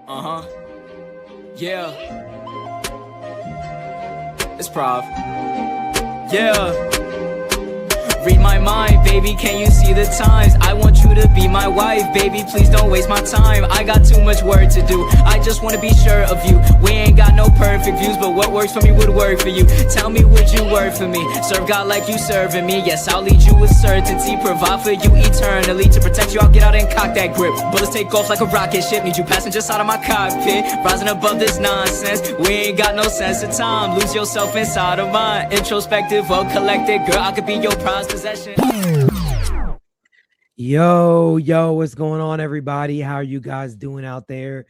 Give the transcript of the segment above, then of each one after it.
Yeah. It's Prov. Yeah. Read my mind, baby, can you see the times? I want you to be my wife, baby, please don't waste my time. I got too much work to do, I just wanna be sure of you. We ain't got no perfect views, but what works for me would work for you. Tell me, would you work for me? Serve God like you serving me. Yes, I'll lead you with certainty, provide for you eternally. To protect you, I'll get out and cock that grip. Bullets take off like a rocket ship, need you passenger side of my cockpit. Rising above this nonsense, we ain't got no sense of time. Lose yourself inside of mine, introspective, well collected. Girl, I could be your prized possession. Yo, what's going on, everybody? How are you guys doing out there?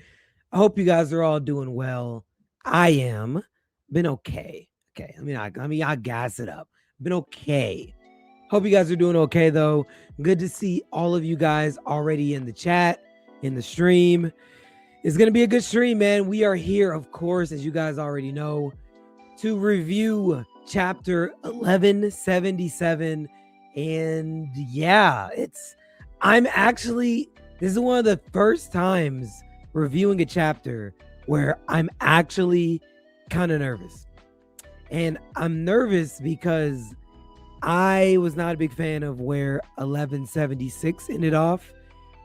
I hope you guys are all doing well. I am. Been okay. I gas it up. Been okay. Hope you guys are doing okay, though. Good to see all of you guys already in the chat, in the stream. It's going to be a good stream, man. We are here, of course, as you guys already know, to review chapter 1177. And yeah, this is one of the first times reviewing a chapter where I'm actually kind of nervous. And I'm nervous because I was not a big fan of where 1176 ended off.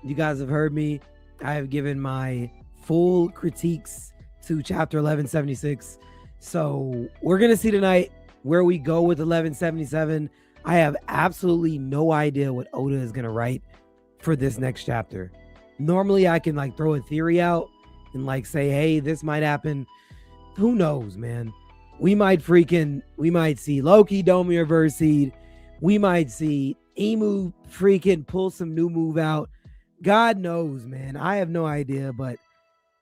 You guys have heard me. I have given my full critiques to chapter 1176. So we're going to see tonight where we go with 1177. I have absolutely no idea what Oda is going to write for this next chapter. Normally I can throw a theory out and say, hey, this might happen. Who knows, man? We might see Loki Domi reverse seed. We might see Imu freaking pull some new move out. God knows, man. I have no idea, but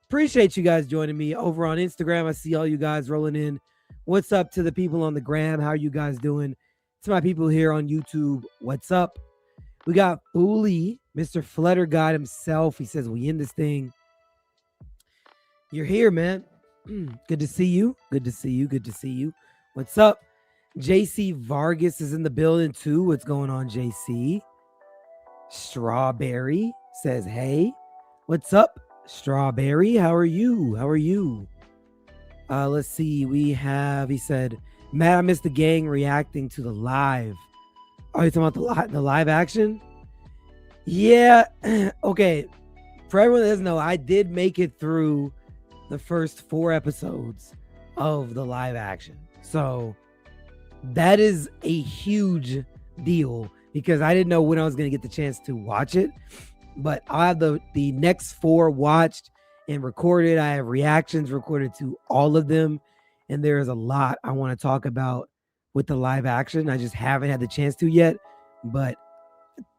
appreciate you guys joining me over on Instagram. I see all you guys rolling in. What's up to the people on the gram? How are you guys doing? To my people here on YouTube, what's up? We got Fooly, Mr. Flutter God himself. He says, we in this thing. You're here, man. Good to see you. Good to see you. What's up? JC Vargas is in the building too. What's going on, JC? Strawberry says, hey. What's up, Strawberry? How are you? Let's see. He said, Matt, I missed the gang reacting to the live. Oh, you talking about the live action? Yeah. Okay. For everyone that doesn't know, I did make it through the first 4 episodes of the live action. So that is a huge deal because I didn't know when I was going to get the chance to watch it. But I have the next 4 watched and recorded. I have reactions recorded to all of them. And there is a lot I want to talk about with the live action. I just haven't had the chance to yet. But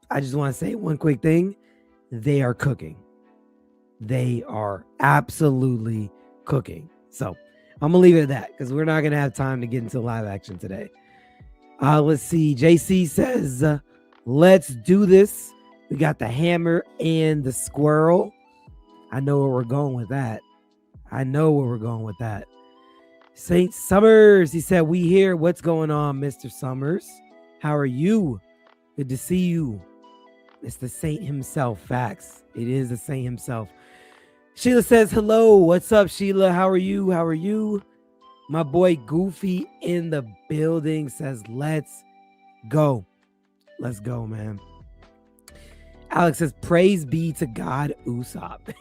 I just want to say one quick thing. They are cooking. They are absolutely cooking. So I'm going to leave it at that because we're not going to have time to get into live action today. Let's see. JC says, let's do this. We got the hammer and the squirrel. I know where we're going with that. Saint Summers, he said, we here. What's going on, Mr. Summers? How are you? Good to see you. It's the saint himself. Facts. It is the saint himself. Sheila says, hello. What's up, Sheila? How are you? My boy Goofy in the building says, let's go. Let's go, man. Alex says, praise be to God, Usopp.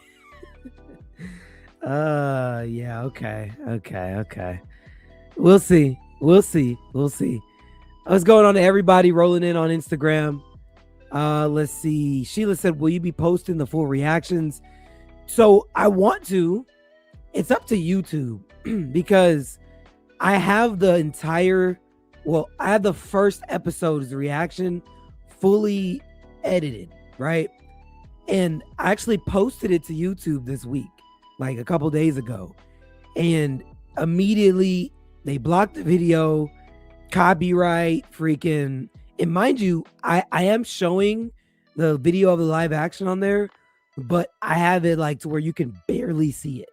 Yeah, okay. We'll see. What's going on to everybody rolling in on Instagram? Let's see. Sheila said, will you be posting the full reactions? So I want to. It's up to YouTube because I have the first episode's reaction fully edited, right? And I actually posted it to YouTube this week, like a couple days ago. And immediately they blocked the video, copyright, freaking. And mind you, I am showing the video of the live action on there, but I have it to where you can barely see it.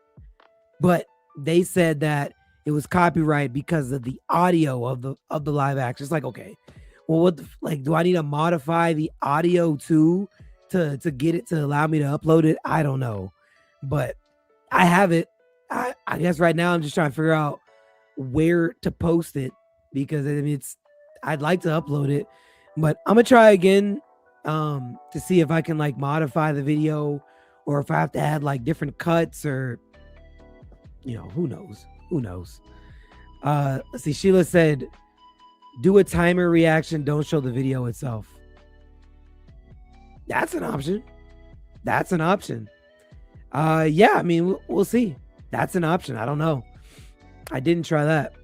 But they said that it was copyright because of the audio of the live action. It's okay, well, do I need to modify the audio too to get it to allow me to upload it? I don't know. But I have it. I guess right now I'm just trying to figure out where to post it because I mean I'd like to upload it, but I'm gonna try again to see if I can like modify the video or if I have to add like different cuts or who knows. Let's see. Sheila said, do a timer reaction, don't show the video itself. That's an option. Yeah, I mean, we'll see. That's an option. I don't know. I didn't try that.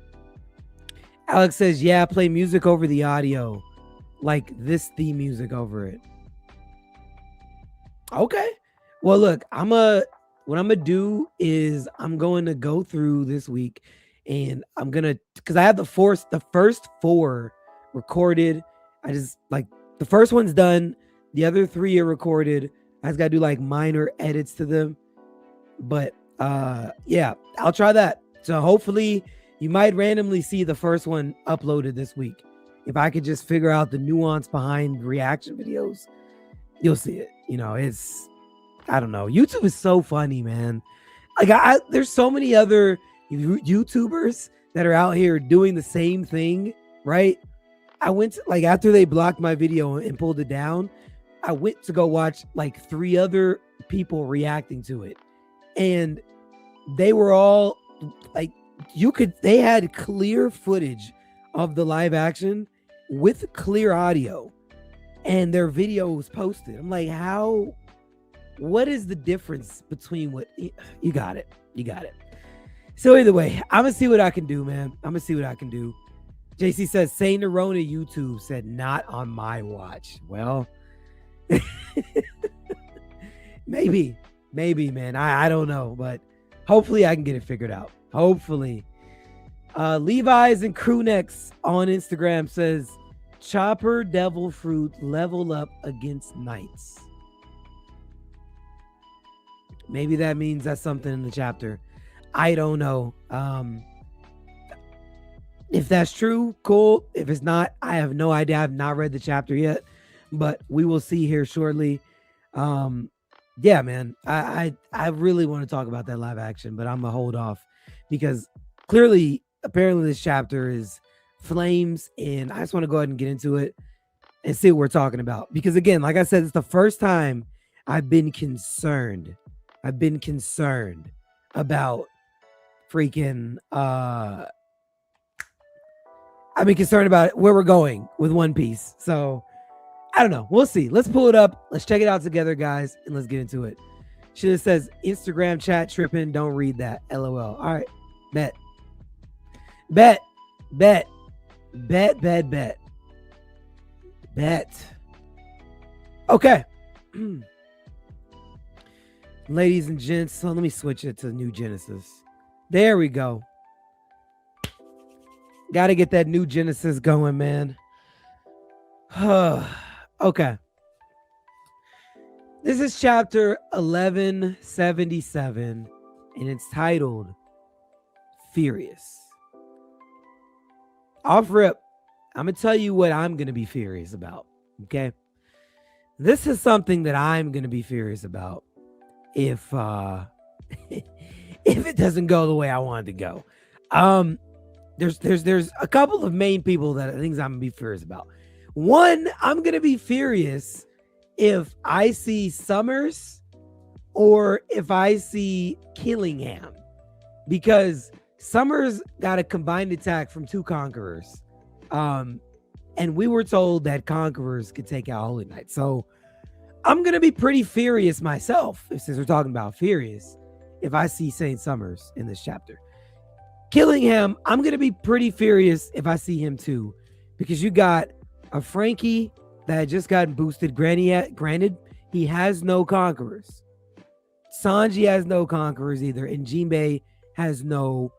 Alex says, yeah, play music over the audio. Like this theme music over it. Okay. Well, look, what I'm gonna do is I'm going to go through this week and I'm gonna, because I have the first 4 recorded. I just like the first one's done. The other 3 are recorded. I just gotta do like minor edits to them. But yeah, I'll try that. So hopefully you might randomly see the first one uploaded this week. If I could just figure out the nuance behind reaction videos, you'll see it. I don't know. YouTube is so funny, man. Like there's so many other YouTubers that are out here doing the same thing, right? I went to, like, after they blocked my video and pulled it down, I went to go watch like 3 other people reacting to it. And they were all like, they had clear footage of the live action with clear audio and their video was posted. I'm like, what is the difference between you got it. So either way, I'm gonna see what I can do, man. JC says, say Nerona YouTube said not on my watch. Well, maybe, man. I don't know, but hopefully I can get it figured out. Hopefully. Levi's and Crewnecks on Instagram says, Chopper Devil Fruit level up against Knights. Maybe that means that's something in the chapter. I don't know. If that's true, cool. If it's not, I have no idea. I have not read the chapter yet, but we will see here shortly. Yeah, man. I really want to talk about that live action, but I'm gonna hold off because apparently this chapter is flames, and I just want to go ahead and get into it and see what we're talking about. Because again, like I said, it's the first time I've been concerned about freaking I've been concerned about where we're going with One Piece. So I don't know. We'll see. Let's pull it up. Let's check it out together, guys, and let's get into it. She just says Instagram chat tripping. Don't read that. LOL. All right. Bet. Okay. Ladies and gents, so let me switch it to New Genesis. There we go. Got to get that New Genesis going, man. Okay. This is chapter 1177, and it's titled Furious. Off rip, I'm going to tell you what I'm going to be furious about, okay? This is something that I'm going to be furious about if it doesn't go the way I want it to go. There's a couple of main people that I think I'm going to be furious about. One, I'm going to be furious if I see Summers or if I see Killingham, because Summers got a combined attack from 2 conquerors. And we were told that conquerors could take out Holy Knight. So I'm going to be pretty furious myself, since we're talking about furious, if I see Saint Summers in this chapter. Killingham, I'm going to be pretty furious if I see him too, because you got a Frankie that had just gotten boosted. Granted, he has no conquerors. Sanji has no conquerors either, and Jinbei has no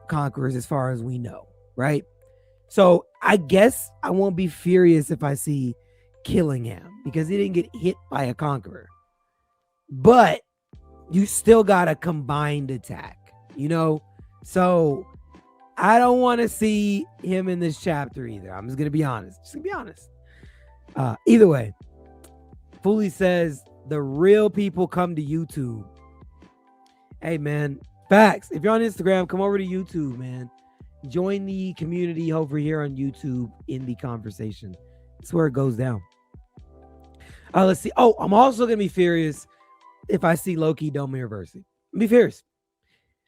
conquerors as far as we know, right? So I guess I won't be furious if I see Killingham because he didn't get hit by a conqueror. But you still got a combined attack, So I don't want to see him in this chapter either. I'm just going to be honest. Either way, Fooly says the real people come to YouTube. Hey, man. Facts. If you're on Instagram, come over to YouTube, man. Join the community over here on YouTube in the conversation. That's where it goes down. Let's see. Oh, I'm also going to be furious if I see Loki Domi reversing. Be furious.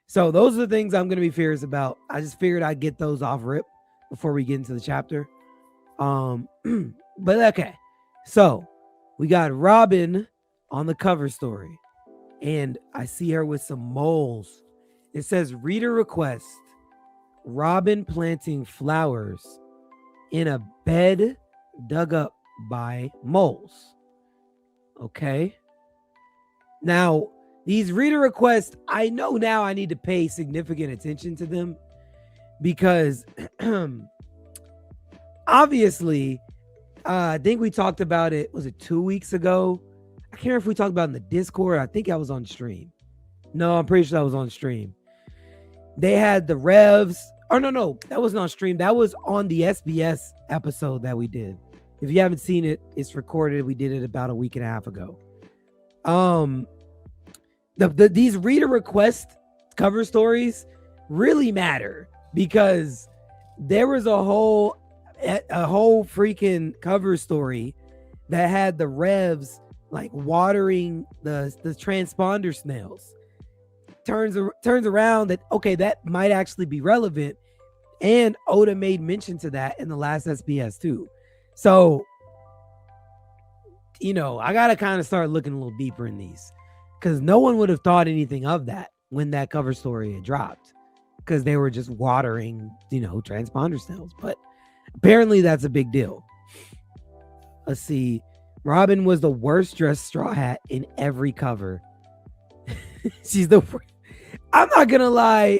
So those are the things I'm going to be furious about. I just figured I'd get those off rip before we get into the chapter. But okay. So we got Robin on the cover story. And I see her with some moles. It says reader request. Robin planting flowers in a bed dug up by moles. Okay. Now, these reader requests, I know now I need to pay significant attention to them because obviously, I think we talked about it. Was it 2 weeks ago? I can't remember if we talked about it in the Discord. I think I was on stream. No, I'm pretty sure I was on stream. They had the revs. Oh, no, that wasn't on stream. That was on the SBS episode that we did. If you haven't seen it, it's recorded. We did it about a week and a half ago. These reader request cover stories really matter because there was a whole freaking cover story that had the revs like watering the transponder snails. Turns around that, okay, that might actually be relevant. And Oda made mention to that in the last SBS too. So, I got to kind of start looking a little deeper in these because no one would have thought anything of that when that cover story had dropped because they were just watering, transponder snails. But apparently that's a big deal. Let's see. Robin was the worst dressed Straw Hat in every cover. She's the worst. I'm not going to lie.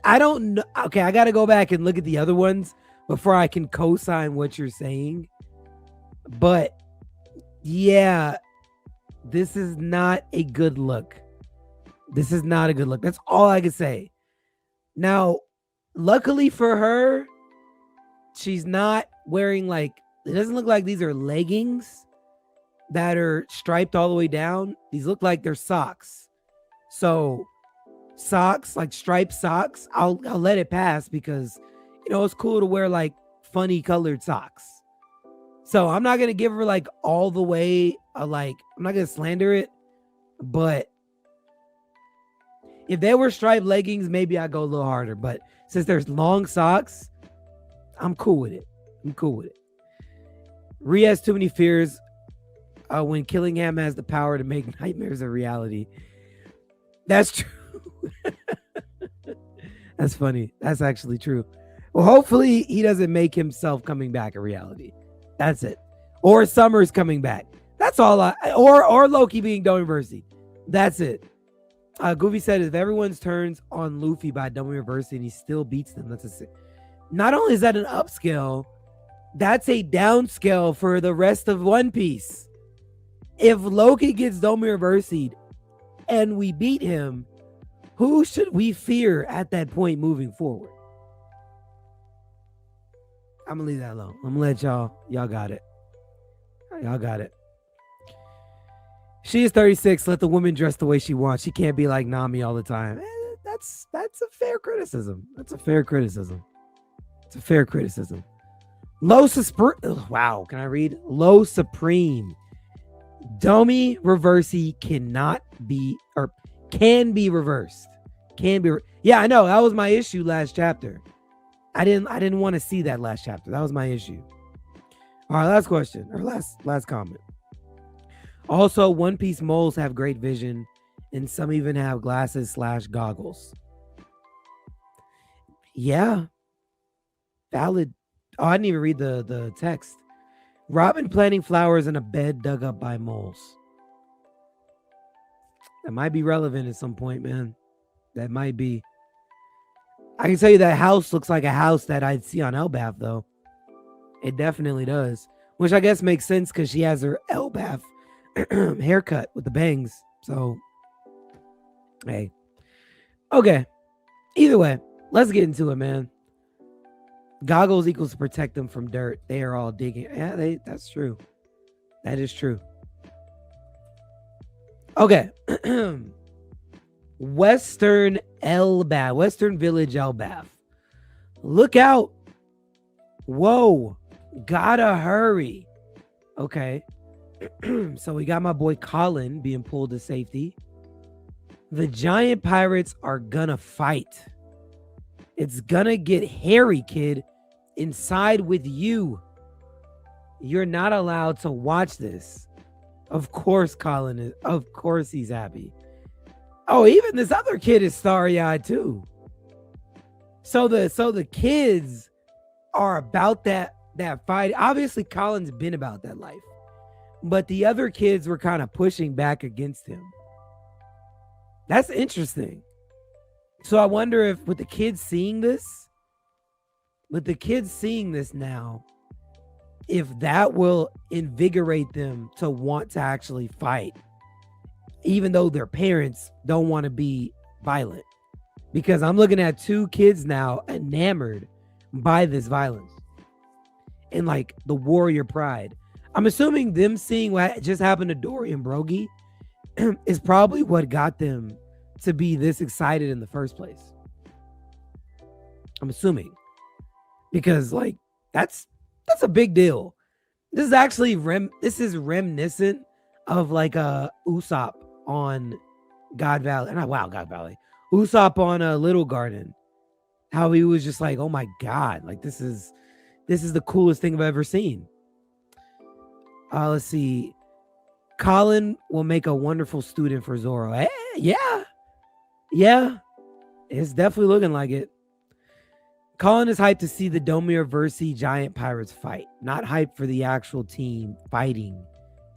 I don't know. Okay, I got to go back and look at the other ones before I can co-sign what you're saying. But yeah, this is not a good look. This is not a good look. That's all I can say. Now, luckily for her, she's not wearing it doesn't look like these are leggings that are striped all the way down. These look like they're socks. So socks, like striped socks, I'll let it pass because it's cool to wear funny colored socks. So I'm not gonna give her all the way I'm not gonna slander it, but if they were striped leggings, maybe I go a little harder. But since there's long socks, I'm cool with it. Rhea has too many fears when Killingham has the power to make nightmares a reality. That's true. That's funny. That's actually true. Well, hopefully he doesn't make himself coming back a reality. That's it. Or Summer's coming back. That's all or Loki being Domi Reversey. That's it. Goofy said if everyone's turns on Luffy by Domi Reversey and he still beats them, not only is that an upscale, that's a downscale for the rest of One Piece. If Loki gets Domi Reversey'd and we beat him, who should we fear at that point moving forward? I'm gonna leave that alone. I'm gonna let y'all got it. Y'all got it. She is 36. Let the woman dress the way she wants. She can't be like Nami all the time. That's a fair criticism. Wow. Can I read? Low Supreme. Domi Reversey cannot be or can be reversed. Yeah, I know. That was my issue last chapter. I didn't want to see that last chapter. That was my issue. All right, last question or last comment. Also, One Piece moles have great vision, and some even have glasses/goggles. Yeah, valid. Oh, I didn't even read the text. Robin planting flowers in a bed dug up by moles. That might be relevant at some point, man. That might be. I can tell you that house looks like a house that I'd see on Elbaf, though. It definitely does. Which I guess makes sense because she has her Elbaf haircut with the bangs. So, hey. Okay. Either way, let's get into it, man. Goggles equals to protect them from dirt. They are all digging. Yeah, that's true. That is true. Okay. Western Elbath, Western Village Elbath. Look out. Whoa. Gotta hurry. Okay. So we got my boy Colin being pulled to safety. The giant pirates are gonna fight. It's gonna get hairy, kid. Inside with you. You're not allowed to watch this. Of course, Colin is. Of course, he's happy. Oh, even this other kid is starry-eyed too. So the kids are about that fight. Obviously, Colin's been about that life, but the other kids were kind of pushing back against him. That's interesting. So I wonder if with the kids seeing this now, if that will invigorate them to want to actually fight, even though their parents don't want to be violent. Because I'm looking at two kids now enamored by this violence and like the warrior pride. I'm assuming them seeing what just happened to Dorry and Brogy is probably what got them to be this excited in the first place. I'm assuming. Because like that's a big deal. This is actually reminiscent of like Usopp on God Valley. God Valley. Usopp on Little Garden. How he was just like, oh my God, like this is the coolest thing I've ever seen. Let's see. Colin will make a wonderful student for Zoro. Yeah. It's definitely looking like it. Colin is hyped to see the Domir Versi giant pirates fight. Not hyped for the actual team fighting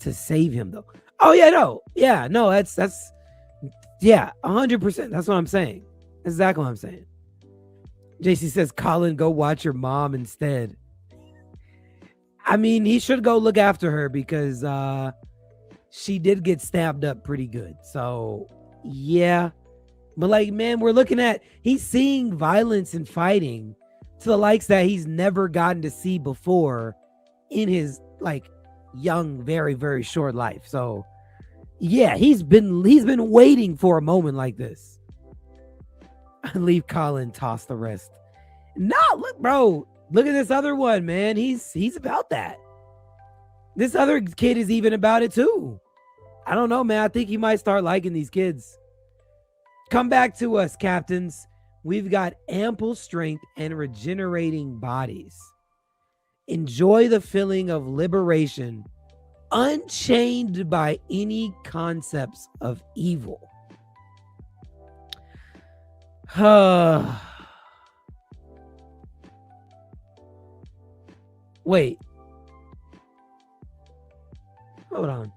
to save him though. Oh yeah, no. Yeah, no, that's 100%. That's what I'm saying. That's exactly what I'm saying. JC says, Colin, go watch your mom instead. I mean, he should go look after her because she did get stabbed up pretty good. So, yeah. But, like, man, he's seeing violence and fighting to the likes that he's never gotten to see before in his, like, young, very, very short life. So, yeah, he's been waiting for a moment like this. Leave Colin, toss the rest. No, look, bro. Look at this other one, man. He's about that. This other kid is even about it too. I don't know, man. I think he might start liking these kids. Come back to us, captains. We've got ample strength and regenerating bodies. Enjoy the feeling of liberation, unchained by any concepts of evil. Wait. Hold on.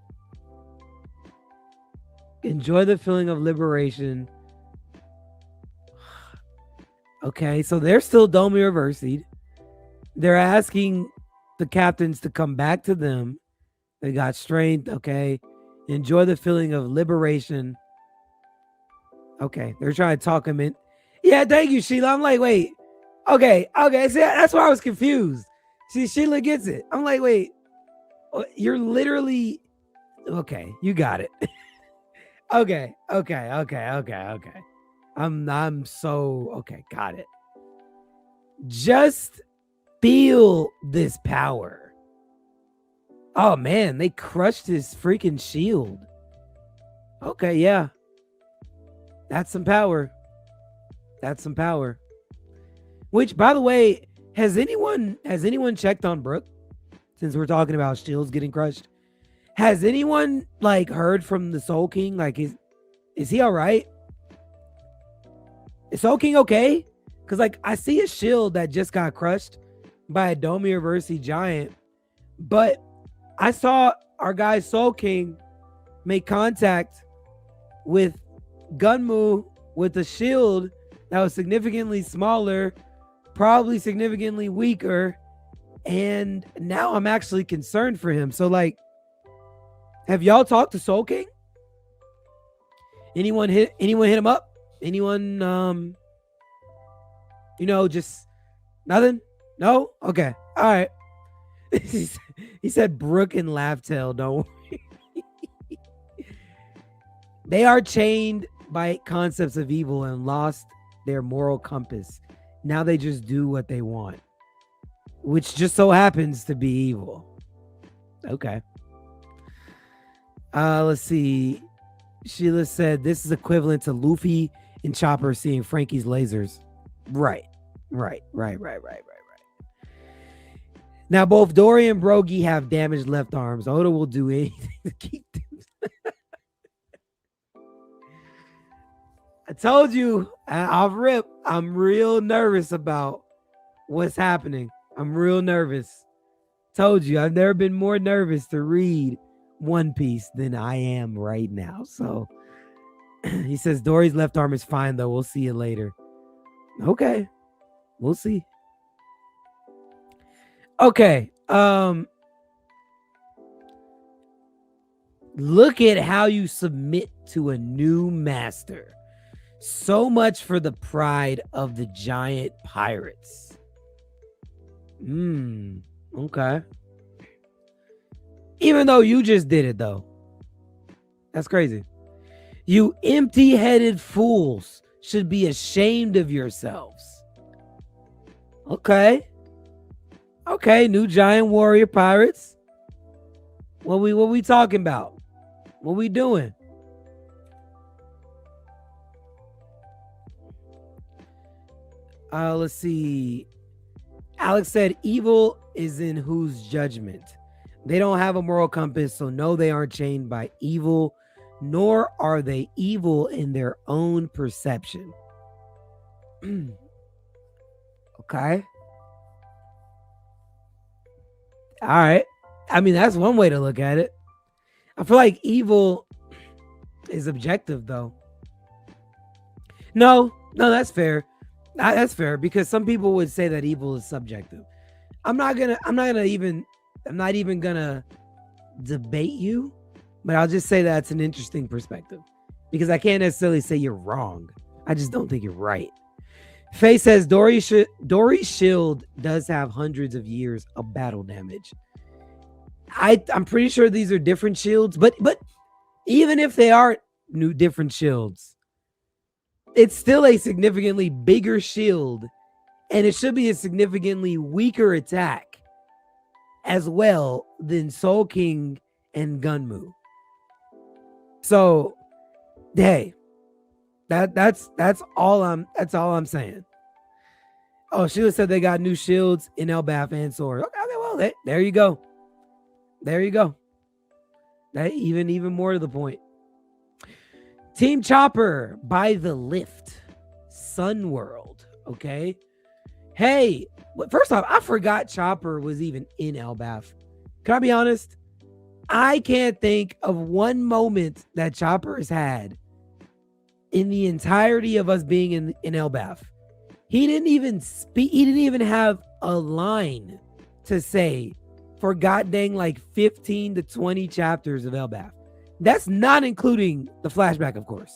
Enjoy the feeling of liberation. Okay, so they're still Domir Versied. They're asking the captains to come back to them. They got strength. Okay. Enjoy the feeling of liberation. Okay, they're trying to talk him in. Yeah, thank you, Sheila. I'm like, wait. Okay. See, that's why I was confused. See, Sheila gets it. I'm like, wait. You're literally... Okay, you got it. Okay. I'm so... Okay, got it. Just feel this power. Oh, man, they crushed his freaking shield. Okay, yeah. That's some power. Which, by the way, has anyone checked on Brook? Since we're talking about shields getting crushed. Has anyone like heard from the Soul King? Like, is he all right? Is Soul King okay? Because like I see a shield that just got crushed by a Domir Versi giant, but I saw our guy Soul King make contact with Gunmu with a shield that was significantly smaller, probably significantly weaker, and now I'm actually concerned for him. So like, have y'all talked to Soul King? Anyone hit him up? Anyone just nothing? No? Okay. All right. He said Brook and Laughtail, don't worry. They are chained by concepts of evil and lost their moral compass. Now they just do what they want, which just so happens to be evil. Okay. Let's see. Sheila said this is equivalent to Luffy and Chopper seeing Frankie's lasers. Right. Now both Dorry and Brogy have damaged left arms. Oda will do anything to keep them. I told you, off rip, I'm real nervous about what's happening. I'm real nervous. Told you, I've never been more nervous to read One Piece than I am right now. So he says Dory's left arm is fine, though. We'll see you later. Okay. We'll see. Okay. Look at how you submit to a new master. So much for the pride of the giant pirates. Okay. Even though you just did it, though. That's crazy. You empty-headed fools should be ashamed of yourselves. Okay. Okay, new giant warrior pirates. What we talking about? What we doing? Let's see. Alex said evil is in whose judgment? They don't have a moral compass, so no, they aren't chained by evil, nor are they evil in their own perception. Okay. All right. I mean, that's one way to look at it. I feel like evil is objective, though. No, that's fair. That's fair, because some people would say that evil is subjective. I'm not even gonna debate you, but I'll just say that's an interesting perspective, because I can't necessarily say you're wrong. I just don't think you're right. Faye says Dory's shield does have hundreds of years of battle damage. I'm pretty sure these are different shields, but even if they are different shields, it's still a significantly bigger shield, and it should be a significantly weaker attack as well than Soul King and Gunmu. So, hey, that's all I'm saying. Oh, Sheila said they got new shields in Elbaf and Sword. Okay, well, there you go. There you go. That even more to the point. Team Chopper by the lift. Sun World. Okay. Hey, first off, I forgot Chopper was even in Elbaf. Can I be honest? I can't think of one moment that Chopper has had in the entirety of us being in Elbaf. He didn't even speak. He didn't even have a line to say for goddamn like 15 to 20 chapters of Elbaf. That's not including the flashback, of course.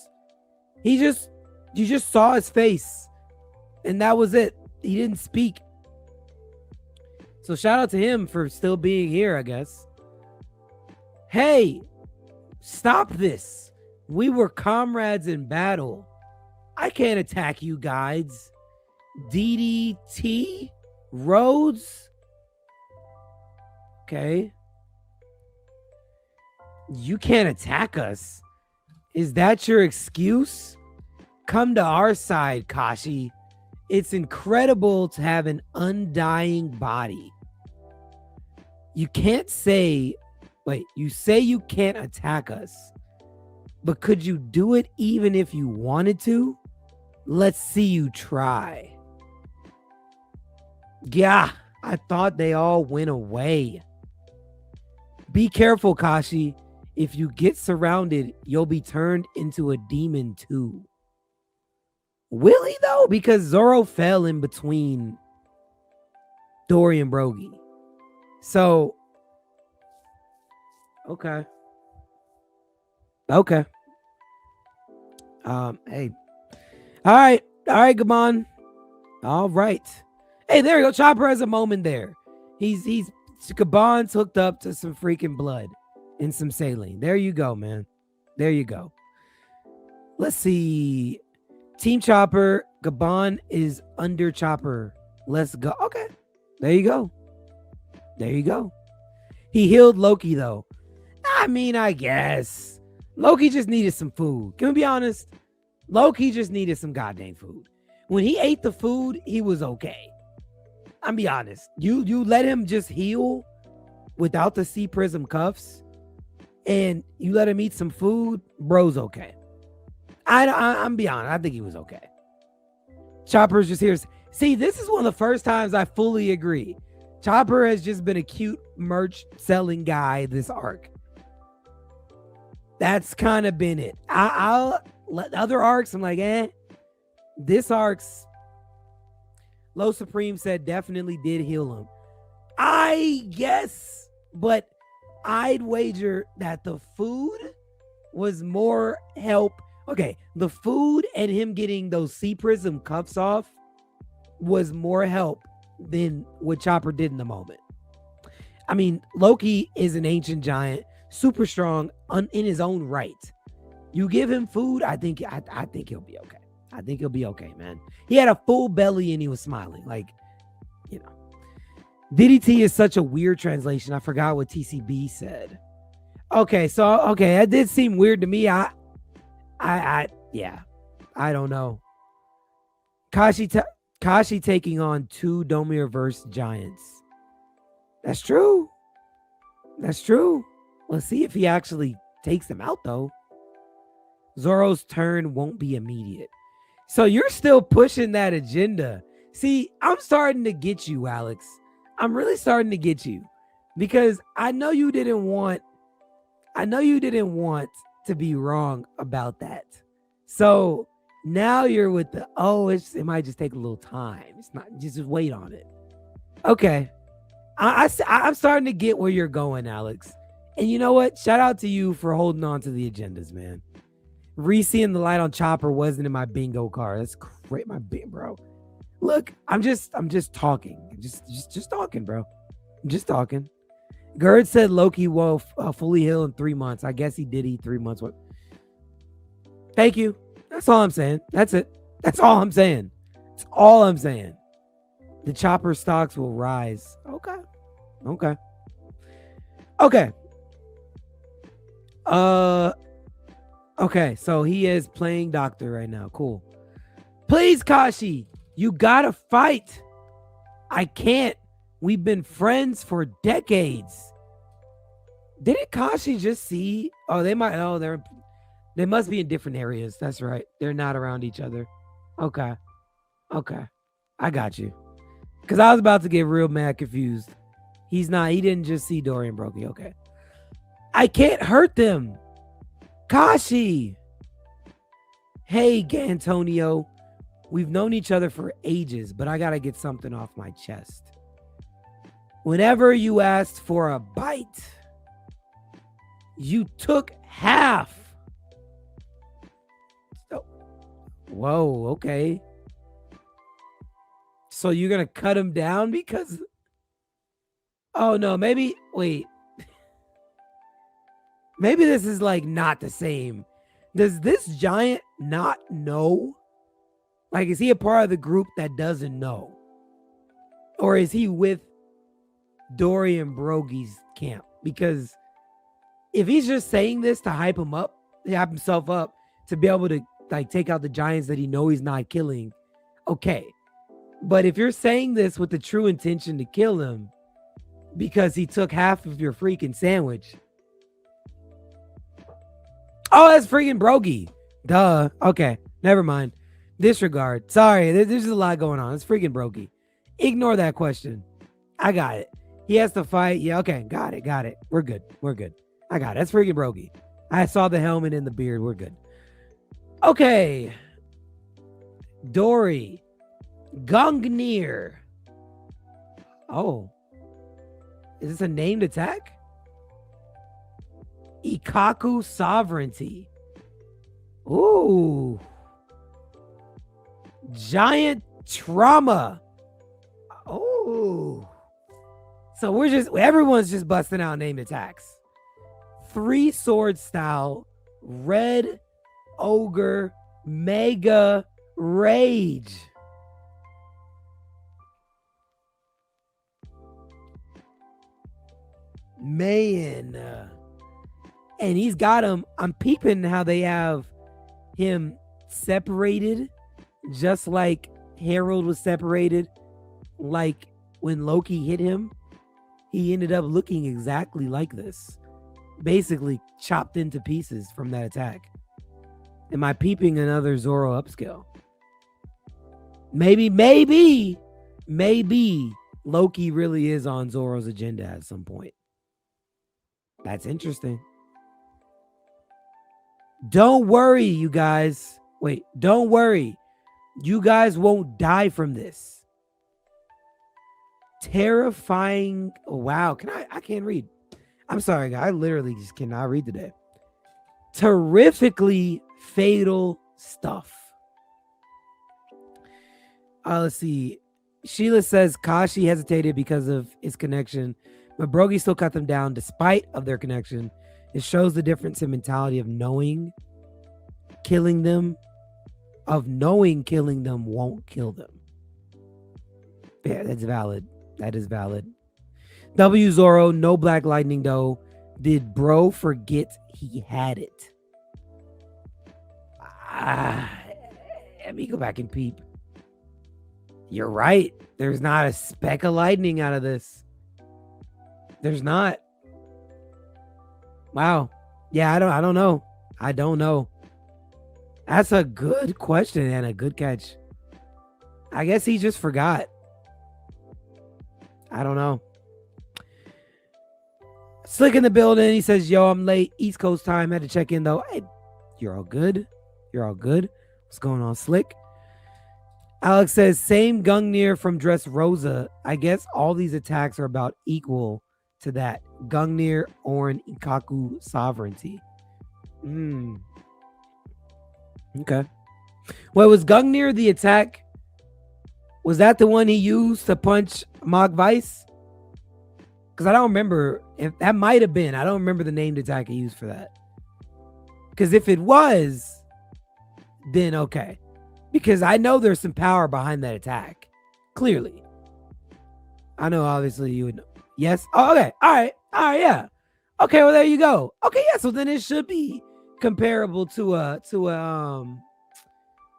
You just saw his face, and that was it. He didn't speak. So shout out to him for still being here, I guess. Hey, stop this. We were comrades in battle. I can't attack you guys. DDT? Rhodes? Okay. You can't attack us. Is that your excuse? Come to our side, Kashi. It's incredible to have an undying body. You can't say, you say you can't attack us, but could you do it even if you wanted to? Let's see you try. Yeah, I thought they all went away. Be careful, Kashi. If you get surrounded, you'll be turned into a demon too. Will he though? Because Zoro fell in between Dorry and Brogy. So, okay. Hey. All right, Gaban. All right. Hey, there you go. Chopper has a moment there. Gaban's hooked up to some freaking blood and some saline. There you go, man. There you go. Let's see. Team Chopper, Gaban is under Chopper. Let's go. Okay. There you go. There you go. He healed Loki, though. I mean, I guess. Loki just needed some food. Can we be honest? Loki just needed some goddamn food. When he ate the food, he was okay. I'm be honest. You let him just heal without the C Prism cuffs, and you let him eat some food, bro's okay. I'm be honest. I think he was okay. Chopper's just here. See, this is one of the first times I fully agree. Chopper has just been a cute merch selling guy this arc. That's kind of been it. I'll let other arcs, I'm like, this arc's Low Supreme said definitely did heal him. I guess, but I'd wager that the food was more help. Okay, the food and him getting those C Prism cuffs off was more help than what Chopper did in the moment. I mean, Loki is an ancient giant, super strong in his own right. You give him food, I think he'll be okay. I think he'll be okay, man. He had a full belly and he was smiling. Like, you know. DDT is such a weird translation. I forgot what TCB said. Okay, so that did seem weird to me. Yeah. I don't know. Kashi taking on 2 Domi-reverse giants. That's true. That's true. Let's see if he actually takes them out, though. Zoro's turn won't be immediate. So you're still pushing that agenda. See, I'm starting to get you, Alex. I'm really starting to get you. Because I know you didn't want to be wrong about that. So now you're with the, it might just take a little time. It's not, just wait on it. Okay. I'm starting to get where you're going, Alex. And you know what? Shout out to you for holding on to the agendas, man. Re-seeing the light on Chopper wasn't in my bingo card. That's great, bro. Look, I'm just talking. Just talking, bro. I'm just talking. Gerd said Loki will fully heal in 3 months. I guess he did eat 3 months. What? Thank you. That's all I'm saying. That's it. That's all I'm saying. That's all I'm saying. The Chopper stocks will rise. Okay. Okay, so he is playing doctor right now. Cool. Please, Kashi, you gotta fight. I can't. We've been friends for decades. Didn't Kashi just see? They must be in different areas. That's right. They're not around each other. Okay. I got you. Because I was about to get real mad confused. He didn't just see Dorry and Brogy. Okay. I can't hurt them. Kashi. Hey, Gantonio. We've known each other for ages, but I got to get something off my chest. Whenever you asked for a bite, you took half. Whoa, okay. So you're going to cut him down because... Oh, no, maybe... Wait. Maybe this is like not the same. Does this giant not know? Like, is he a part of the group that doesn't know? Or is he with Dorry and Brogy's camp? Because if he's just saying this to hype himself up to be able to like take out the giants that he know he's not killing, okay. But if you're saying this with the true intention to kill him because he took half of your freaking sandwich. Oh, that's freaking Brogy. Duh. Okay. Never mind. Disregard. Sorry. There's a lot going on. It's freaking Brogy. Ignore that question. I got it. He has to fight. Yeah. Okay. Got it. We're good. I got it. That's freaking Brogy. I saw the helmet and the beard. We're good. Okay. Dorry. Gungnir. Oh. Is this a named attack? Ikaku Sovereignty. Ooh. Giant Trauma. Oh. So everyone's just busting out named attacks. 3 sword style. Red. ogre mega rage. Man. And he's got him. I'm peeping how they have him separated, just like Harold was separated. Like when Loki hit him, he ended up looking exactly like this. Basically chopped into pieces from that attack. Am I peeping another Zoro upscale? Maybe Loki really is on Zoro's agenda at some point. That's interesting. Don't worry, you guys. Wait, don't worry. You guys won't die from this. Terrifying. Oh, wow. I can't read. I'm sorry, guys. I literally just cannot read today. Terrifically fatal stuff. Let's see. Sheila says Kashi hesitated because of his connection, but Brogy still cut them down despite of their connection. It shows the difference in mentality of knowing killing them won't kill them. Yeah, that's valid. That is valid. W Zoro, no black lightning though. Did bro forget he had it? Let me go back and peep. You're right. There's not a speck of lightning out of this. There's not. Wow. Yeah, I don't know. I don't know. That's a good question and a good catch. I guess he just forgot. I don't know. Slick in the building. He says, yo, I'm late. East Coast time. Had to check in though. Hey, you're all good. You're all good. What's going on, Slick? Alex says, same Gungnir from Dressrosa. I guess all these attacks are about equal to that. Gungnir, Orin, Ikaku sovereignty. Okay. Well, was Gungnir the attack? Was that the one he used to punch Mog Vice? Because I don't remember. If that might have been. I don't remember the named attack he used for that. Because if it was, then okay. Because I know there's some power behind that attack. Clearly. I know obviously you would know. Yes? Oh, okay. All right. Yeah. Okay, well there you go. Okay, yeah, so then it should be comparable to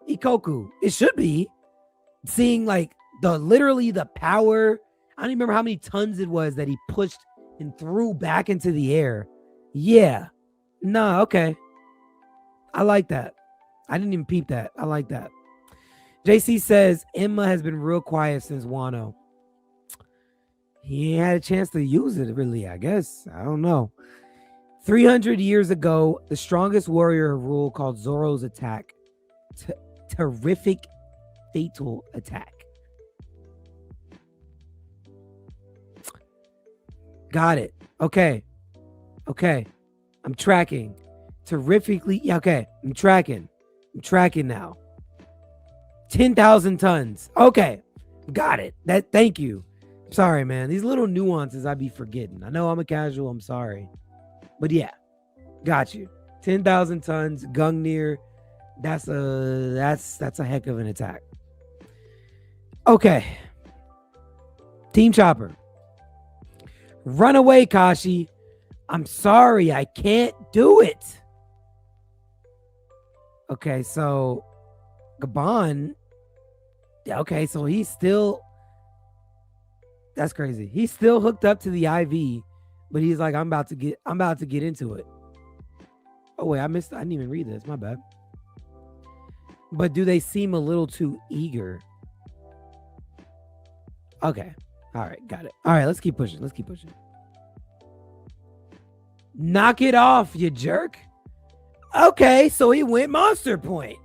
Ikoku. It should be. Seeing like literally the power. I don't even remember how many tons it was that he pushed and threw back into the air. Yeah. No, okay. I like that. I didn't even peep that. I like that. JC says Emma has been real quiet since Wano. He ain't had a chance to use it, really, I guess. I don't know. 300 years ago, the strongest warrior of rule called Zoro's attack. Terrific, fatal attack. Got it. Okay. I'm tracking. Terrifically. Yeah, okay. I'm tracking now. 10,000 tons. Okay. Got it. Thank you. Sorry, man. These little nuances I be forgetting. I know I'm a casual. I'm sorry. But yeah. Got you. 10,000 tons. Gungnir. That's a heck of an attack. Okay. Team Chopper. Run away, Kashi. I'm sorry. I can't do it. Okay, so Gaban. Okay, so he's still. That's crazy. He's still hooked up to the IV, but he's like, I'm about to get into it. Oh wait, I didn't even read this. My bad. But do they seem a little too eager? Okay. All right, got it. All right, let's keep pushing. Knock it off, you jerk. Okay, so he went monster point.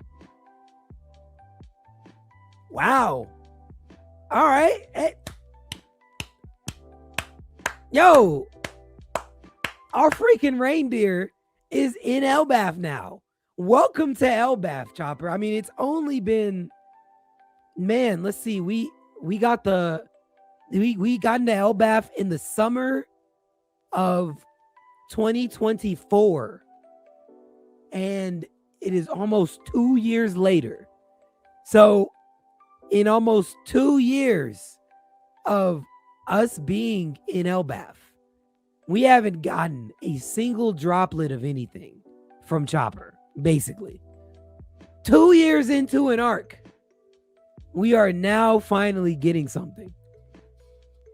Wow. All right. Hey. Yo, our freaking reindeer is in Elbaf now. Welcome to Elbaf, Chopper. I mean, it's only been, man, let's see. We got into Elbaf in the summer of 2024. And it is almost 2 years later. So in almost 2 years of us being in Elbaf, we haven't gotten a single droplet of anything from Chopper, basically. 2 years into an arc, we are now finally getting something.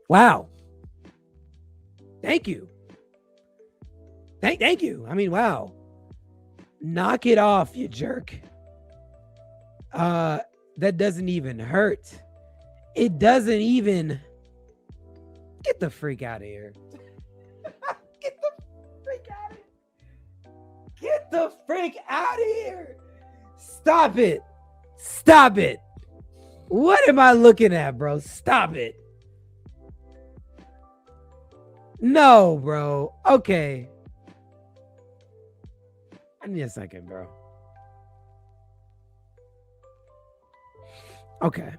Wow. Thank you. Thank you. I mean, wow. Knock it off, you jerk. That doesn't even hurt. It doesn't even... Get the freak out of here. Get the freak out of here. Get the freak out of here. Stop it. Stop it. What am I looking at, bro? Stop it. No, bro. Okay. I need a second, bro. Okay.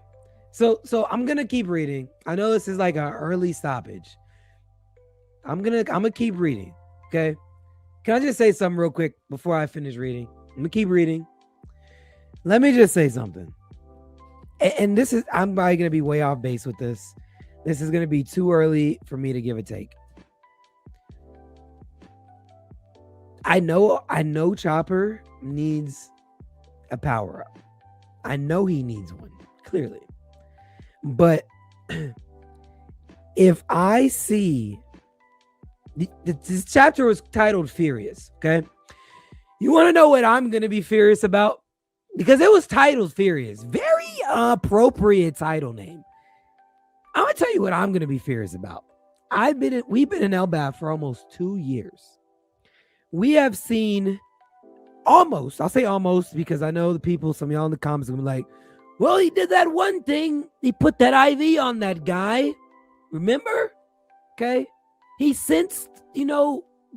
So I'm gonna keep reading. I know this is like an early stoppage. I'm gonna keep reading. Okay. Can I just say something real quick before I finish reading? I'm gonna keep reading. Let me just say something. And this is, I'm probably gonna be way off base with this. This is gonna be too early for me to give a take. I know Chopper needs a power up. I know he needs one, clearly. But if I see this chapter was titled Furious, okay? You want to know what I'm going to be furious about? Because it was titled Furious. Very appropriate title name. I'm going to tell you what I'm going to be furious about. We've been in Elbaf for almost 2 years. We have seen almost, I'll say almost because I know the people, some of y'all in the comments will be like, well, he did that one thing. He put that IV on that guy. Remember? Okay. He sensed,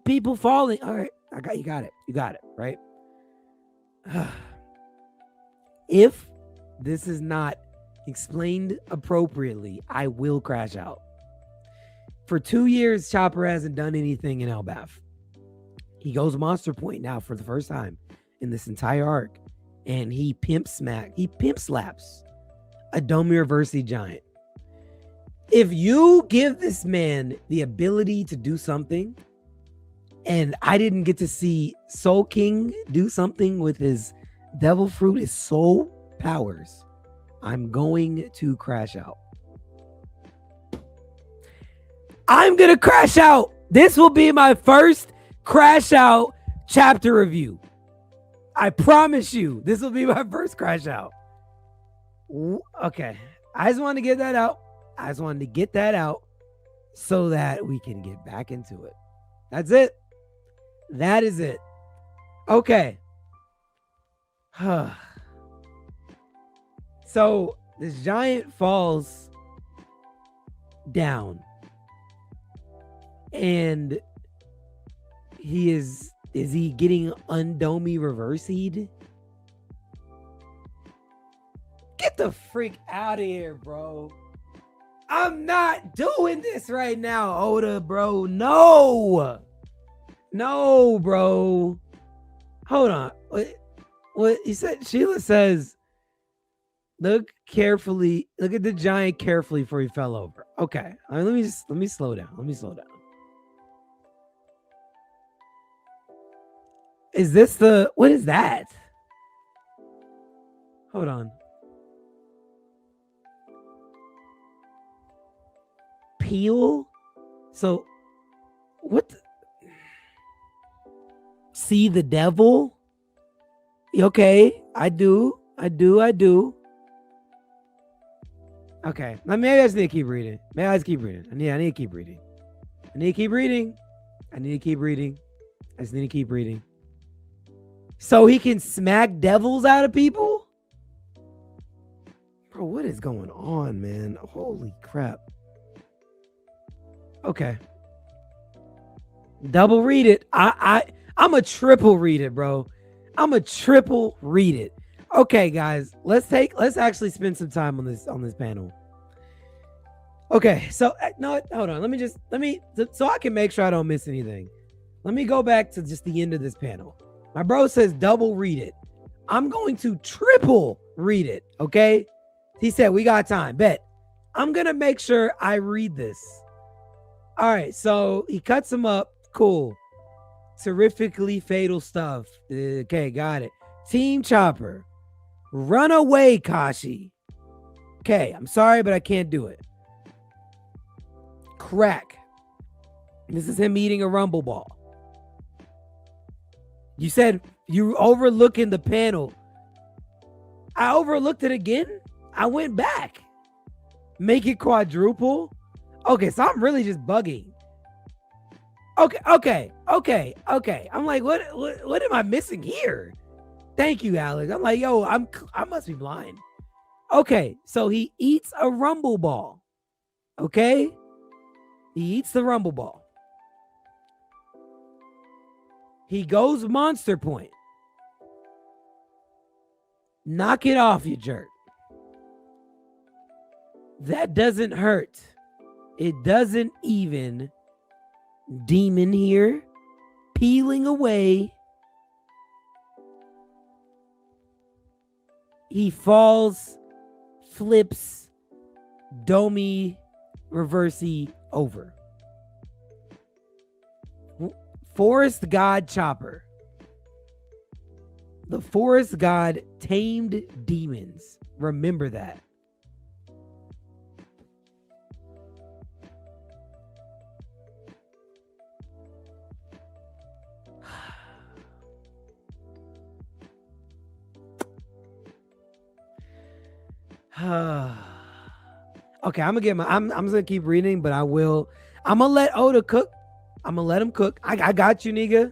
people falling. All right. You got it. You got it. Right. If this is not explained appropriately, I will crash out. For 2 years, Chopper hasn't done anything in Elbaf. He goes Monster Point now for the first time in this entire arc. And he pimp slaps a Domi Reversi giant. If you give this man the ability to do something, and I didn't get to see Soul King do something with his devil fruit, his soul powers, I'm going to crash out. I'm going to crash out. This will be my first crash out chapter review. I promise you, this will be my first crash out. Okay. I just wanted to get that out. So that we can get back into it. That's it. That is it. Okay. So this giant falls down. And is he getting undomi reversied? Get the freak out of here, bro. I'm not doing this right now, Oda, bro. No, bro. Hold on. What he said? Sheila says, look at the giant carefully before he fell over. Okay. Let me slow down. Is this what is that? Hold on. Peel? So, what? See the devil? Okay, I do. Okay, maybe I just need to keep reading. I need to keep reading. I just need to keep reading. So he can smack devils out of people? Bro, what is going on, man? Holy crap. Okay. Double read it. I'm a triple read it, bro. Okay, guys. Let's actually spend some time on this panel. Okay, so no, hold on. So I can make sure I don't miss anything. Let me go back to just the end of this panel. My bro says double read it. I'm going to triple read it, okay? He said, we got time. Bet. I'm going to make sure I read this. All right, so he cuts him up. Cool. Terrifically fatal stuff. Okay, got it. Team Chopper. Run away, Kashi. Okay, I'm sorry, but I can't do it. Crack. This is him eating a rumble ball. You said you overlooking the panel. I overlooked it again. I went back. Make it quadruple. Okay, so I'm really just bugging. Okay. I'm like, what am I missing here? Thank you, Alex. I'm like, yo, I must be blind. Okay, so he eats a rumble ball. Okay? He eats the rumble ball. He goes monster point. Knock it off, you jerk. That doesn't hurt. It doesn't even. Demon here. Peeling away. He falls, flips, Domi, reversey over. Forest God Chopper. The forest god tamed demons. Remember that. Okay, I'm gonna keep reading, but I'm gonna let Oda cook. I'm gonna let him cook. I got you, Nika.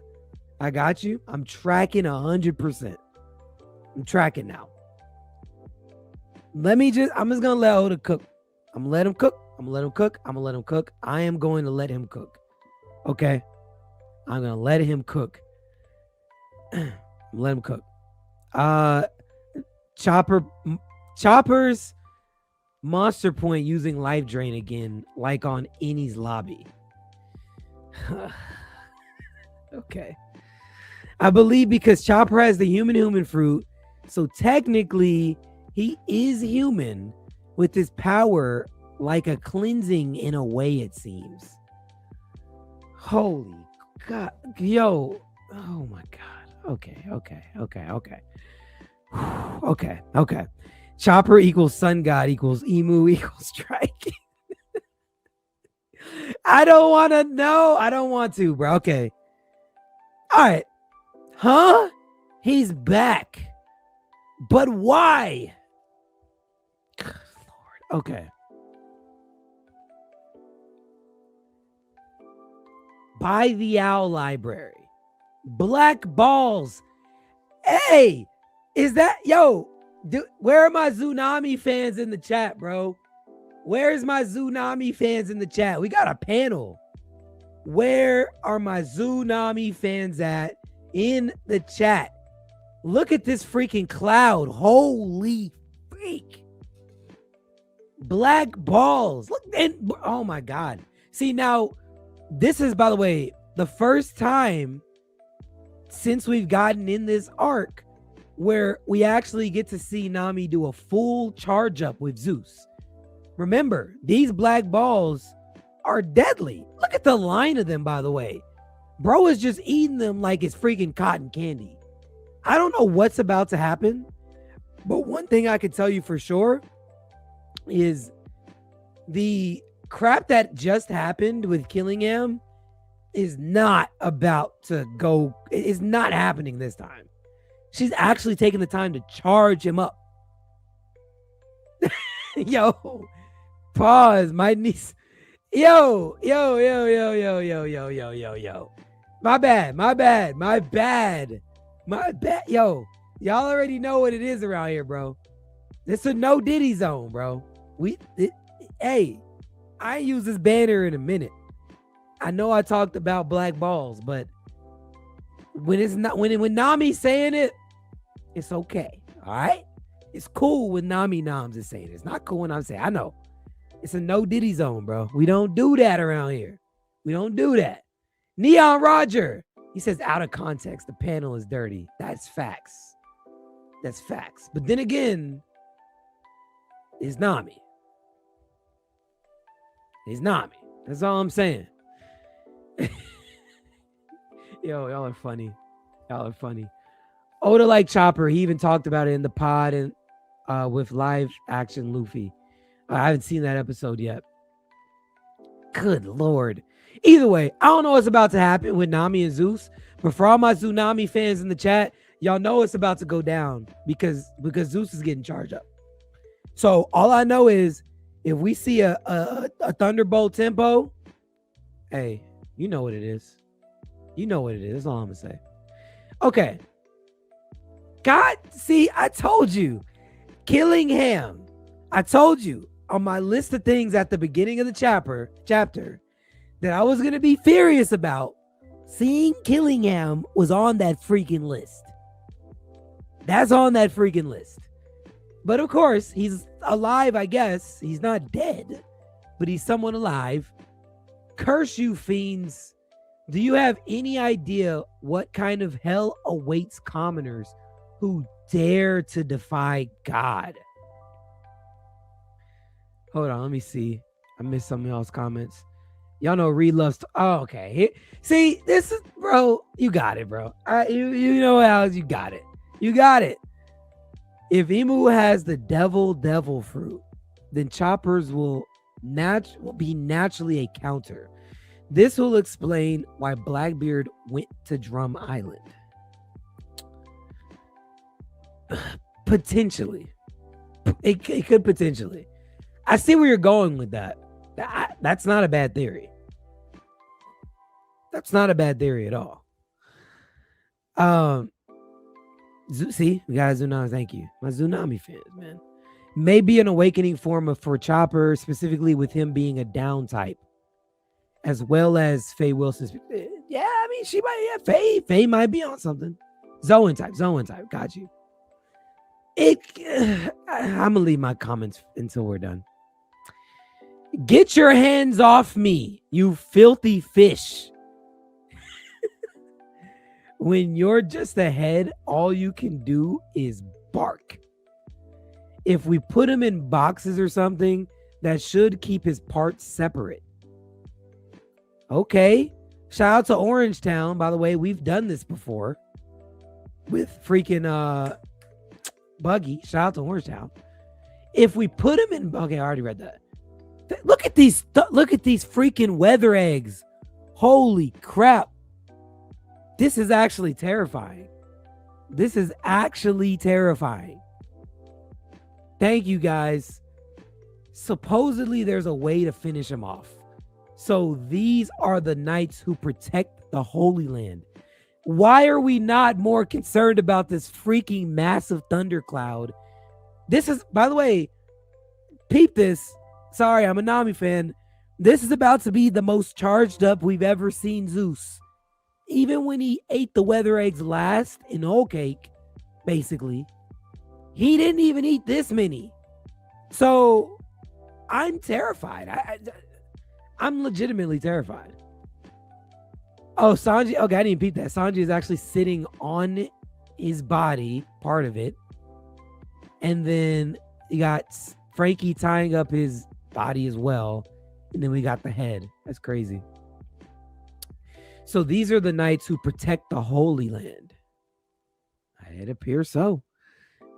I got you. I'm tracking 100%. I'm tracking now. I'm just gonna let Oda cook. I'm gonna let him cook. I'm gonna let him cook. I'm gonna let him cook. I am going to let him cook. Okay. I'm gonna let him cook. Let him cook. Chopper's monster point using life drain again, like on Innie's lobby. Okay. I believe because Chopper has the human fruit, so technically he is human with his power, like a cleansing in a way, it seems. Holy God. Yo. Oh my God. Okay. Chopper equals sun god equals Imu equals strike. I don't want to know. I don't want to, bro. Okay. All right. Huh? He's back. But why? Lord. Okay. By the Owl Library. Black balls. Hey, is that, yo, where are my Tsunami fans in the chat, bro? Where's my Tsunami fans in the chat? We got a panel. Where are my Tsunami fans at in the chat? Look at this freaking cloud. Holy freak. Black balls. Look, and oh my God. See, now, this is, by the way, the first time since we've gotten in this arc where we actually get to see Nami do a full charge up with Zeus. Remember, these black balls are deadly. Look at the line of them, by the way. Bro is just eating them like it's freaking cotton candy. I don't know what's about to happen, but one thing I can tell you for sure is the crap that just happened with Killingham is not about to go. It's not happening this time. She's actually taking the time to charge him up. Yo, pause. My niece. Yo. My bad. Yo, y'all already know what it is around here, bro. It's a no Diddy zone, bro. Hey, I ain't use this banner in a minute. I know I talked about black balls, but when it's not, when Nami's saying it, it's okay. All right. It's cool when Nami Noms is saying it. It's not cool when I'm saying. I know. It's a no Diddy zone, bro. We don't do that around here. We don't do that. Neon Roger. He says out of context, the panel is dirty. That's facts. That's facts. But then again, it's Nami. It's Nami. That's all I'm saying. Yo, y'all are funny. Y'all are funny. Oda like Chopper. He even talked about it in the pod and with live action Luffy. I haven't seen that episode yet. Good Lord. Either way, I don't know what's about to happen with Nami and Zeus, but for all my Tsunami fans in the chat, y'all know it's about to go down because Zeus is getting charged up. So all I know is if we see a Thunderbolt tempo, hey, you know what it is. You know what it is. That's all I'm gonna say. Okay. God, see, I told you. Killingham. I told you on my list of things at the beginning of the chapter that I was gonna be furious about. Seeing Killingham was on that freaking list. That's on that freaking list. But of course, he's alive, I guess. He's not dead, but he's someone alive. Curse you, fiends. Do you have any idea what kind of hell awaits commoners who dare to defy God? Hold on, let me see. I missed some of y'all's comments. Y'all know Reed loves okay. See, this is, bro, you got it, bro. You know how you got it. You got it. If Imu has the devil fruit, then Choppers will be naturally a counter. This will explain why Blackbeard went to Drum Island. Potentially. It could potentially. I see where you're going with that. That's not a bad theory. That's not a bad theory at all. See, we got Tsunami. Thank you. My Tsunami fans, man. Maybe an awakening form for Chopper, specifically with him being a down type, as well as Faye Wilson. Yeah, I mean, she might. Yeah, Faye might be on something. Zoan type. Got you. I'm gonna leave my comments until we're done. Get your hands off me, you filthy fish. When you're just ahead, all you can do is bark. If we put him in boxes or something, that should keep his parts separate. Okay. Shout out to Orangetown. By the way, we've done this before with freaking Buggy. Shout out to Orangetown. If we put him in, okay, I already read that. Look at these freaking weather eggs. Holy crap. This is actually terrifying. This is actually terrifying. Thank you, guys. Supposedly, there's a way to finish him off. So these are the knights who protect the Holy Land. Why are we not more concerned about this freaking massive thundercloud? This is, by the way, peep this. Sorry, I'm a Nami fan. This is about to be the most charged up we've ever seen Zeus. Even when he ate the weather eggs last in Whole Cake, basically, he didn't even eat this many. So I'm terrified. I'm legitimately terrified. Oh, Sanji. Okay, I didn't peep that. Sanji is actually sitting on his body, part of it. And then you got Frankie tying up his body as well. And then we got the head. That's crazy. So these are the knights who protect the Holy Land. It appears so.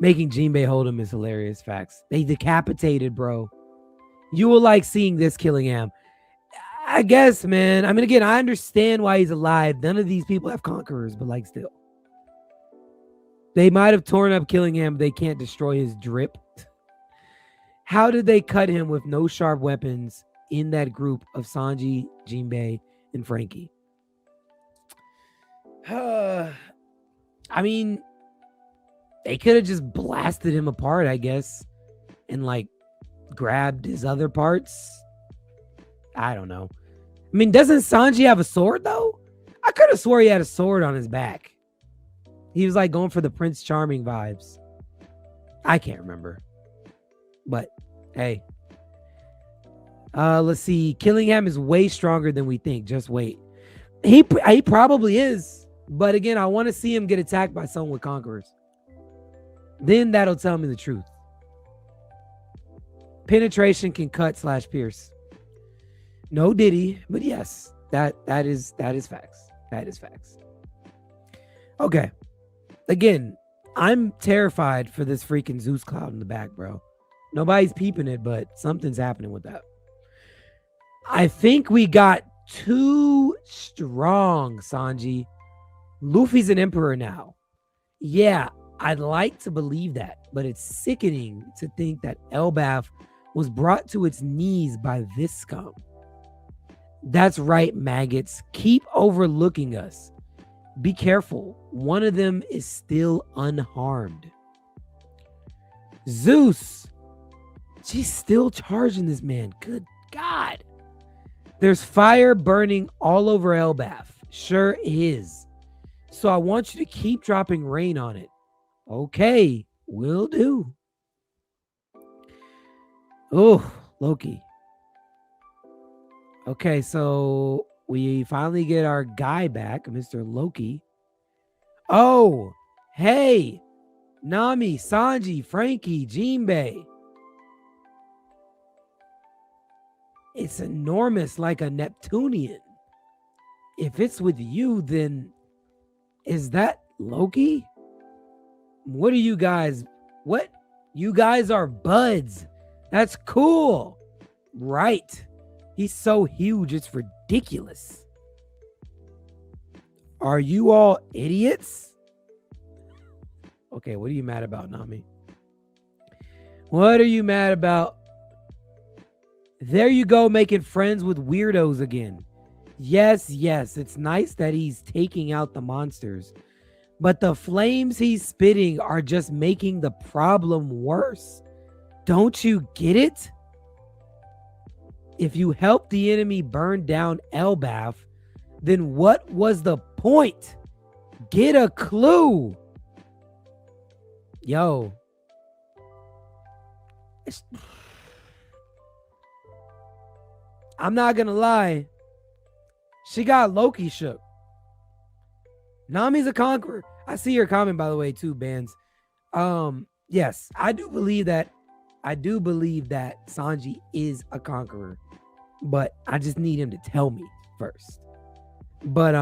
Making Jinbei hold him is hilarious. Facts. They decapitated, bro. You will like seeing this Killingham. I guess, man. I mean, again, I understand why he's alive. None of these people have conquerors, but like still. They might have torn up Killingham, but they can't destroy his drip. How did they cut him with no sharp weapons in that group of Sanji, Jinbei, and Frankie? I mean, they could have just blasted him apart, I guess, and like grabbed his other parts. I don't know. I mean, doesn't Sanji have a sword though? I could have swore he had a sword on his back. He was like going for the Prince Charming vibes. I can't remember. But hey. Let's see. Killingham is way stronger than we think. Just wait. He probably is. But again, I want to see him get attacked by someone with conquerors. Then that'll tell me the truth. Penetration can cut / pierce. No Diddy, but yes, that is facts. That is facts. Okay. Again, I'm terrified for this freaking Zeus cloud in the back, bro. Nobody's peeping it, but something's happening with that. I think we got too strong, Sanji. Luffy's an emperor now. Yeah, I'd like to believe that, but it's sickening to think that Elbaf was brought to its knees by this scum. That's right, maggots. Keep overlooking us. Be careful. One of them is still unharmed. Zeus. She's still charging this man. Good God. There's fire burning all over Elbaf. Sure is. So I want you to keep dropping rain on it. Okay, will do. Oh, Loki. Okay, so we finally get our guy back, Mr. Loki. Oh, hey, Nami, Sanji, Frankie, Jinbei. It's enormous like a Neptunian. If it's with you, then is that Loki? What are you guys? What? You guys are buds. That's cool. Right. He's so huge, it's ridiculous. Are you all idiots? Okay, what are you mad about, Nami? What are you mad about? There you go, making friends with weirdos again. Yes, it's nice that he's taking out the monsters, but the flames he's spitting are just making the problem worse. Don't you get it? If you help the enemy burn down Elbaf, then what was the point? Get a clue. Yo. I'm not gonna lie. She got Loki shook. Nami's a conqueror. I see your comment, by the way, too, Bandz. Yes, I do believe that Sanji is a conqueror, but I just need him to tell me first. But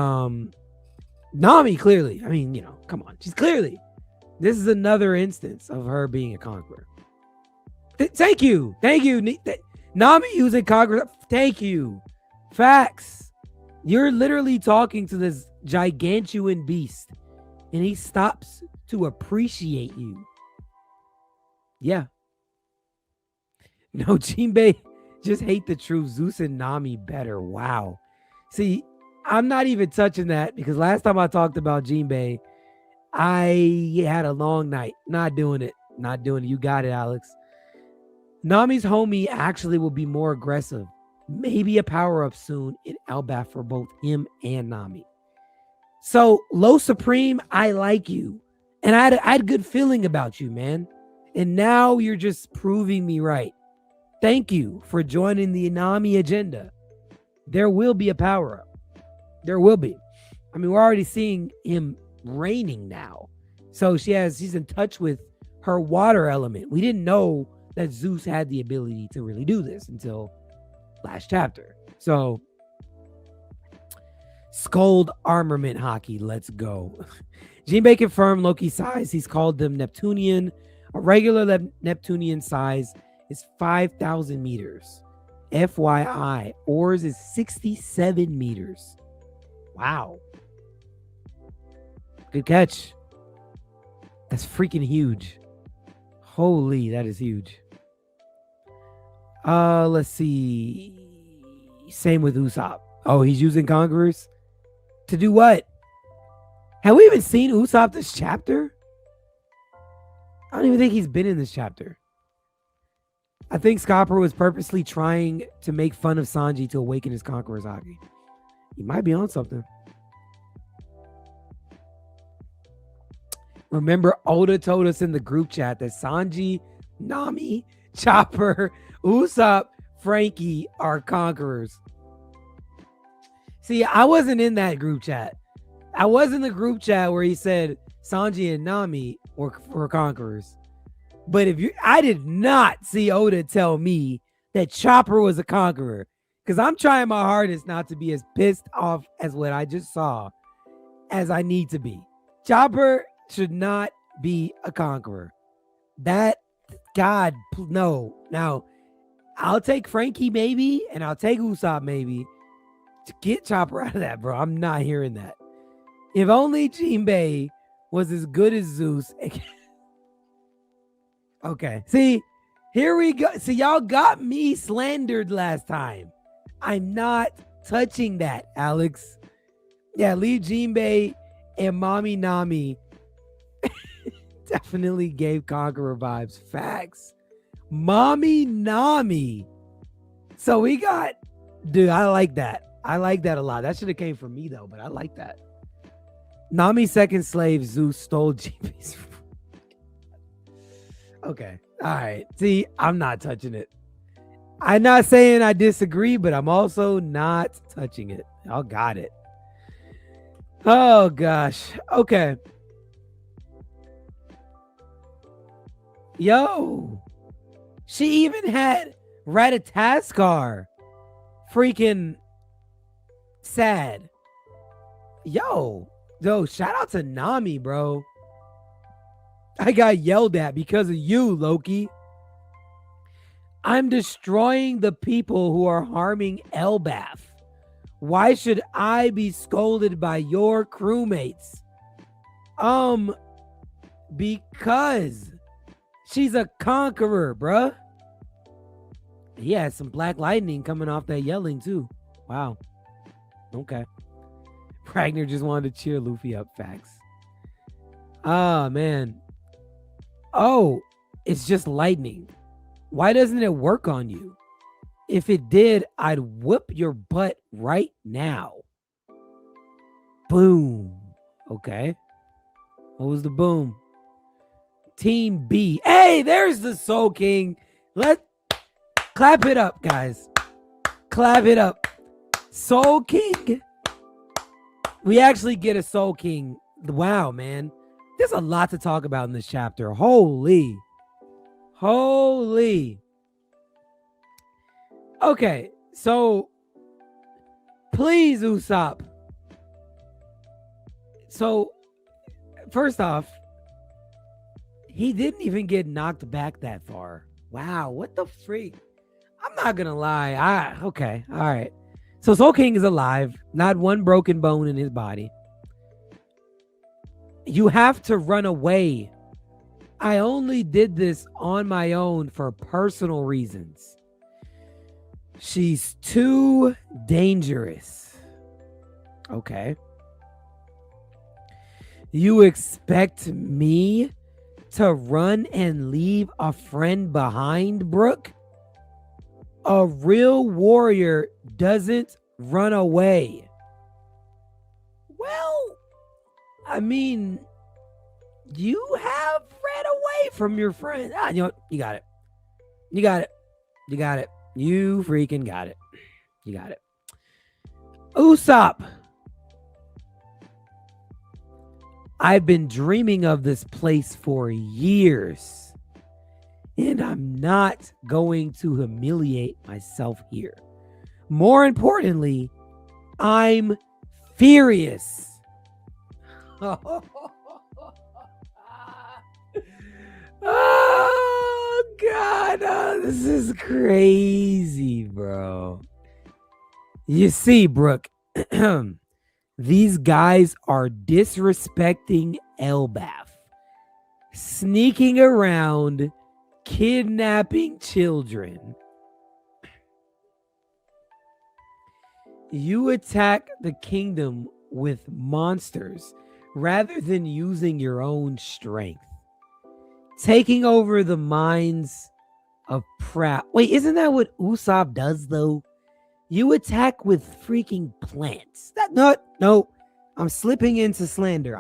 Nami clearly, I mean, come on, she's clearly. This is another instance of her being a conqueror. Thank you. Nami using conqueror. Thank you. Facts. You're literally talking to this gigantuan beast, and he stops to appreciate you. Yeah. No, Jinbei just hate the truth. Zeus and Nami better. Wow. See, I'm not even touching that because last time I talked about Jinbei, I had a long night. Not doing it. You got it, Alex. Nami's homie actually will be more aggressive. Maybe a power-up soon in Elbaf for both him and Nami. So, Low Supreme, I like you. And I had a good feeling about you, man. And now you're just proving me right. Thank you for joining the Nami agenda. There will be a power-up. There will be. I mean, we're already seeing him reigning now. So she's in touch with her water element. We didn't know that Zeus had the ability to really do this until last chapter. So Scold armament hockey. Let's go. Jinbei confirmed Loki's size. He's called them Neptunian. A regular Neptunian size is 5,000 meters. FYI, Oars is 67 meters. Wow. Good catch. That's freaking huge. Holy, that is huge. Let's see. Same with Usopp. Oh, he's using conquerors? To do what? Have we even seen Usopp this chapter? I don't even think he's been in this chapter. I think Scopper was purposely trying to make fun of Sanji to awaken his conqueror's hockey. He might be on something. Remember, Oda told us in the group chat that Sanji, Nami, Chopper, Usopp, Frankie are conquerors. See, I wasn't in that group chat. I was in the group chat where he said Sanji and Nami were conquerors. But I did not see Oda tell me that Chopper was a conqueror. Because I'm trying my hardest not to be as pissed off as what I just saw as I need to be. Chopper should not be a conqueror. No. Now, I'll take Frankie maybe, and I'll take Usopp maybe to get Chopper out of that, bro. I'm not hearing that. If only Jinbei was as good as Zeus. Okay. See, here we go. See, y'all got me slandered last time. I'm not touching that, Alex. Yeah, leave Jinbei and Mommy Nami. Definitely gave Conqueror vibes. Facts. Mommy Nami. So we got, dude, I like that. I like that a lot. That should have came from me though, but I like that. Nami's second slave, Zeus, stole Jinbei's. Okay. All right. See, I'm not touching it. I'm not saying I disagree, but I'm also not touching it. Y'all got it. Oh, gosh. Okay. Yo. She even had Ratataskar. Freaking sad. Yo, shout out to Nami, bro. I got yelled at because of you, Loki. I'm destroying the people who are harming Elbaf. Why should I be scolded by your crewmates? Because she's a conqueror, bruh. Yeah, some black lightning coming off that yelling too. Wow. Okay. Ragnar just wanted to cheer Luffy up. Facts. Ah, man. Oh, it's just lightning. Why doesn't it work on you? If it did, I'd whoop your butt right now. Boom. Okay. What was the boom? Team B. Hey, there's the Soul King. Let's clap it up, guys. Clap it up. Soul King. We actually get a Soul King. Wow, man. There's a lot to talk about in this chapter. Holy. Okay, so please, Usopp. So, first off, he didn't even get knocked back that far. Wow, what the freak? I'm not gonna lie. Okay, all right. So Soul King is alive, not one broken bone in his body. You have to run away. I only did this on my own for personal reasons. She's too dangerous. Okay. You expect me to run and leave a friend behind, Brook? A real warrior doesn't run away. Well, I mean, you have ran away from your friend. You know what? You got it. You freaking got it. You got it. Usopp. I've been dreaming of this place for years, and I'm not going to humiliate myself here. More importantly, I'm furious. Oh, God. Oh, this is crazy, bro. You see, Brook, these guys are disrespecting Elbaf, sneaking around, kidnapping children. You attack the kingdom with monsters rather than using your own strength. Taking over the minds of proud. Wait, isn't that what Usopp does though? You attack with freaking plants. No. I'm slipping into slander.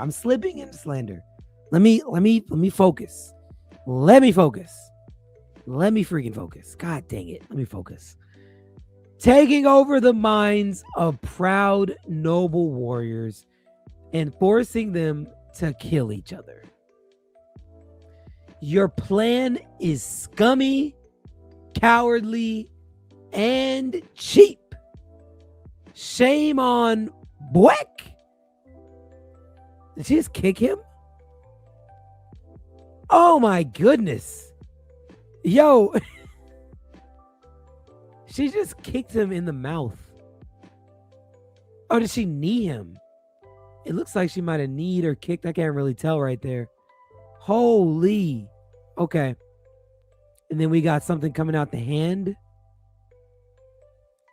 Let me focus. Let me freaking focus. God dang it. Let me focus. Taking over the minds of proud, noble warriors and forcing them to kill each other. Your plan is scummy, cowardly, and cheap. Shame on Bweck. Did she just kick him? Oh my goodness. Yo. She just kicked him in the mouth. Oh, did she knee him? It looks like she might have kneed or kicked. I can't really tell right there. Holy. Okay. And then we got something coming out the hand.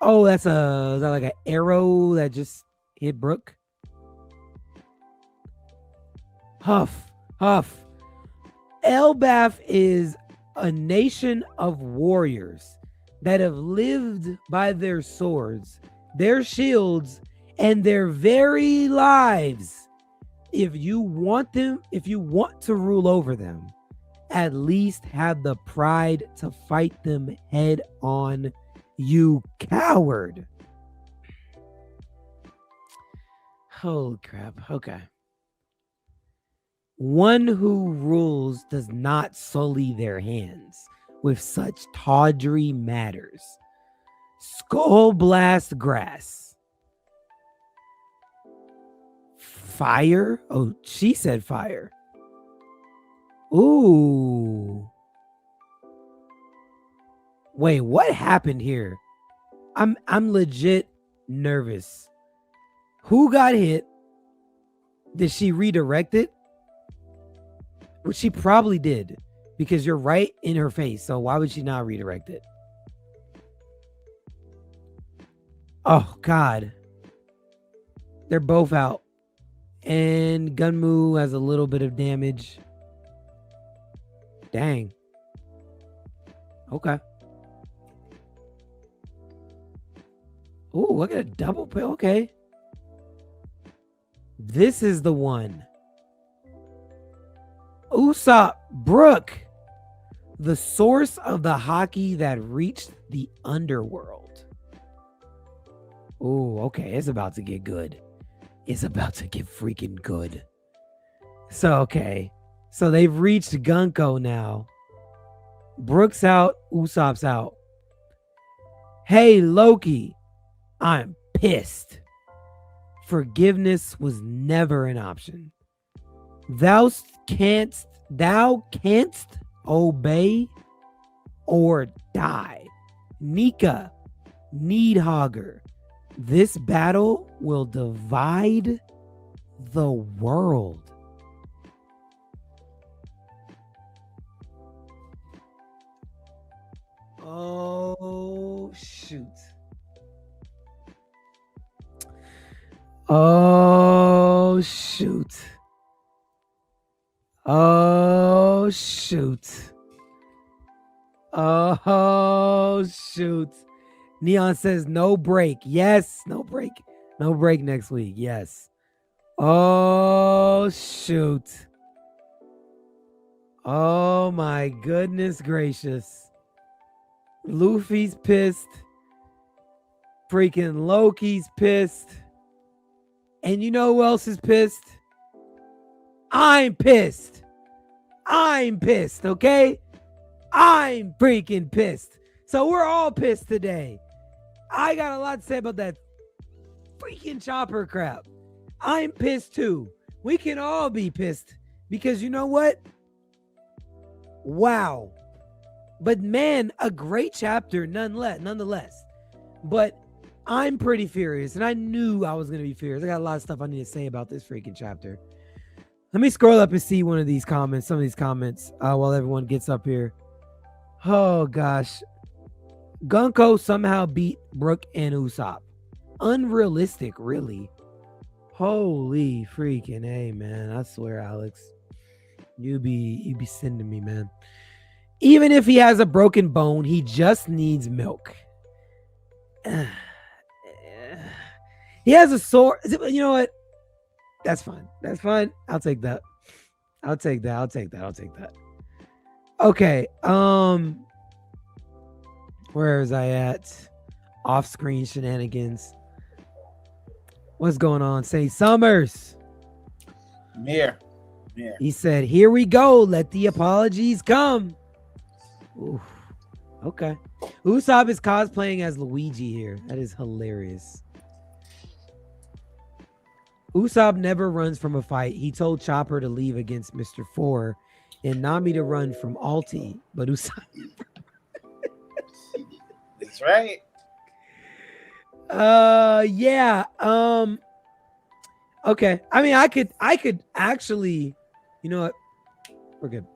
Oh, is that like an arrow that just hit Brook? Huff. Elbaf is a nation of warriors that have lived by their swords, their shields, and their very lives. If you want to rule over them, at least have the pride to fight them head on, you coward. Holy crap. Okay. One who rules does not sully their hands with such tawdry matters. Skull blast grass. Fire? Oh, she said fire. Ooh. Wait, what happened here? I'm legit nervous. Who got hit? Did she redirect it? Which she probably did, because you're right in her face. So why would she not redirect it? Oh, God. They're both out. And Gunmu has a little bit of damage. Dang. Okay. Oh, look at a double pill. Okay. This is the one. Usopp, Brook, the source of the hockey that reached the underworld. Oh, okay. It's about to get good. It's about to get freaking good. So, okay. So they've reached Gunko now. Brook's out. Usopp's out. Hey, Loki. I'm pissed. Forgiveness was never an option. Thou canst obey or die. Nika, Needhogger. This battle will divide the world. Oh, shoot. Oh, shoot. Oh, shoot. Oh, shoot. Neon says no break. Yes, no break. No break next week. Yes. Oh, shoot. Oh, my goodness gracious. Luffy's pissed. Freaking Loki's pissed. And you know who else is pissed? I'm pissed. I'm pissed, okay? I'm freaking pissed. So we're all pissed today. I got a lot to say about that freaking chopper crap. I'm pissed too. We can all be pissed because you know what? Wow. But man, a great chapter nonetheless. But I'm pretty furious, and I knew I was going to be furious. I got a lot of stuff I need to say about this freaking chapter. Let me scroll up and see some of these comments while everyone gets up here. Oh, gosh. Gunko somehow beat Brook and Usopp. Unrealistic, really. Holy freaking A, man. I swear, Alex. You be sending me, man. Even if he has a broken bone, he just needs milk. He has a sword. You know what? That's fine. That's fine. I'll take that. Okay. Where is I at? Off-screen shenanigans. What's going on? Say Summers. Yeah. He said, "Here we go. Let the apologies come." Oof. Okay. Usopp is cosplaying as Luigi here. That is hilarious. Usopp never runs from a fight. He told Chopper to leave against Mr. Four and Nami to run from Alti, but Usopp. That's right. Yeah. Okay. I mean, I could actually, you know what? We're good.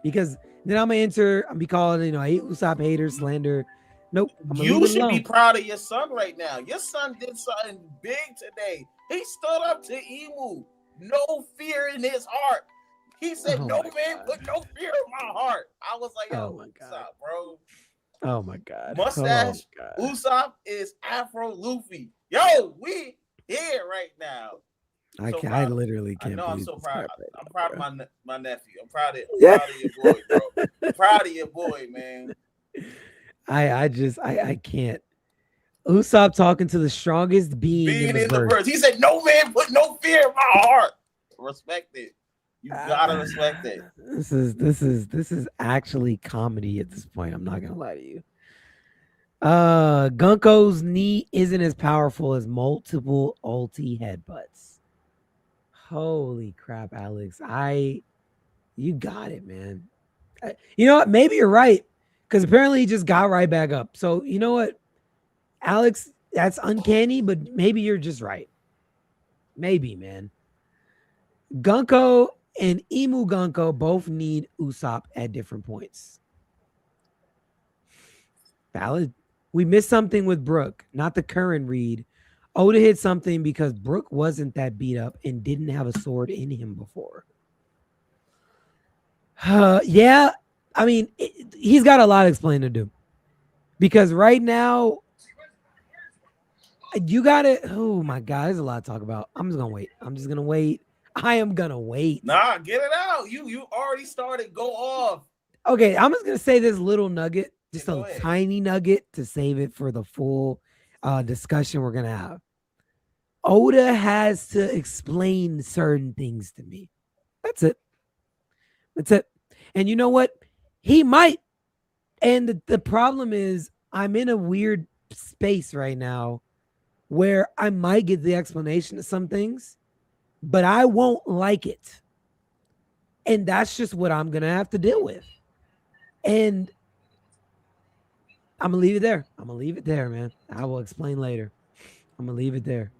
Because then I'm gonna be calling, I hate Usopp, hater, slander. Nope. You should be proud of your son right now. Your son did something big today. He stood up to Imu. No fear in his heart. He said, "No man, put no fear in my heart." I was like, "Yo, Usopp, bro." Oh my God. Mustache. Usopp is Afro Luffy. Yo, we here right now. I literally can't. I know. I'm so proud. I'm proud of my nephew. I'm proud of Yeah. your boy, bro. I'm proud of your boy, man. I can't. Usopp talking to the strongest being in the verse. He said, "No man put no fear in my heart." Respect it. You gotta respect it. This is actually comedy at this point. I'm not gonna lie to you. Gunko's knee isn't as powerful as multiple ulti headbutts. Holy crap, Alex. You got it, man. You know what? Maybe you're right. Because apparently he just got right back up. So you know what? Alex, that's uncanny, but maybe you're just right. Maybe, man. Gunko and Imu Gunko both need Usopp at different points. Valid. We missed something with Brook, not the current read. Oda hit something because Brook wasn't that beat up and didn't have a sword in him before. Yeah, I mean, he's got a lot of explaining to do. Because right now, you got it. Oh my God, there's a lot to talk about. I'm just gonna wait. I am gonna wait. Nah, get it out. You already started. Go off. Okay, I'm just gonna say this little nugget, just a tiny nugget to save it for the full discussion we're gonna have. Oda has to explain certain things to me. That's it. And you know what? He might. And the problem is, I'm in a weird space right now where I might get the explanation of some things, but I won't like it. And that's just what I'm going to have to deal with. And I'm going to leave it there. Man. I will explain later. I'm going to leave it there.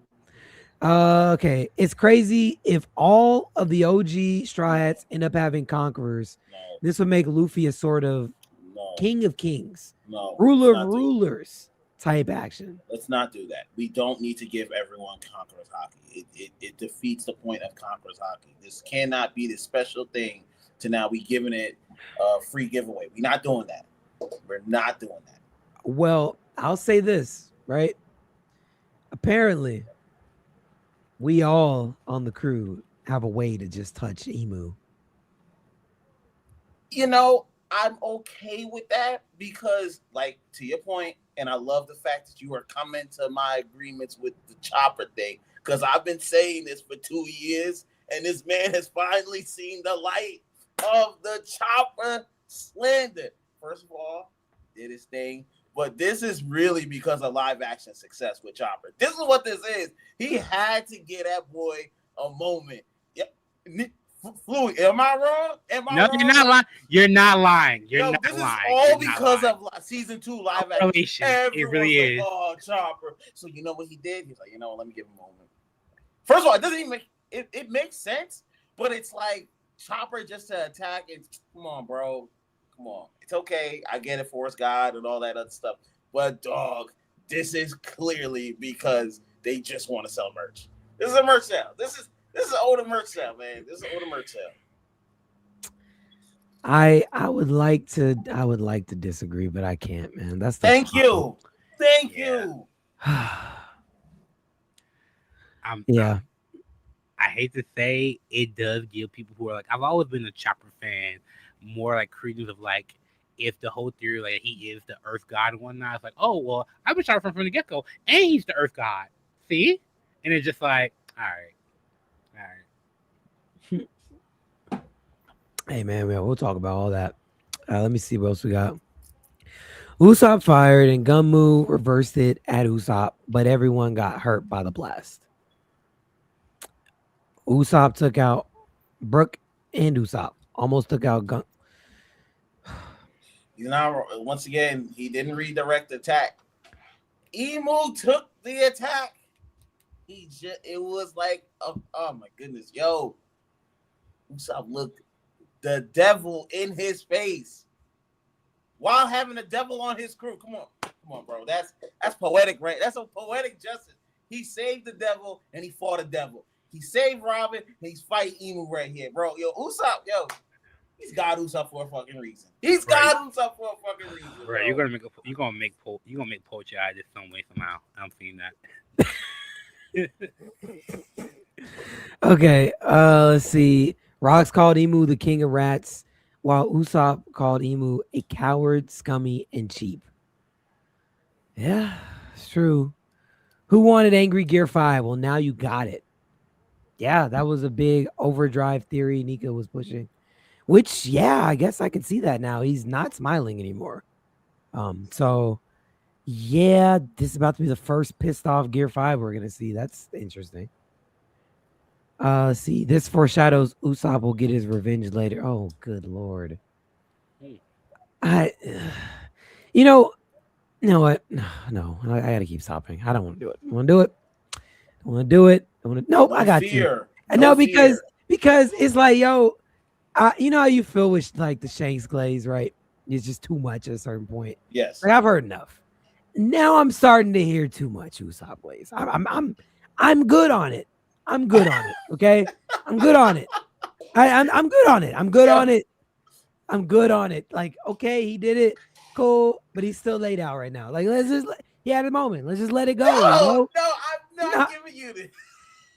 Okay. It's crazy if all of the OG Straw Hats end up having conquerors. No. This would make Luffy a sort of king of kings, no, ruler of rulers type action. Let's not do that. We don't need to give everyone conqueror's hockey. It defeats the point of conqueror's hockey. This cannot be this special thing to now we giving it a free giveaway. We're not doing that. We're not doing that. Well, I'll say this, right? Apparently, we all on the crew have a way to just touch Imu. You know, I'm okay with that because, like, to your point, and I love the fact that you are coming to my agreements with the Chopper thing, because I've been saying this for 2 years, and this man has finally seen the light of the Chopper slander. First of all, did his thing, but this is really because of live action success with Chopper. This is what this is. He had to get that boy a moment. Yeah. Fooly, am I wrong? No, you're not lying. You're not lying. You're not this lying. Is all you're because of season 2 live action. It really is. Like, oh, Chopper. So you know what he did? He's like, you know what? Let me give him a moment. First of all, it doesn't even make it makes sense, but it's like Chopper just to attack. And come on, bro. Come on. It's okay. I get it, Force God and all that other stuff. But dog, this is clearly because they just want to sell merch. This is a merch sale. This is an older merch sale, man. This is an older merch sale. I would like to disagree, but I can't, man. That's the Thank problem. you. Thank you. Yeah. I hate to say it does give people who are like, I've always been a Chopper fan, more like credence of like, if the whole theory like he is the Earth God and whatnot, it's like, oh well, I've been Chopper fan from the get-go, and he's the Earth God. See? And it's just like, all right. Hey man, we'll talk about all that. Let me see what else we got. Usopp fired and Gunmu reversed it at Usopp, but everyone got hurt by the blast. Usopp took out Brook and Usopp. Almost took out Gun. You know, once again, he didn't redirect the attack. Imu took the attack. It was like, oh my goodness, yo. Usopp looked the devil in his face while having the devil on his crew. Come on, bro. That's poetic, right? That's a poetic justice. He saved the devil and he fought the devil. He saved Robin and he's fighting Imu right here, bro. Yo, Usopp, yo, he's got Usopp for a fucking reason. He's got Usopp for a fucking reason. Bro. Right, you're gonna make poetry out of this some way somehow. I'm seeing that. Okay, let's see. Rocks called Imu the king of rats, while Usopp called Imu a coward, scummy, and cheap. Yeah, it's true. Who wanted Angry Gear 5? Well, now you got it. Yeah, that was a big overdrive theory Nika was pushing. Which, yeah, I guess I can see that now. He's not smiling anymore. So, yeah, this is about to be the first pissed off Gear 5 we're going to see. That's interesting. Let's see. This foreshadows Usopp will get his revenge later. Oh, good lord. You know what? No, I gotta keep stopping. I don't want to do it. I want to do it. I want to do it. Nope, I got you. No, because it's like, yo, you know how you feel with like the Shanks glaze, right? It's just too much at a certain point. Yes. Like I've heard enough. Now I'm starting to hear too much Usopp glaze. I'm good on it. I'm good on it. Okay, I'm good on it. I'm good on it. I'm good on it. I'm good on it. Like, okay, he did it. Cool, but he's still laid out right now. Like, let's just he had a moment. Let's just let it go. No, I'm not giving you this.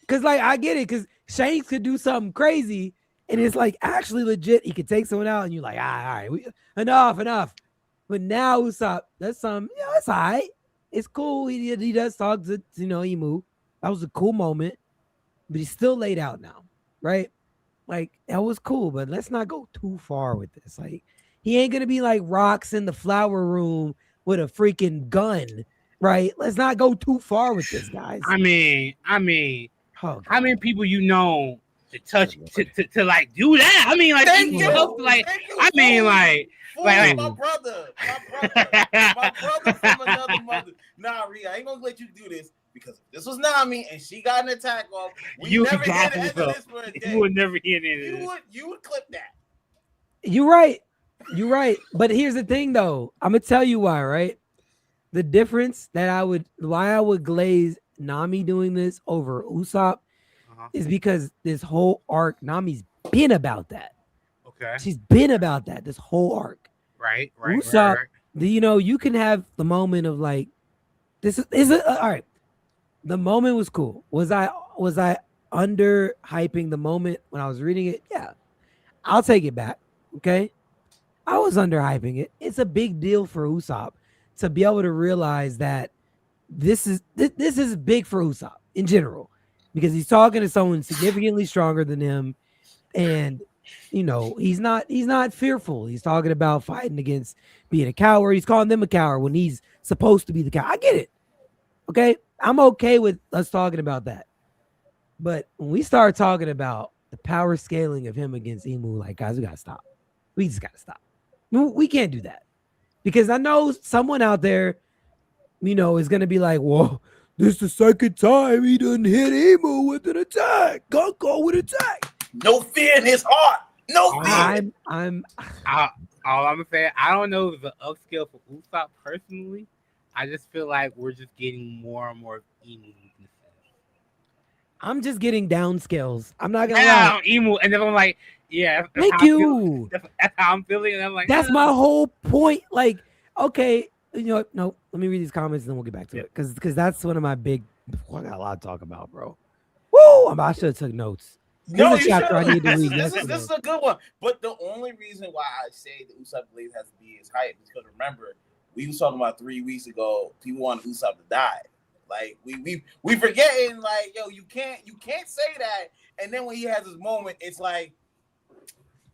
Cause like I get it, cause Shanks could do something crazy, and it's like actually legit. He could take someone out, and you're like, all right, enough. But now Usopp, that's it's all right. It's cool. He does talk to Imu. That was a cool moment. But he's still laid out now, right? Like, that was cool, but let's not go too far with this. Like, he ain't going to be like Rocks in the flower room with a freaking gun, right? Let's not go too far with this, guys. I mean, how many people to touch, to like, do that? I mean, like, my brother from another mother. Nah, Rhea, I ain't going to let you do this. Because if this was Nami and she got an attack off, you would never hear the end of this for a day. You would never hear it. You would clip that. You're right. But here's the thing, though. I'm gonna tell you why. Right, the difference why I would glaze Nami doing this over Usopp is because this whole arc, Nami's been about that. Okay, she's been about that this whole arc. Right. Usopp, you can have the moment of like, this is all right. The moment was cool. Was I under hyping the moment when I was reading it? Yeah. I'll take it back. Okay. I was under hyping it. It's a big deal for Usopp to be able to realize that this is big for Usopp in general, because he's talking to someone significantly stronger than him, and he's not fearful. He's talking about fighting against being a coward. He's calling them a coward when he's supposed to be the coward. I get it. Okay. I'm okay with us talking about that. But when we start talking about the power scaling of him against Imu, like, guys, we got to stop. We just got to stop. We can't do that. Because I know someone out there, is going to be like, well, this is the second time he done hit Imu with an attack. Gunko with attack. No fear in his heart. No fear. All I'm saying, I don't know the upscale for Usopp personally. I just feel like we're just getting more and more Imu weaknesses. I'm just getting downscales. I'm not gonna lie. Imu, and then I'm like, yeah. Thank you. That's how I'm feeling, and I'm like, that's my whole point. Like, okay, no. Let me read these comments, and then we'll get back to it, because that's one of my big. I got a lot to talk about, bro. Woo! I should have took notes. No, this is a chapter I need to read. This is a good one. But the only reason why I say the Usopp Blaze has to be his hype is because remember. We was talking about 3 weeks ago. People want Usopp to die. Like we forgetting. Like, yo, you can't say that And then when he has his moment, it's like,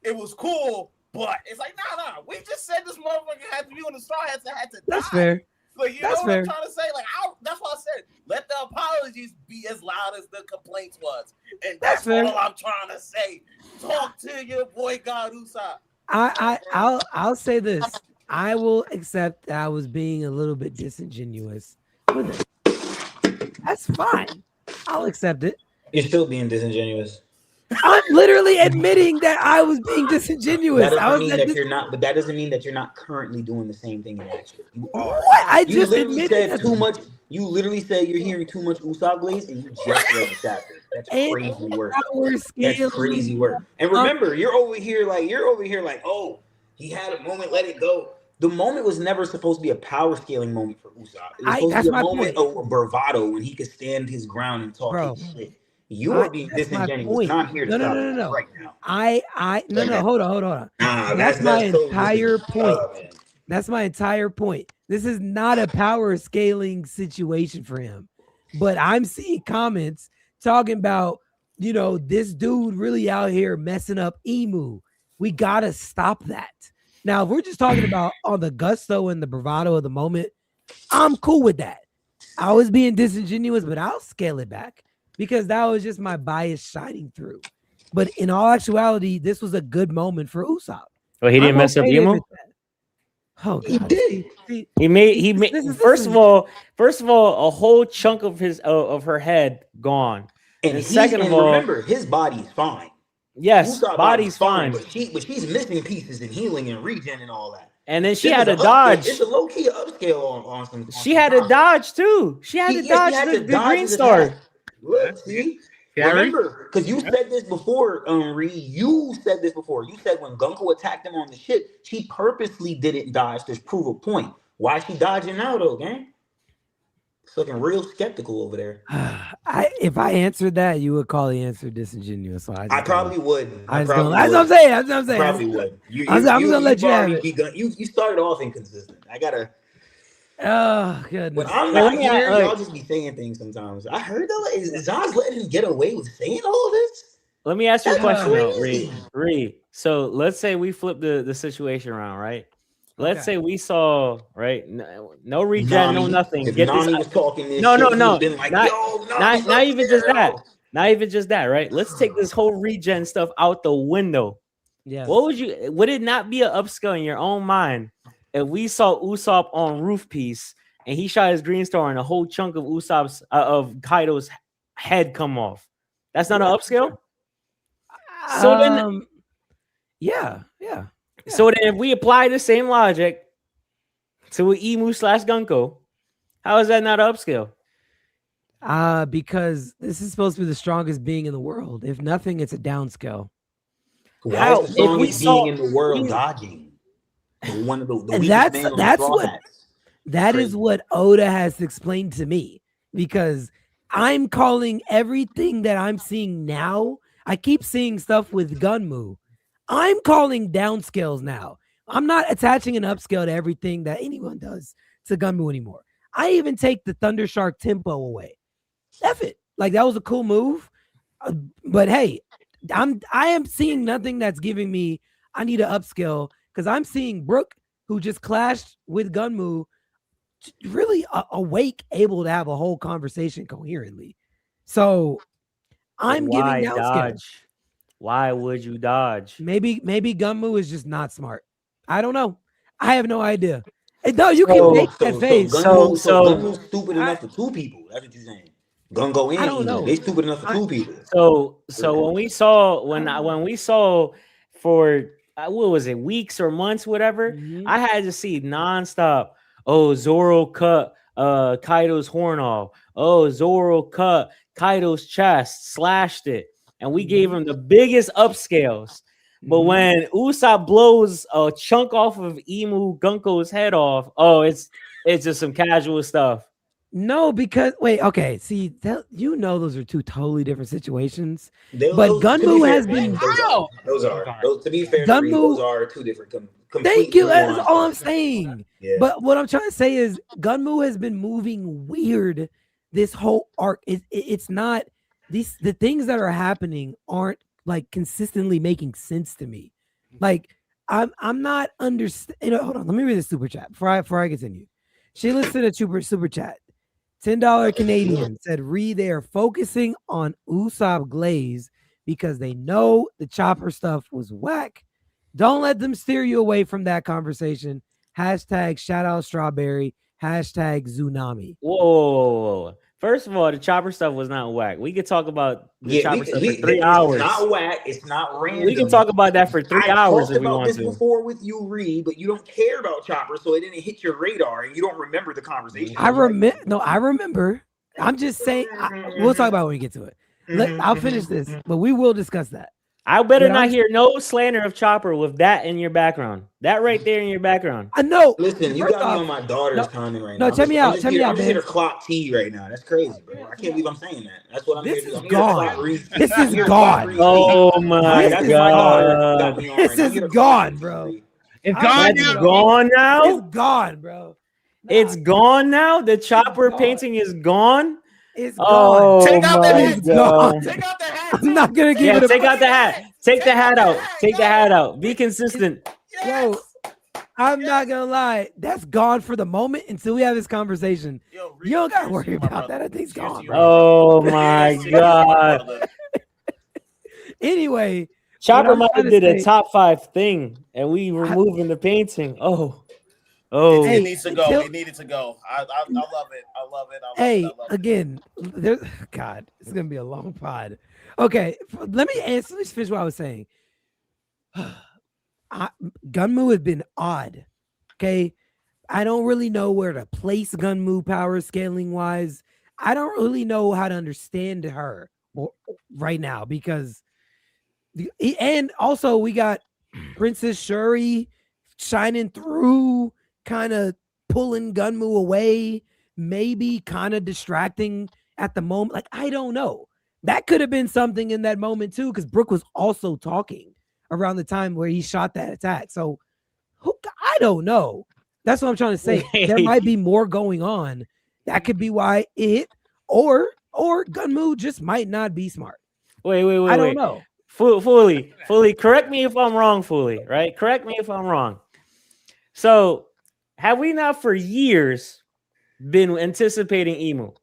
it was cool, but it's like, nah. We just said this motherfucker had to be on the Straw Hats that had to die. That's fair. Like, you know what I'm trying to say? Like, that's why I said, let the apologies be as loud as the complaints was. And that's all I'm trying to say. Talk to your boy God Usopp. I'll say this. I will accept that I was being a little bit disingenuous with it. That's fine. I'll accept it. You're still being disingenuous. I'm literally admitting that I was being disingenuous. That doesn't mean that you're not, but that doesn't mean that you're not currently doing the same thing in action. You are. What? I just admitted said too much. You literally said you're hearing too much Usopp glaze, and you just read the chapter. That's crazy work. That's crazy work. And remember, you're over here like, oh, he had a moment, let it go. The moment was never supposed to be a power scaling moment for Usopp. It was supposed to be a moment of bravado when he could stand his ground and talk his shit. You are being disingenuous. I'm here to stop you right now. No, hold on. That's my entire point. That's my entire point. This is not a power scaling situation for him. But I'm seeing comments talking about, this dude really out here messing up Imu. We gotta stop that. Now, if we're just talking about on the gusto and the bravado of the moment, I'm cool with that. I was being disingenuous, but I'll scale it back because that was just my bias shining through. But in all actuality, this was a good moment for Usopp. Well, he didn't mess up Imu. Oh, God. He did. He made. First of all, a whole chunk of her head gone. And second of all, remember, his body's fine. Yes, body's fine, but she's missing pieces and healing and regen and all that. And then she had to dodge. It's a low key upscale on some. She had to dodge too. She had to dodge the green star. Look, see. Remember, because you said this before, Reed. You said this before. You said when Gunko attacked him on the ship, she purposely didn't dodge to prove a point. Why is she dodging now, though, gang? It's looking real skeptical over there. If I answered that, you would call the answer disingenuous. So I probably would. That's what I'm saying. That's what I'm saying. Probably would. I'm gonna let you have it. You started off inconsistent. I gotta. Oh goodness. When I'm not here, y'all just be saying things sometimes. I heard though, is Zaza letting him get away with saying all this? Let me ask you a question though, Reed. So let's say we flip the situation around, right? Let's say we saw no regen, no nothing. Get Nami this. Was talking this No. Like, not even just that. Not even just that, right? Let's take this whole regen stuff out the window. Yeah. Would it not be an upskill in your own mind if we saw Usopp on roof piece and he shot his green star and a whole chunk of of Kaido's head come off? That's not an upskill. So then, yeah. So then, if we apply the same logic to an Imu / Gunko, how is that not an upskill? Because this is supposed to be the strongest being in the world. If nothing, it's a downscale. Why is the strongest being in the world dodging? One of the that is what Oda has explained to me, because I'm calling everything that I'm seeing now. I keep seeing stuff with Gunmu. I'm calling downscales now. I'm not attaching an upscale to everything that anyone does to Gunmu anymore. I even take the Thunder Shark tempo away. F it. Like, that was a cool move. But hey, I am seeing nothing that's giving me I need an upscale, because I'm seeing Brook, who just clashed with Gunmu, really awake, able to have a whole conversation coherently. So I'm giving downscale. Why would you dodge? Maybe Gunmu is just not smart. I don't know. I have no idea. No, you can make that face. So Gunmu's stupid enough for two people. That's what you're saying. Gunko and Imu, they stupid enough for two people. So when we saw for what was it, weeks or months, whatever, I had to see nonstop. Oh, Zoro cut Kaido's horn off. Oh, Zoro cut Kaido's chest, slashed it. And we gave him the biggest upscales. But when Usopp blows a chunk off of Imu Gunko's head off, it's just some casual stuff. No, because see, those are two totally different situations. Gunmu has been. Those, to be fair, those are two different. Thank you. That's all I'm saying. Yeah. But what I'm trying to say is, Gunmu has been moving weird this whole arc. It's not the things that are happening aren't like consistently making sense to me. Like I'm not understanding. Hold on, let me read the super chat before I continue. She listened to super chat. $10 Canadian said, they are focusing on Usopp Glaze because they know the Chopper stuff was whack. Don't let them steer you away from that conversation. Hashtag shout out Strawberry. Hashtag Tsunami. Whoa. First of all, the Chopper stuff was not whack. We could talk about the Chopper stuff for 3 hours. It's not whack. It's not random. We can talk about that for 3 hours if we want to. I talked about this before with you, Reed, but you don't care about Chopper, so it didn't hit your radar, and you don't remember the conversation. I remember. I'm just saying. We'll talk about it when we get to it. I'll finish this, but we will discuss that. I better not hear no slander of Chopper with that in your background. That right there in your background. I know. Listen, you got me on my daughter's comment right now. No, check me out. I'm just here to clock T right now. That's crazy, bro. I can't believe I'm saying that. That's what I'm This here to do. is gone. This is gone. Oh my God. This is gone, bro. It's gone now. Gone now? It's gone, bro. It's gone now? The Chopper painting is gone? It's gone. Take out that hat. Gone. Take out the hat. I'm not gonna give it. Take out the hat. Take the hat out. Take the hat out. Be consistent. Yo, I'm not gonna lie. That's gone for the moment until we have this conversation. Yo, You don't gotta worry about that. I think it's gone, bro. Oh my God. Anyway, Chopper might have did a top 5 thing and we removing the painting. Oh. It needs to go. It needed to go. I love it. I love it. Hey, again, God, it's gonna be a long pod. Okay, let me finish what I was saying. Gunmu has been odd. Okay, I don't really know where to place Gunmu power scaling wise. I don't really know how to understand her right now because, and also we got Princess Shuri shining through, kind of pulling Gunmu away, maybe kind of distracting at the moment. Like, I don't know. That could have been something in that moment too, because Brook was also talking around the time where he shot that attack. So I don't know. That's what I'm trying to say. There might be more going on. That could be why it hit, or Gunmu just might not be smart. Wait. I don't know. Fooly, correct me if I'm wrong, Fooly, right? Correct me if I'm wrong. So, have we not for years been anticipating Imu,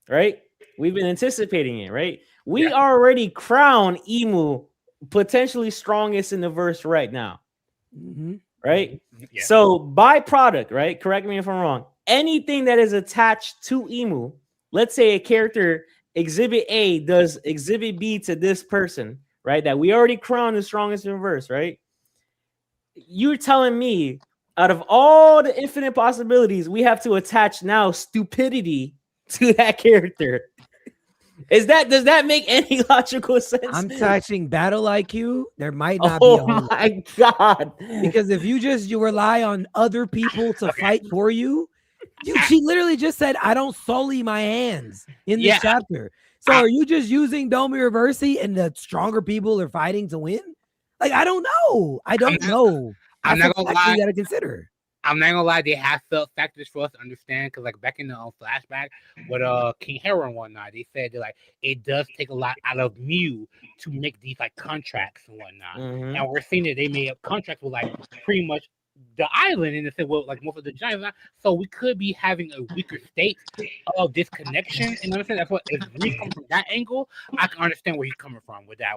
right? We've been anticipating it, right? We already crown Imu potentially strongest in the verse right now, right? Yeah. So, byproduct, right? Correct me if I'm wrong. Anything that is attached to Imu, let's say a character exhibit A does exhibit B to this person, right? That we already crowned the strongest in verse, right? You're telling me out of all the infinite possibilities, we have to attach now stupidity to that character. Does that make any logical sense? I'm attaching battle IQ. There might not be. Oh my God! Because if you rely on other people to fight for you, she literally just said, "I don't sully my hands" in this chapter. So are you just using Domi Reversi and the stronger people are fighting to win? Like, I don't know. I'm not gonna lie. You gotta consider. I'm not gonna lie. They have felt factors for us to understand because, like, back in the flashback with King Hera and whatnot, they said that like it does take a lot out of Mew to make these like contracts and whatnot. And we're seeing that they made up contracts with like pretty much the island, and they said, well, like most of the giants. So we could be having a weaker state of this connection. And understand that's what if we come from that angle, I can understand where he's coming from with that.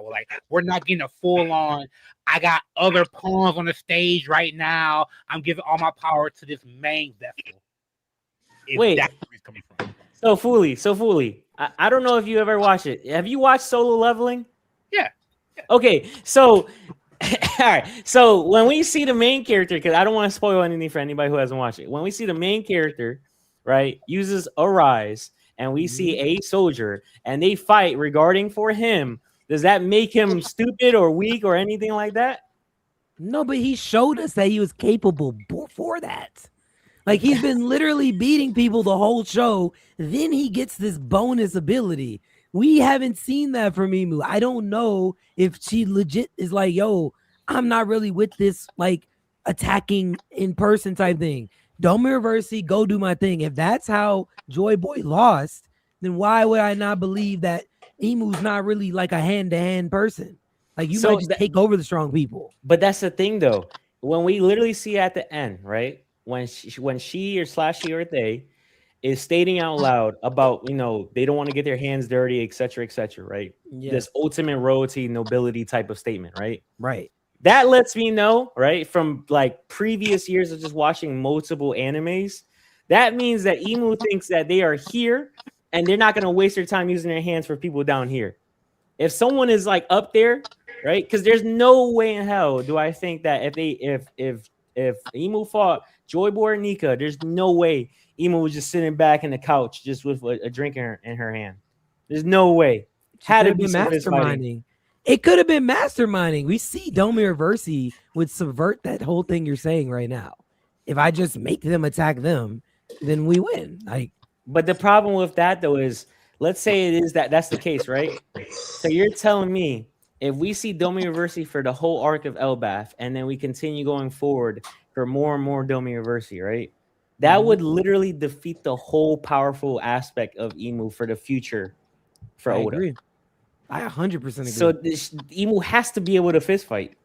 We're not getting a full on. I got other pawns on the stage right now. I'm giving all my power to this main vessel. Wait, that's where he's coming from. So Fooly. I don't know if you ever watched it. Have you watched Solo Leveling? Yeah. Okay, so all right. So when we see the main character, because I don't want to spoil anything for anybody who hasn't watched it. When we see the main character, right, uses a rise, and we see a soldier, and they fight regarding for him, does that make him stupid or weak or anything like that? No, but he showed us that he was capable before that. Like, he's been literally beating people the whole show. Then he gets this bonus ability. We haven't seen that from Imu. I don't know if she legit is like, yo, I'm not really with this, like, attacking in person type thing. Domi Reversi, go do my thing. If that's how Joy Boy lost, then why would I not believe that Imu's not really like a hand-to-hand person. Like you So might just take over the strong people. But that's the thing, though. When we literally see at the end, right? When she or they is stating out loud about, they don't want to get their hands dirty, etc., right? Yeah. This ultimate royalty, nobility type of statement, right? Right. That lets me know, right, from like previous years of just watching multiple animes, that means that Imu thinks that they are here and they're not going to waste their time using their hands for people down here. If someone is like up there, right? Because there's no way in hell do I think that if Imu fought Joy Boy or Nika, there's no way Imu was just sitting back in the couch just with a drink in her hand. There's no way. Had to be masterminding. It could have been masterminding. We see Domi Reversi would subvert that whole thing you're saying right now. If I just make them attack them, then we win. But the problem with that though is, let's say it is that's the case, right? So you're telling me if we see Domi Reversi for the whole arc of Elbaf, and then we continue going forward for more and more Domi Reversi, right? That would literally defeat the whole powerful aspect of Imu for the future for Oda. Agree. I 100% agree. So Imu has to be able to fist fight.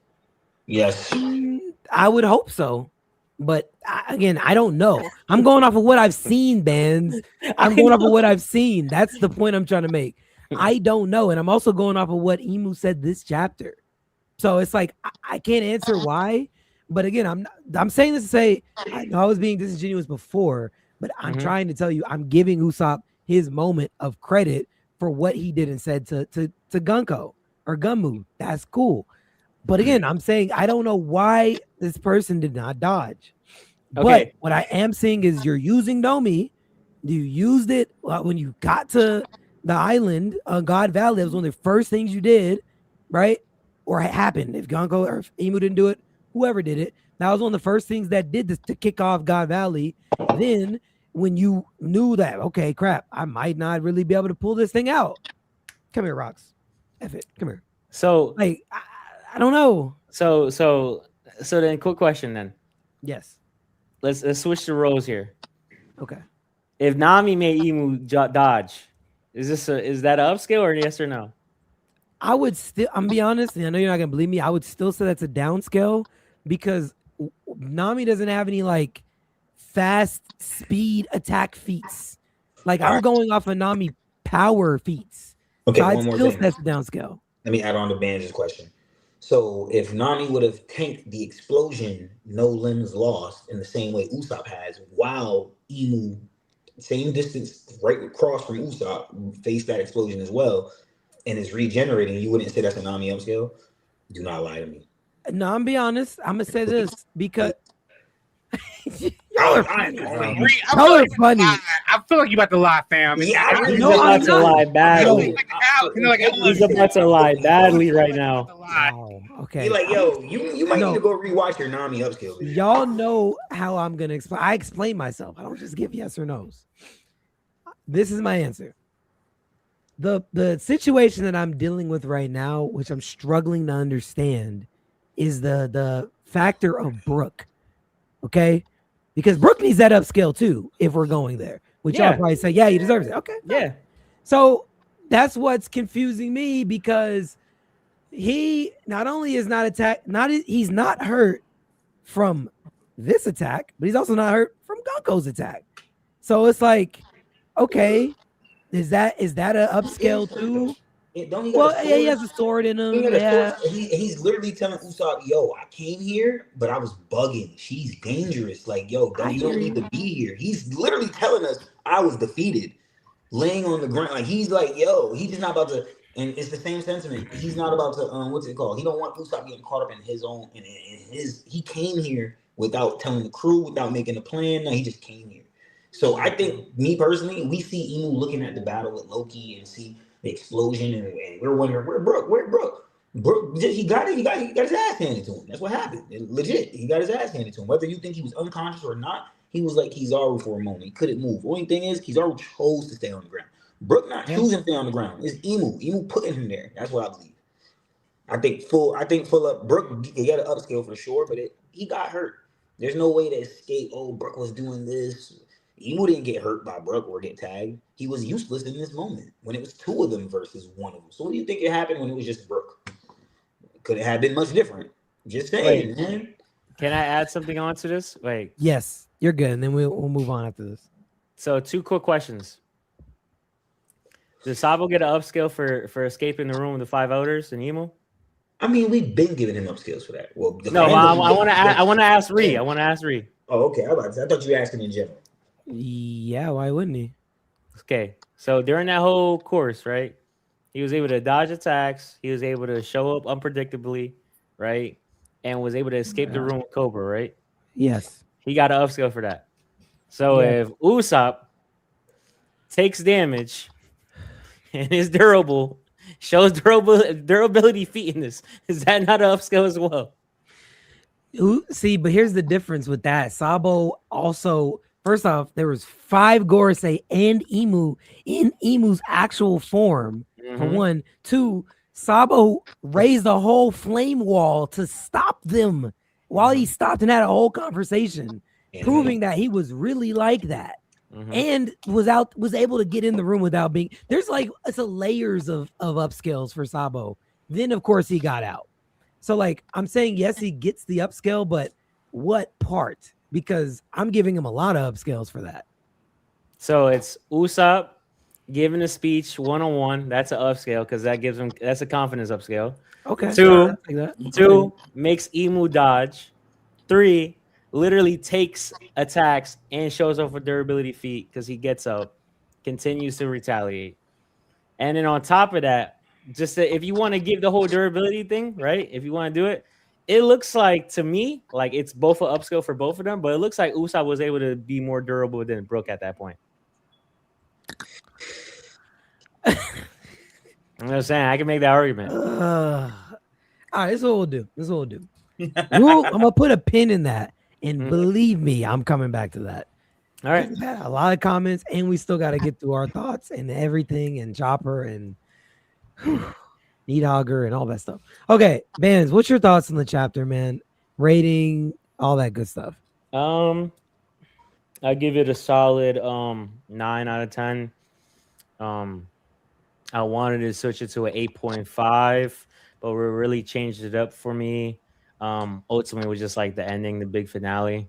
Yes. I would hope so. But again, I don't know. I'm going off of what I've seen, Bandz. I'm going off of what I've seen. That's the point I'm trying to make. I don't know. And I'm also going off of what Imu said this chapter. So it's like, I can't answer why. But again, I'm saying this to say, I know I was being disingenuous before, but I'm trying to tell you, I'm giving Usopp his moment of credit for what he did and said to Gunko or Gunmu. That's cool. But again, I'm saying I don't know why this person did not dodge. Okay. But what I am saying is you're using Nomi. You used it when you got to the island on God Valley. That was one of the first things you did, right? Or it happened. If Gunko or if Imu didn't do it, whoever did it, that was one of the first things that did this to kick off God Valley. Then when you knew that, okay, crap, I might not really be able to pull this thing out. Come here, Rocks. F it. Come here. So like I don't know. So then quick question then. Yes. Let's switch the roles here. Okay. If Nami made Imu dodge, is that an upscale or yes or no? I would still, I'm be honest, and I know you're not gonna believe me. I would still say that's a downscale because Nami doesn't have any like fast speed attack feats. Like I'm going off of Nami power feats. Okay, so one more still thing. That's a downscale. Let me add on to Band's question. So if Nami would have tanked the explosion, no limbs lost, in the same way Usopp has, while Imu, same distance right across from Usopp, faced that explosion as well, and is regenerating, you wouldn't say that's a Nami upscale? Do not lie to me. No, I'm be honest. I'm gonna say this because Y'all are funny. Y'all are funny. I feel like you about to lie, fam. Yeah, He's about to lie badly. He's He's about to lie badly right now. Wow. Okay. You're like, yo, you might need to go rewatch your Nami upscale video. Y'all know how I'm gonna explain. I explain myself. I don't just give yes or no's. This is my answer. The situation that I'm dealing with right now, which I'm struggling to understand, is the factor of Brook. Okay, because Brook needs that upscale too. If we're going there, which y'all probably say, yeah, he deserves it. Okay, yeah. So that's what's confusing me because he not only is not attacked, he's not hurt from this attack, but he's also not hurt from Gunko's attack. So it's like, okay, is that an upscale too? Well, yeah, he has a sword in him. Yeah, he's literally telling Usopp, "Yo, I came here, but I was bugging. She's dangerous. Like, yo, you don't need to be here." He's literally telling us, "I was defeated, laying on the ground." Like, he's like, "Yo, he's just not about to." And it's the same sentiment. He's not about to. What's it called? He don't want Usopp getting caught up in his own. In his, he came here without telling the crew, without making a plan. No, he just came here. So I think, me personally, we see Imu looking at the battle with Loki and see the explosion, and we're wondering where's Brook? Brook, he got his ass handed to him. That's what happened. Legit, he got his ass handed to him. Whether you think he was unconscious or not, he was like Kizaru for a moment. He couldn't move. Only thing is, Kizaru chose to stay on the ground. Brook not choosing to stay on the ground. It's Imu putting him there. That's what I believe. I think full up. Brook, he got an upscale for sure, but he got hurt. There's no way to escape. Oh, Brook was doing this. Imu didn't get hurt by Brook or get tagged. He was useless in this moment when it was 2 of them versus 1 of them. So what do you think it happened when it was just Brook? Could it have been much different? Just saying, man. Can I add something onto this? Wait. Yes, you're good, and then we'll move on after this. So 2 quick questions. Does Sabo get an upscale for escaping the room with the 5 elders and Imu? I mean, we've been giving him upscales for that. Well, no, I want to ask Ree. I want to ask Ree. Oh, okay. I thought you were asking in general. Yeah, why wouldn't he? Okay, so during that whole course, right, he was able to dodge attacks. He was able to show up unpredictably, right, and was able to escape the room with Cobra, right? Yes. He got an upscale for that. So if Usopp takes damage and is durable, shows durability feat in this, is that not an upscale as well? See, but here's the difference with that. Sabo also, first off, there was 5 Gorosei and Imu in Imu's actual form, for 1. 2, Sabo raised a whole flame wall to stop them while he stopped and had a whole conversation, proving that he was really like that. And was able to get in the room without being, there's like, it's a layers of upscales for Sabo. Then of course he got out. So like, I'm saying, yes, he gets the upscale, but what part? Because I'm giving him a lot of upscales for that. So it's Usopp giving a speech 1-on-1. That's an upscale because that gives him, that's a confidence upscale. Okay. 2 makes Imu dodge. 3 literally takes attacks and shows off a durability feat because he gets up, continues to retaliate. And then on top of that, just if you want to give the whole durability thing, right? If you want to do it, it looks like to me, like it's both an upscale for both of them, but it looks like Usopp was able to be more durable than Brook at that point. I'm just saying, I can make that argument. All right, this is what we'll do. I'm gonna put a pin in that, and believe me, I'm coming back to that. All right, we've had a lot of comments, and we still got to get through our thoughts and everything, and Chopper and Needhogger and all that stuff. Okay, Bandz, what's your thoughts on the chapter, man? Rating, all that good stuff. I give it a solid 9 out of 10. I wanted to switch it to an 8.5, but we really changed it up for me. Ultimately, it was just like the ending, the big finale,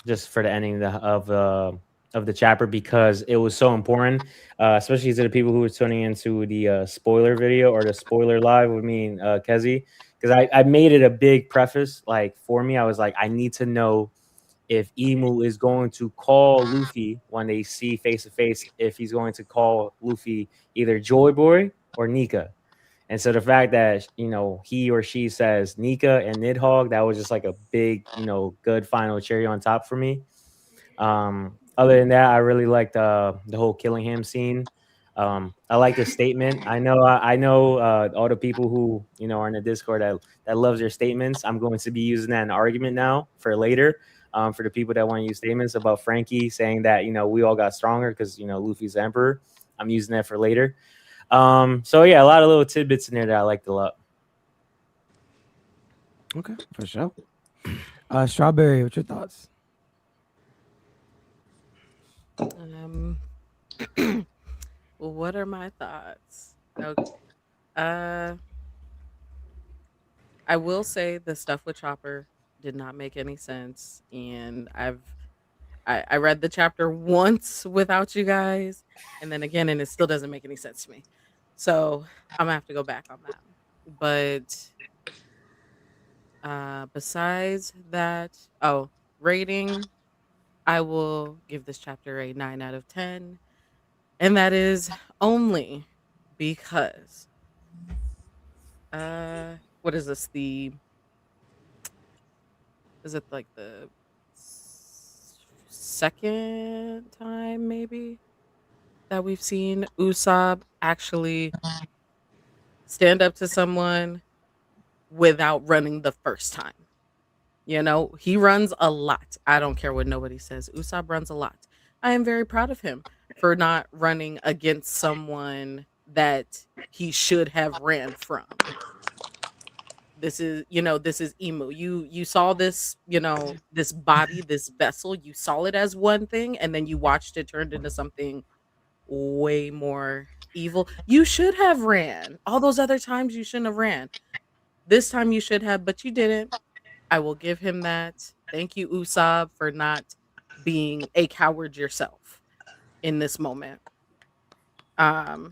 just for the ending of the chapter because it was so important, especially to the people who were tuning into the spoiler video or the spoiler live with me and Kezi, because I made it a big preface. Like for me, I was like, I need to know if Imu is going to call Luffy when they see face to face, if he's going to call Luffy either Joy Boy or Nika. And so the fact that, you know, he or she says Nika and Nidhogg, that was just like a big, you know, good final cherry on top for me. Other than that, I really liked the whole Killingham scene. I like the statement. I know all the people who, you know, are in the Discord that loves their statements. I'm going to be using that in an argument now for later. For the people that want to use statements about Frankie saying that, you know, we all got stronger because, you know, Luffy's the emperor. I'm using that for later. So yeah, a lot of little tidbits in there that I liked a lot. Okay, for sure. Strawberry, what's your thoughts? Well, what are my thoughts? Okay. I will say the stuff with Chopper did not make any sense, and I read the chapter once without you guys, and then again, and it still doesn't make any sense to me. So I'm gonna have to go back on that. But besides that, rating, I will give this chapter a 9 out of 10, and that is only because what is this? Is it like the second time maybe that we've seen Usopp actually stand up to someone without running the first time? You know, he runs a lot. I don't care what nobody says. Usopp runs a lot. I am very proud of him for not running against someone that he should have ran from. This is, this is Imu. You saw this, this body, this vessel. You saw it as one thing, and then you watched it turned into something way more evil. You should have ran. All those other times you shouldn't have ran. This time you should have, but you didn't. I will give him that. Thank you, Usopp, for not being a coward yourself in this moment. I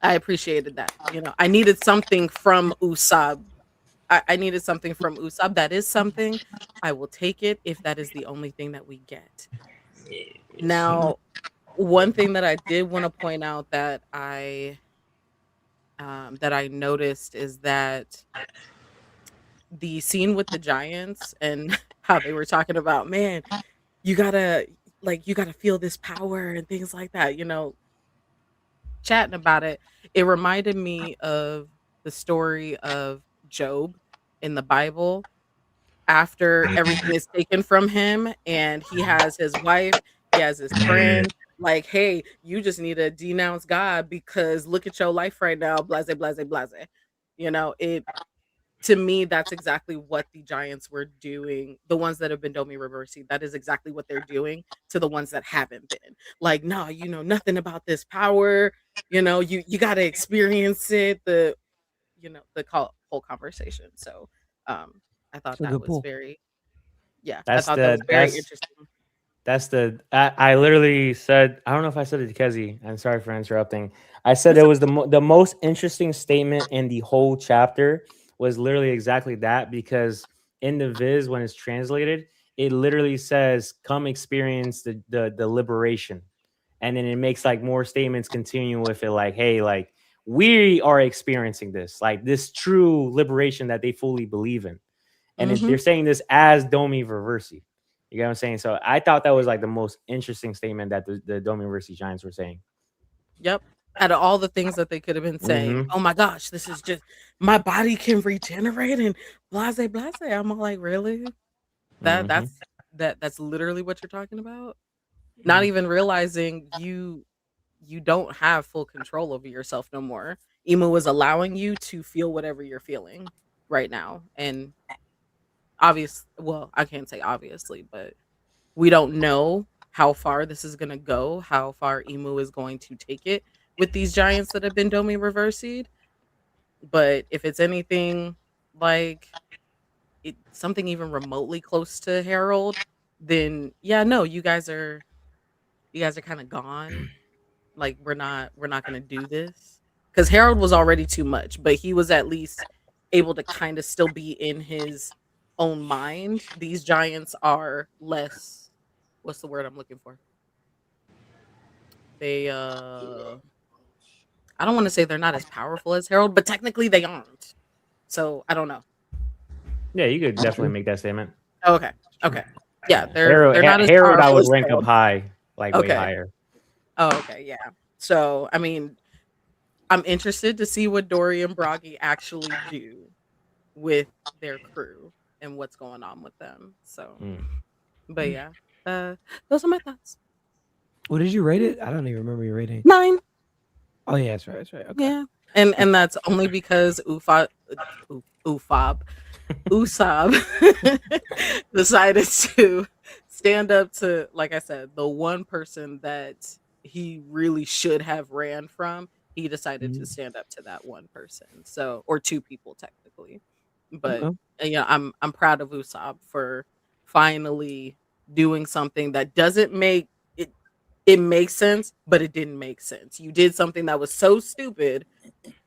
appreciated that. I needed something from Usopp. I needed something from Usopp. That is something. I will take it if that is the only thing that we get. Now, one thing that I did want to point out that I noticed is that the scene with the giants and how they were talking about, man, you gotta feel this power and things like that, chatting about it. It reminded me of the story of Job in the Bible after everything is taken from him and he has his wife, he has his friend, like, hey, you just need to denounce God because look at your life right now, blase, blase, blase. It, to me, that's exactly what the giants were doing. The ones that have been Domi reversing, that is exactly what they're doing to the ones that haven't been. Like, no, you know nothing about this power. You got to experience it. The whole conversation. So, I thought that was very, I thought that was very interesting. I literally said, I don't know if I said it to Kezi. I'm sorry for interrupting. I said it was the most interesting statement in the whole chapter was literally exactly that, because in the Viz, when it's translated, it literally says, come experience the liberation. And then it makes like more statements continue with it, like, hey, like we are experiencing this, like this true liberation that they fully believe in. And they're saying this as Domi Reversi. You get what I'm saying? So I thought that was like the most interesting statement that the Domi Reversi Giants were saying. Yep. Out of all the things that they could have been saying, oh my gosh, this is just, my body can regenerate and blase, blase. I'm all like, really? That's literally what you're talking about? Not even realizing you don't have full control over yourself no more. Imu is allowing you to feel whatever you're feeling right now. And I can't say obviously, but we don't know how far this is going to go, how far Imu is going to take it with these giants that have been Domi reversied. But if it's anything like something even remotely close to Harold, then you guys are kind of gone. Like we're not going to do this, because Harold was already too much, but he was at least able to kind of still be in his own mind. These giants are less, what's the word I'm looking for? They I don't want to say they're not as powerful as Harold, but technically they aren't. So I don't know. Yeah, you could definitely make that statement. Oh, okay. Yeah, they're not as Harold. I would as rank Harold. up high, like way higher. Oh, okay, yeah. So I mean, I'm interested to see what Dorry and Brogy actually do with their crew and what's going on with them. So, but yeah, those are my thoughts. What did you rate it? I don't even remember your rating. 9. Oh yeah, that's right. Okay. Yeah, and that's only because Usopp decided to stand up to, like I said, the one person that he really should have ran from. He decided to stand up to that one person, so, or two people technically. But I'm proud of Usopp for finally doing something that doesn't make it. It makes sense, but it didn't make sense. You did something that was so stupid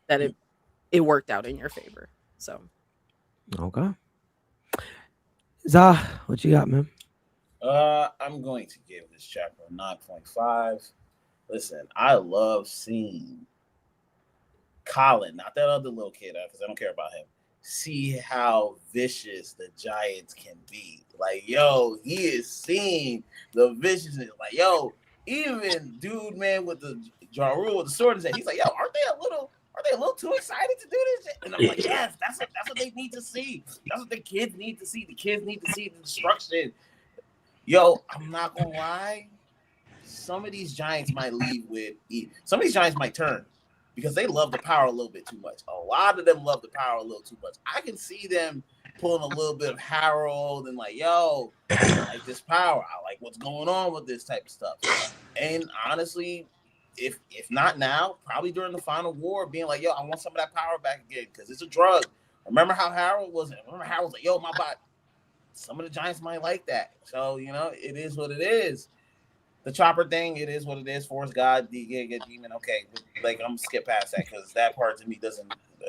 that it worked out in your favor. So, okay. Zah, what you got, man? I'm going to give this chapter a 9.5. Listen, I love seeing Colin, not that other little kid, because I don't care about him, see how vicious the giants can be. Like, yo, he is seeing the viciousness. Like, yo, even dude, man, with the Jaru with the sword in his head, he's like, yo, aren't they a little too excited to do this shit? And I'm like, yes, that's what they need to see. That's what the kids need to see. The kids need to see the destruction. Yo, I'm not gonna lie. Some of these giants might leave with some of these giants might turn because they love the power a little bit too much. A lot of them love the power a little too much. I can see them pulling a little bit of Harold and like, yo, I like this power. I like what's going on with this type of stuff. And honestly, if not now, probably during the final war, being like, yo, I want some of that power back again because it's a drug. Remember how Harold was? Remember Harold was like, yo, my body. Some of the Giants might like that. So, you know, it is what it is. The chopper thing, it is what it is. Force God, demon. Okay, like I'm gonna skip past that because that part to me I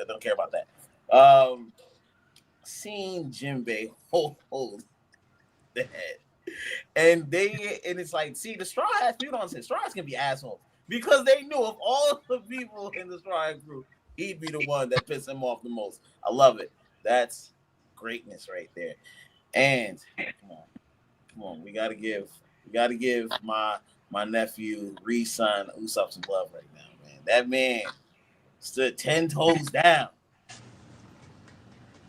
don't care about that. Seeing Jinbei hold the head, and it's like, see, the Straw Hats, people don't say Straw Hats can be assholes because they knew of all the people in the Straw Hat group, he'd be the one that pissed him off the most. I love it. That's greatness right there. And come on, we gotta give my nephew, son, Usopp some love right now, man. That man stood 10 toes down.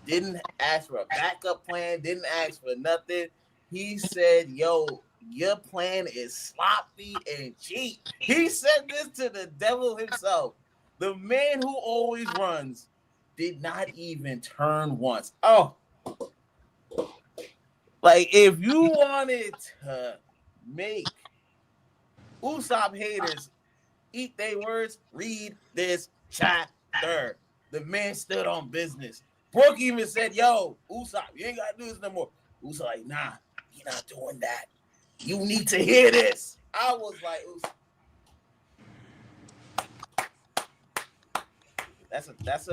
Didn't ask for a backup plan, didn't ask for nothing. He said, yo, your plan is sloppy and cheap. He said this to the devil himself. The man who always runs did not even turn once. Oh, like if you wanted to make Usopp haters eat their words, read this chapter. The man stood on business. Brook even said, yo, Usopp, you ain't gotta do this no more. Usopp like, nah, you're not doing that. You need to hear this. I was like, Usopp. That's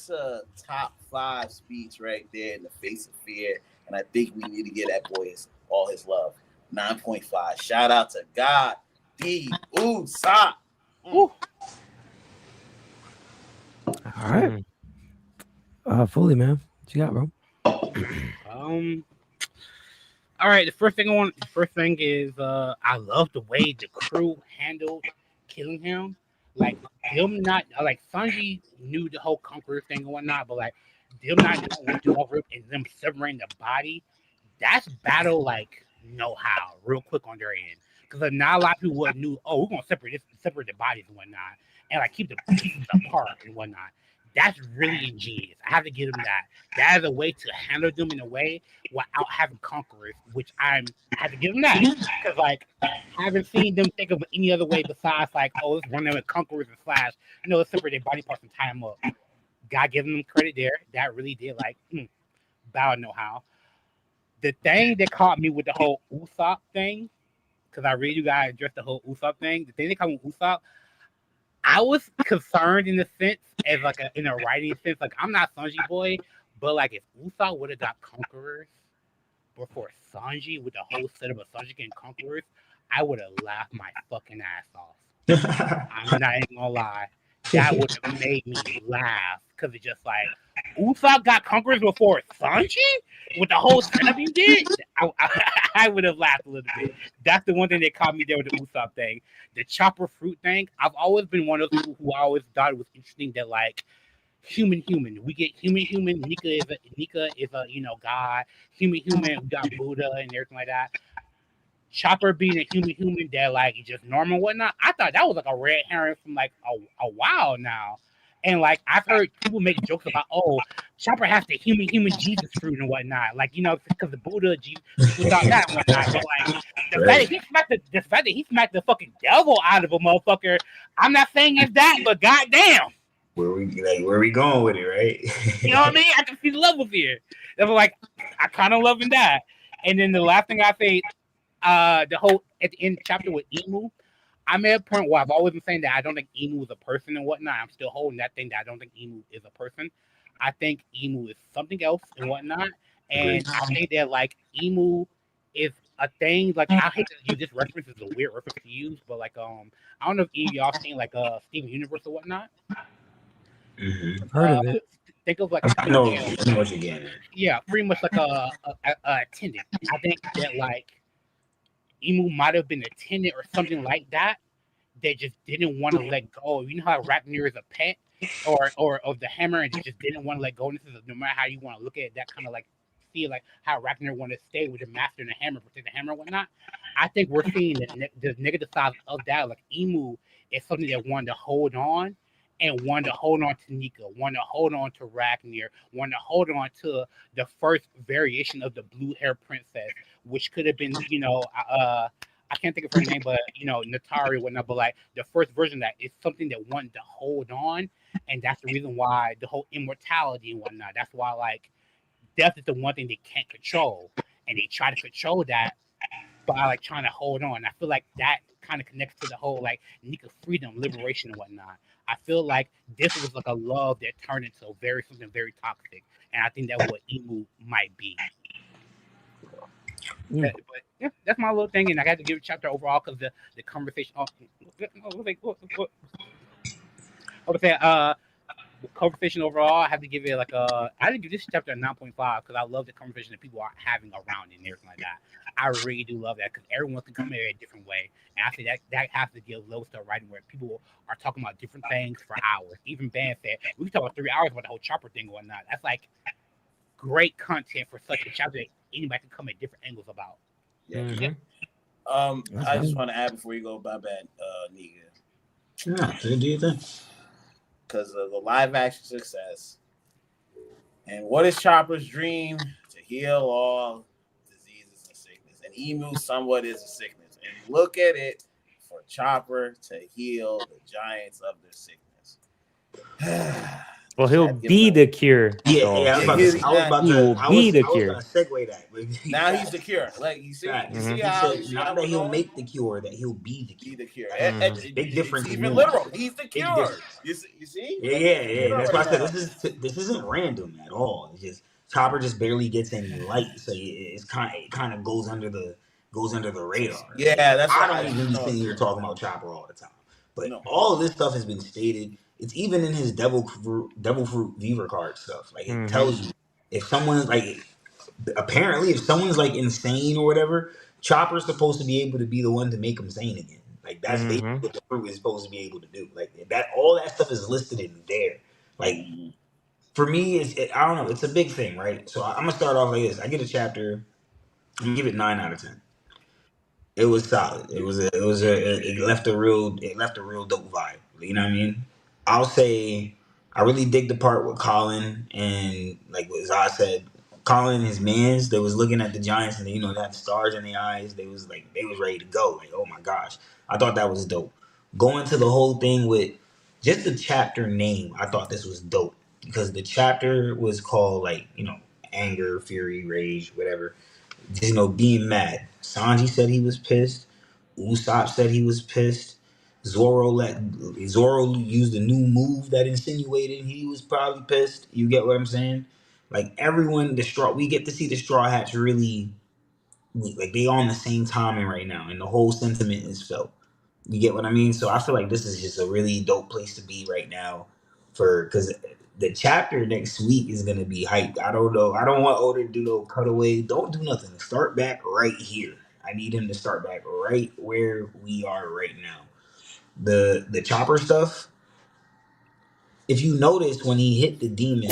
a top 5 speech right there in the face of fear. And I think we need to give that boy all his love. 9.5. Shout out to God. D. Usopp. All right. Foley, man. What you got, bro? All right. The first thing is I love the way the crew handled Killingham. Like them not like Sanji knew the whole conqueror thing and whatnot, but like them not knowing what over and them severing the body, that's battle like know-how real quick on their end. Because not a lot of people knew, oh, we're gonna separate the bodies and whatnot, and like keep the pieces apart and whatnot. That's really ingenious. I have to give them that. That is a way to handle them in a way without having conquerors, which I have to give them that. Because like I haven't seen them think of any other way besides like, oh, let's run them with conquerors and slash, let's separate their body parts and tie them up. God give them credit there. That really did like battle know-how. The thing that caught me with the whole Usopp thing, because I really gotta address the whole Usopp thing. The thing that caught me with Usopp, I was concerned in the sense as like in a writing sense, like I'm not Sanji boy, but like if Usopp would have got conquerors before Sanji with the whole set of Sanji and conquerors, I would have laughed my fucking ass off. I'm not even gonna lie. That would have made me laugh because it's just like Usopp got conquerors before Sanji with the whole setup he did. I would have laughed a little bit. That's the one thing that caught me there with the Usopp thing. The chopper fruit thing. I've always been one of those people who I always thought it was interesting that like human. We get human. Nika is a God. Human. We got Buddha and everything like that. Chopper being a human that like is just normal and whatnot. I thought that was like a red herring from like a while now. And like I've heard people make jokes about, oh, Chopper has the human Jesus fruit and whatnot, like because the Buddha Jesus without that and whatnot. But like the fact that he smacked the fucking devil out of a motherfucker, I'm not saying it's that, but goddamn, where we going with it, right? You know what I mean? I can see the levels here. They were like, I kind of loving that. And then the last thing I say, the whole at the end chapter with Imu. I'm at a point where I've always been saying that I don't think Imu is a person and whatnot. I'm still holding that thing that I don't think Imu is a person. I think Imu is something else and whatnot. And I think that like Imu is a thing. Like I hate to use this reference; it's a weird reference to use, but like I don't know if any of y'all seen like Steven Universe or whatnot. I've heard of it. Think of like I know what you're getting at. Yeah, pretty much like a attendant. I think that like Imu might have been a attendant or something like that. They just didn't want to let go. You know how Ragnar is a pet or of the hammer, and they just didn't want to let go. And this is no matter how you want to look at it, that kind of like see like how Ragnar wanted to stay with the master and the hammer, protect the hammer and whatnot. I think we're seeing the negative side of that. Like Imu is something that wanted to hold on and wanted to hold on to Nika, wanted to hold on to Ragnar, wanted to hold on to the first variation of the blue hair princess, which could have been, I can't think of her name, but Natari or whatnot. But like the first version of that is something that wanted to hold on, and that's the reason why the whole immortality and whatnot. That's why like death is the one thing they can't control, and they try to control that by like trying to hold on. I feel like that kind of connects to the whole like Nika freedom, liberation, and whatnot. I feel like this was like a love that turned into something very toxic, and I think that's what Imu might be. But yeah, that's my little thing, and I got to give a chapter overall because the conversation. The conversation overall, I have to give it like I had to give this chapter a 9.5 because I love the conversation that people are having around it and everything like that. I really do love that because everyone can come here a different way, and I think that has to give low star writing where people are talking about different things for hours. Even Bandz said we can talk about 3 hours about the whole chopper thing or whatnot. That's like great content for such a chapter that anybody can come at different angles about. Yeah. I just want to add before you go, my bad, Nika. Yeah, do you think? Because of the live action success. And what is Chopper's dream? To heal all diseases and sickness. And Imu somewhat is a sickness. And look at it for Chopper to heal the giants of their sickness. Well, he'll be the cure. I was about to segue that. Now he's the cure. Like you see, how not that he'll make the cure, that he'll be the cure. Be the cure. Big difference. It's even literal. He's the cure. You see? Yeah. That's why I said this isn't random at all. It's just Chopper just barely gets any light, so it kind of goes under the radar. Yeah, that's I don't even be sitting here talking about Chopper all the time, but all of this stuff has been stated. It's even in his Devil Fruit Weaver card stuff. Like it tells you if someone's like, apparently if someone's like insane or whatever, Chopper's supposed to be able to be the one to make them sane again. Like that's basically what the fruit is supposed to be able to do. Like that, all that stuff is listed in there. Like for me, I don't know. It's a big thing, right? So I'm gonna start off like this. I get a chapter. I'm gonna give it 9 out of 10. It was solid. It left a real dope vibe. You know what I mean? I'll say I really dig the part with Colin and like what Zaza said. Colin and his mans, they was looking at the Giants and they had the stars in their eyes. They was ready to go. Like, oh my gosh. I thought that was dope. Going to the whole thing with just the chapter name, I thought this was dope. Because the chapter was called like, anger, fury, rage, whatever. Just being mad. Sanji said he was pissed. Usopp said he was pissed. Zoro used a new move that insinuated he was probably pissed. You get what I'm saying? Like everyone, we get to see the Straw Hats really, like they on the same timing right now, and the whole sentiment is felt. You get what I mean? So I feel like this is just a really dope place to be right now, because the chapter next week is gonna be hyped. I don't know. I don't want Oda to do no cutaway. Don't do nothing. Start back right here. I need him to start back right where we are right now. The Chopper stuff, if you notice when he hit the demon,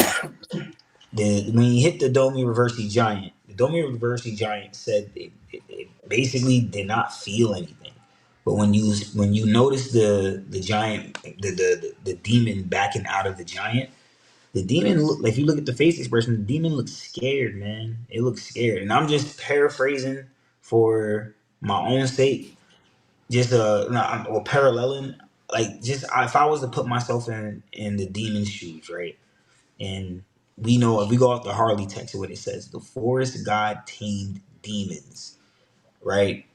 when he hit the Domi Reversi Giant, the Domi Reversi Giant said it basically did not feel anything. But when you notice the giant, the demon backing out of the giant, the demon look, like if you look at the face expression, the demon looks scared, man. It looks scared. And I'm just paraphrasing for my own sake. Just or paralleling, like just if I was to put myself in the demon's shoes, right? And we know if we go off the Harley text, what it says, the forest god tamed demons, right?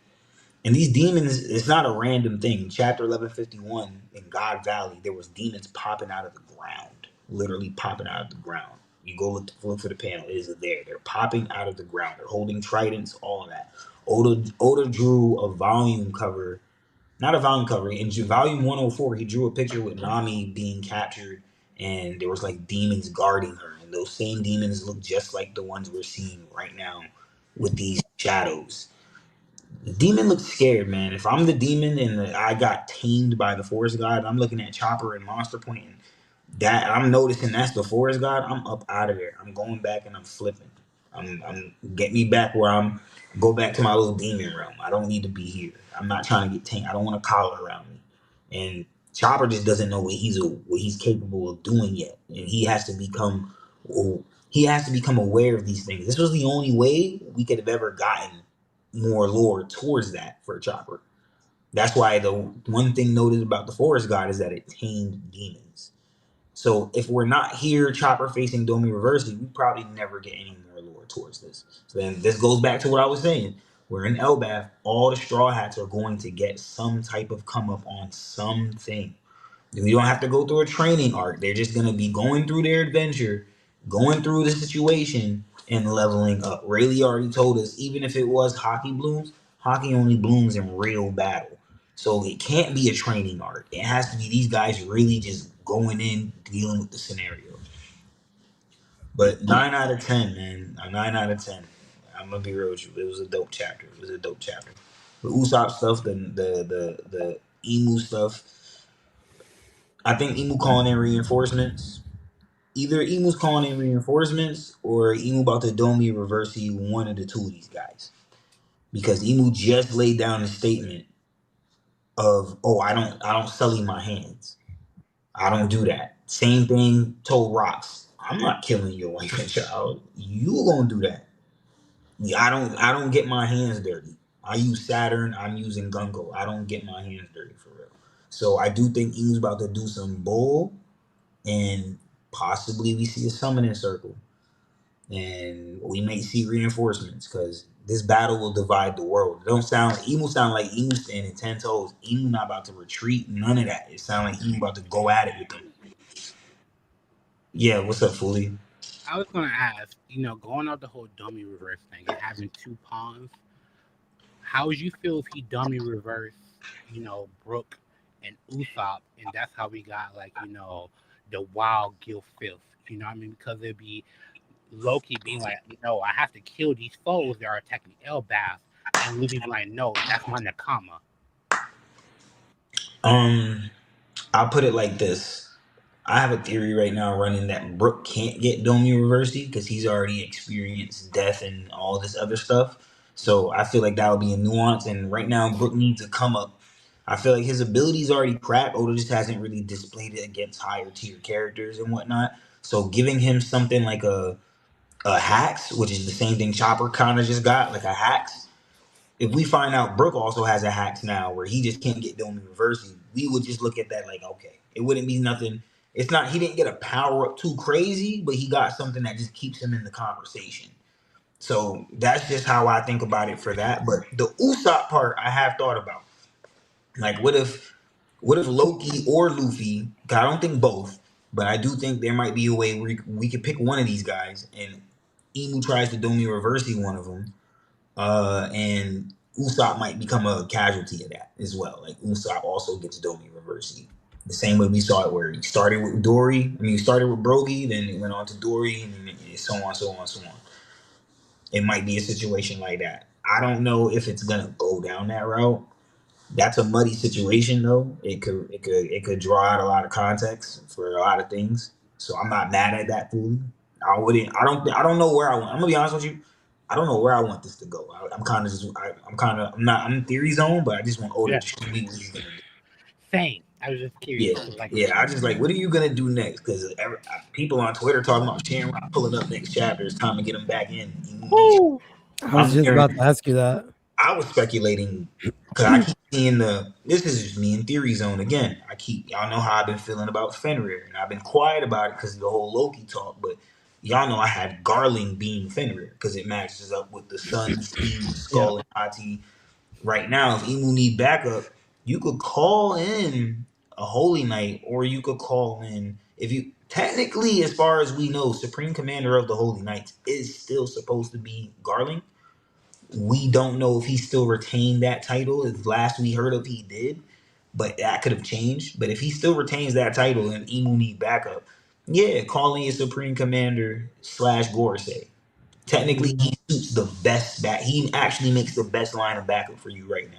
And these demons, it's not a random thing. Chapter 1151 in God Valley, there was demons popping out of the ground, literally popping out of the ground. You go look for the panel, it is there. They're popping out of the ground. They're holding tridents, all of that. Oda drew a volume cover. Not a volume cover. In volume 104, he drew a picture with Nami being captured, and there was like demons guarding her. And those same demons look just like the ones we're seeing right now with these shadows. The demon looks scared, man. If I'm the demon and I got tamed by the forest god, I'm looking at Chopper and Monster Point, and that I'm noticing that's the forest god. I'm up out of there. I'm going back and I'm flipping. I'm get me back where go back to my little demon realm. I don't need to be here. I'm not trying to get tamed. I don't want a collar around me. And Chopper just doesn't know what he's capable of doing yet, and he has to become aware of these things. This was the only way we could have ever gotten more lore towards that for Chopper. That's why the one thing noted about the Forest God is that it tamed demons. So if we're not here, Chopper facing Domi Reversi, we probably never get any more lore towards this. So then this goes back to what I was saying. We're in Elbaf. All the Straw Hats are going to get some type of come up on something. We don't have to go through a training arc. They're just going to be going through their adventure, going through the situation, and leveling up. Rayleigh already told us, even if it was hockey blooms, hockey only blooms in real battle. So it can't be a training arc. It has to be these guys really just going in, dealing with the scenario. But 9 out of 10, man. A 9 out of 10. I'm going to be real with you. It was a dope chapter. The Usopp stuff, the Emu stuff, I think Emu calling in reinforcements. Either Emu's calling in reinforcements or Emu about to Domi Reversi one of the two of these guys. Because Emu just laid down a statement of, oh, I don't sully my hands. I don't do that. Same thing told Rocks. I'm not killing your wife and child. You gonna do that. I don't get my hands dirty. I use Saturn, I'm using Gunko. I don't get my hands dirty for real. So I do think Emu's about to do some bull, and possibly we see a summoning circle, and we may see reinforcements because this battle will divide the world. It don't sound like Emu standing 10 toes. Emu not about to retreat, none of that. It sounds like Emu about to go at it with them. Yeah, what's up, Fooly? I was gonna ask, going out the whole dummy reverse thing and having two pawns, how would you feel if he dummy reverse, Brook and Usopp, and that's how we got the wild Gil Fifth, you know what I mean? Because it'd be Loki being like, I have to kill these foes that are attacking Elbaf, and Luffy being like, no, that's my Nakama. I'll put it like this. I have a theory right now running that Brook can't get Domi Reversi because he's already experienced death and all this other stuff. So I feel like that would be a nuance. And right now, Brook needs to come up. I feel like his ability's already cracked. Oda just hasn't really displayed it against higher tier characters and whatnot. So giving him something like a Hax, which is the same thing Chopper kind of just got, like a Hax. If we find out Brook also has a Hax now where he just can't get Domi Reversi, we would just look at that like, okay, it wouldn't be nothing. It's not, he didn't get a power up too crazy, but he got something that just keeps him in the conversation. So that's just how I think about it for that. But the Usopp part, I have thought about. Like, what if Loki or Luffy? 'Cause I don't think both, but I do think there might be a way where we could pick one of these guys, and Emu tries to Domi Reversi one of them, and Usopp might become a casualty of that as well. Like Usopp also gets Domi Reversi. The same way we saw it where he started with he started with Brogy, then it went on to Dorry, and so on, so on, so on. It might be a situation like that. I don't know if it's gonna go down that route. That's a muddy situation though. It could draw out a lot of context for a lot of things. So I'm not mad at that food. I don't know where I want. I'm gonna be honest with you. I don't know where I want this to go. I'm not in theory zone, but I just want Oda to show me what he's gonna do. Same. I was just curious. I just like, what are you gonna do next? Because people on Twitter talking about Shamrock pulling up next chapter. It's time to get him back in. I was just about to ask you that. I was speculating because I keep seeing this is just me in theory zone again. Y'all know how I've been feeling about Fenrir, and I've been quiet about it because of the whole Loki talk, but y'all know I had Garling being Fenrir because it matches up with the Sun, Steam, Skull, and Ati. Right now, if Emu need backup, you could call in a Holy Knight, or you could call in, if you technically, as far as we know, Supreme Commander of the Holy Knights is still supposed to be Garling. We don't know if he still retained that title. As last we heard of, he did, but that could have changed. But if he still retains that title and Emu need backup, yeah, calling a Supreme Commander / Gorosei. Technically, he suits the best back. He actually makes the best line of backup for you right now.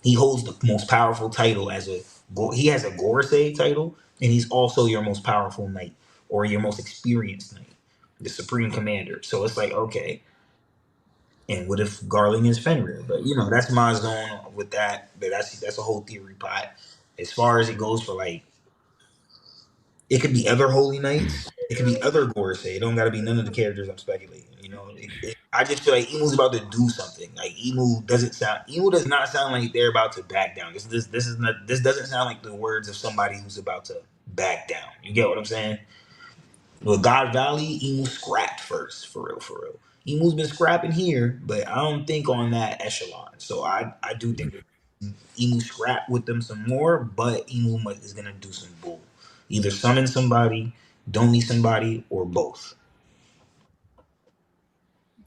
He holds the most powerful title he has a Gorosei title, and he's also your most powerful knight or your most experienced knight, the Supreme Commander. So it's like, okay. And what if Garling is Fenrir? But that's my zone with that. But that's a whole theory pot. as far as it goes for like, it could be other Holy Knights. It could be other Gorosei. It don't got to be none of the characters I'm speculating. You know, I just feel like Imu's about to do something. Like Imu does not sound like they're about to back down. This doesn't sound like the words of somebody who's about to back down. You get what I'm saying? With God Valley, Emu scrapped first, for real, for real. Emu's been scrapping here, but I don't think on that echelon. So I do think that Emu scrap with them some more, but is gonna do some bull. Either summon somebody, don't need somebody, or both.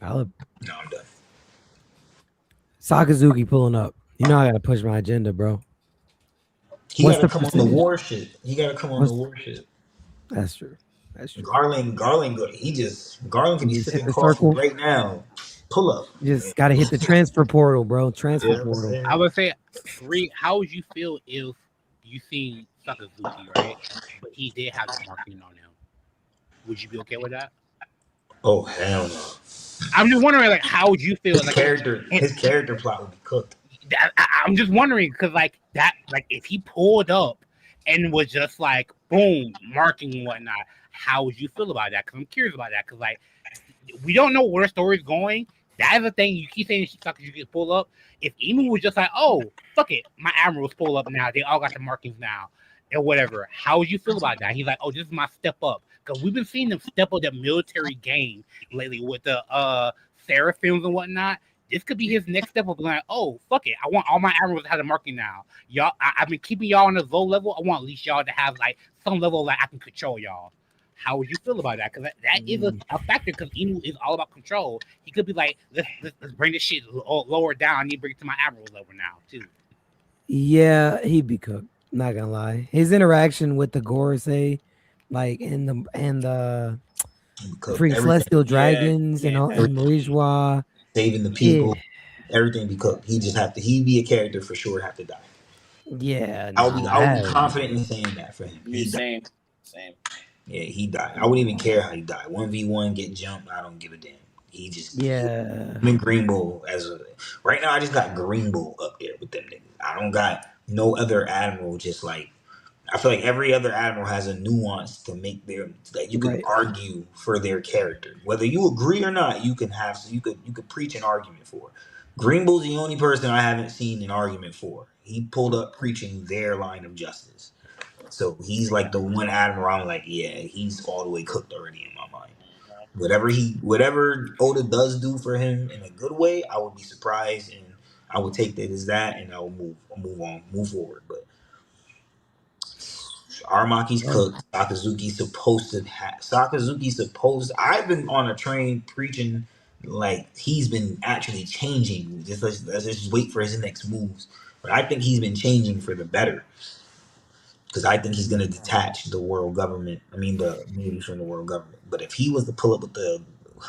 Valid. No, I'm done. Sakazuki pulling up. You know I gotta push my agenda, bro. He gotta come on the war shit. The war shit. That's true. That's true. Garland good. Garland can be sitting across right now. Pull up. You just gotta hit the transfer portal, bro. Portal. I would say, how would you feel if you seen Sakazuki, right? But he did have the marking on him. Would you be okay with that? Oh hell no. I'm just wondering, like, how would you feel? His character plot would be cooked. I'm just wondering because, like, if he pulled up and was just like, boom, marking and whatnot, how would you feel about that? Because I'm curious about that. Because, like, we don't know where the story's going. That is the thing. You keep saying you can pull up. If Emu was just like, oh, fuck it, my admirals pull up now. They all got the markings now, or whatever. How would you feel about that? He's like, oh, this is my step up. Because we've been seeing them step up the military game lately with the Seraphims and whatnot. This could be his next step of like, oh, fuck it. I want all my admirals to have the marking now. Y'all, I've been keeping y'all on a low level. I want at least y'all to have like some level like I can control y'all. How would you feel about that? Because that is a factor. Because Emu is all about control. He could be like, let's bring this shit lower down. I need to bring it to my admiral level now too. Yeah, he'd be cooked. Not gonna lie. His interaction with the Gorosei, like in the free celestial dragons and Marijwa, saving the people, everything be cooked. He'd be a character for sure. Have to die. Yeah, I'll be confident in saying that for him. Same. Yeah, he died. I wouldn't even care how he died. 1v1, get jumped. I don't give a damn. He just I'm in Green Bull right now. I just got Green Bull up there with them niggas. I don't got no other admiral. Just like I feel like every other admiral has a nuance to make that you can argue for their character, whether you agree or not. You could preach an argument for. Green Bull's the only person I haven't seen an argument for. He pulled up preaching their line of justice. So he's like the one admiral I'm like, yeah, he's all the way cooked already in my mind. Whatever Oda does do for him in a good way, I would be surprised and I would take that as that and I'll move forward. But Armaki's cooked. I've been on a train preaching like he's been actually changing. Let's just wait for his next moves. But I think he's been changing for the better. Because I think he's going to detach the world government. I mean, the Navy from the world government. But if he was to pull up with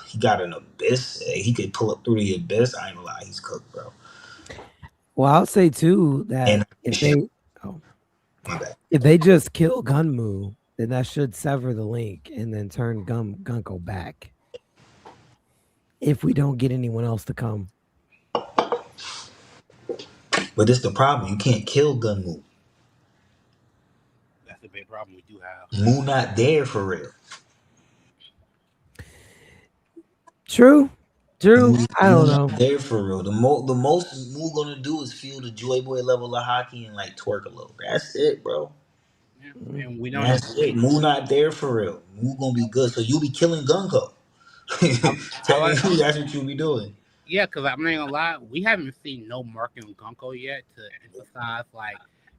he got an abyss. He could pull up through the abyss. I ain't gonna lie, he's cooked, bro. Well, I'll say too that if they just kill Gunmu, then that should sever the link and then turn Gunko back. If we don't get anyone else to come. But this is the problem. You can't kill Gunmu. That's a big problem we do have. Mu not there for real. True. I don't know. There for real. The most Mu gonna do is feel the Joy Boy level of hockey and like twerk a little. That's it, bro. Yeah, and we don't. That's it. Mu not there for real. Mu gonna be good. So you'll be killing Gunko. Technically, that's what you'll be doing. Yeah, because I'm not gonna lie, we haven't seen no marking on Gunko yet to emphasize like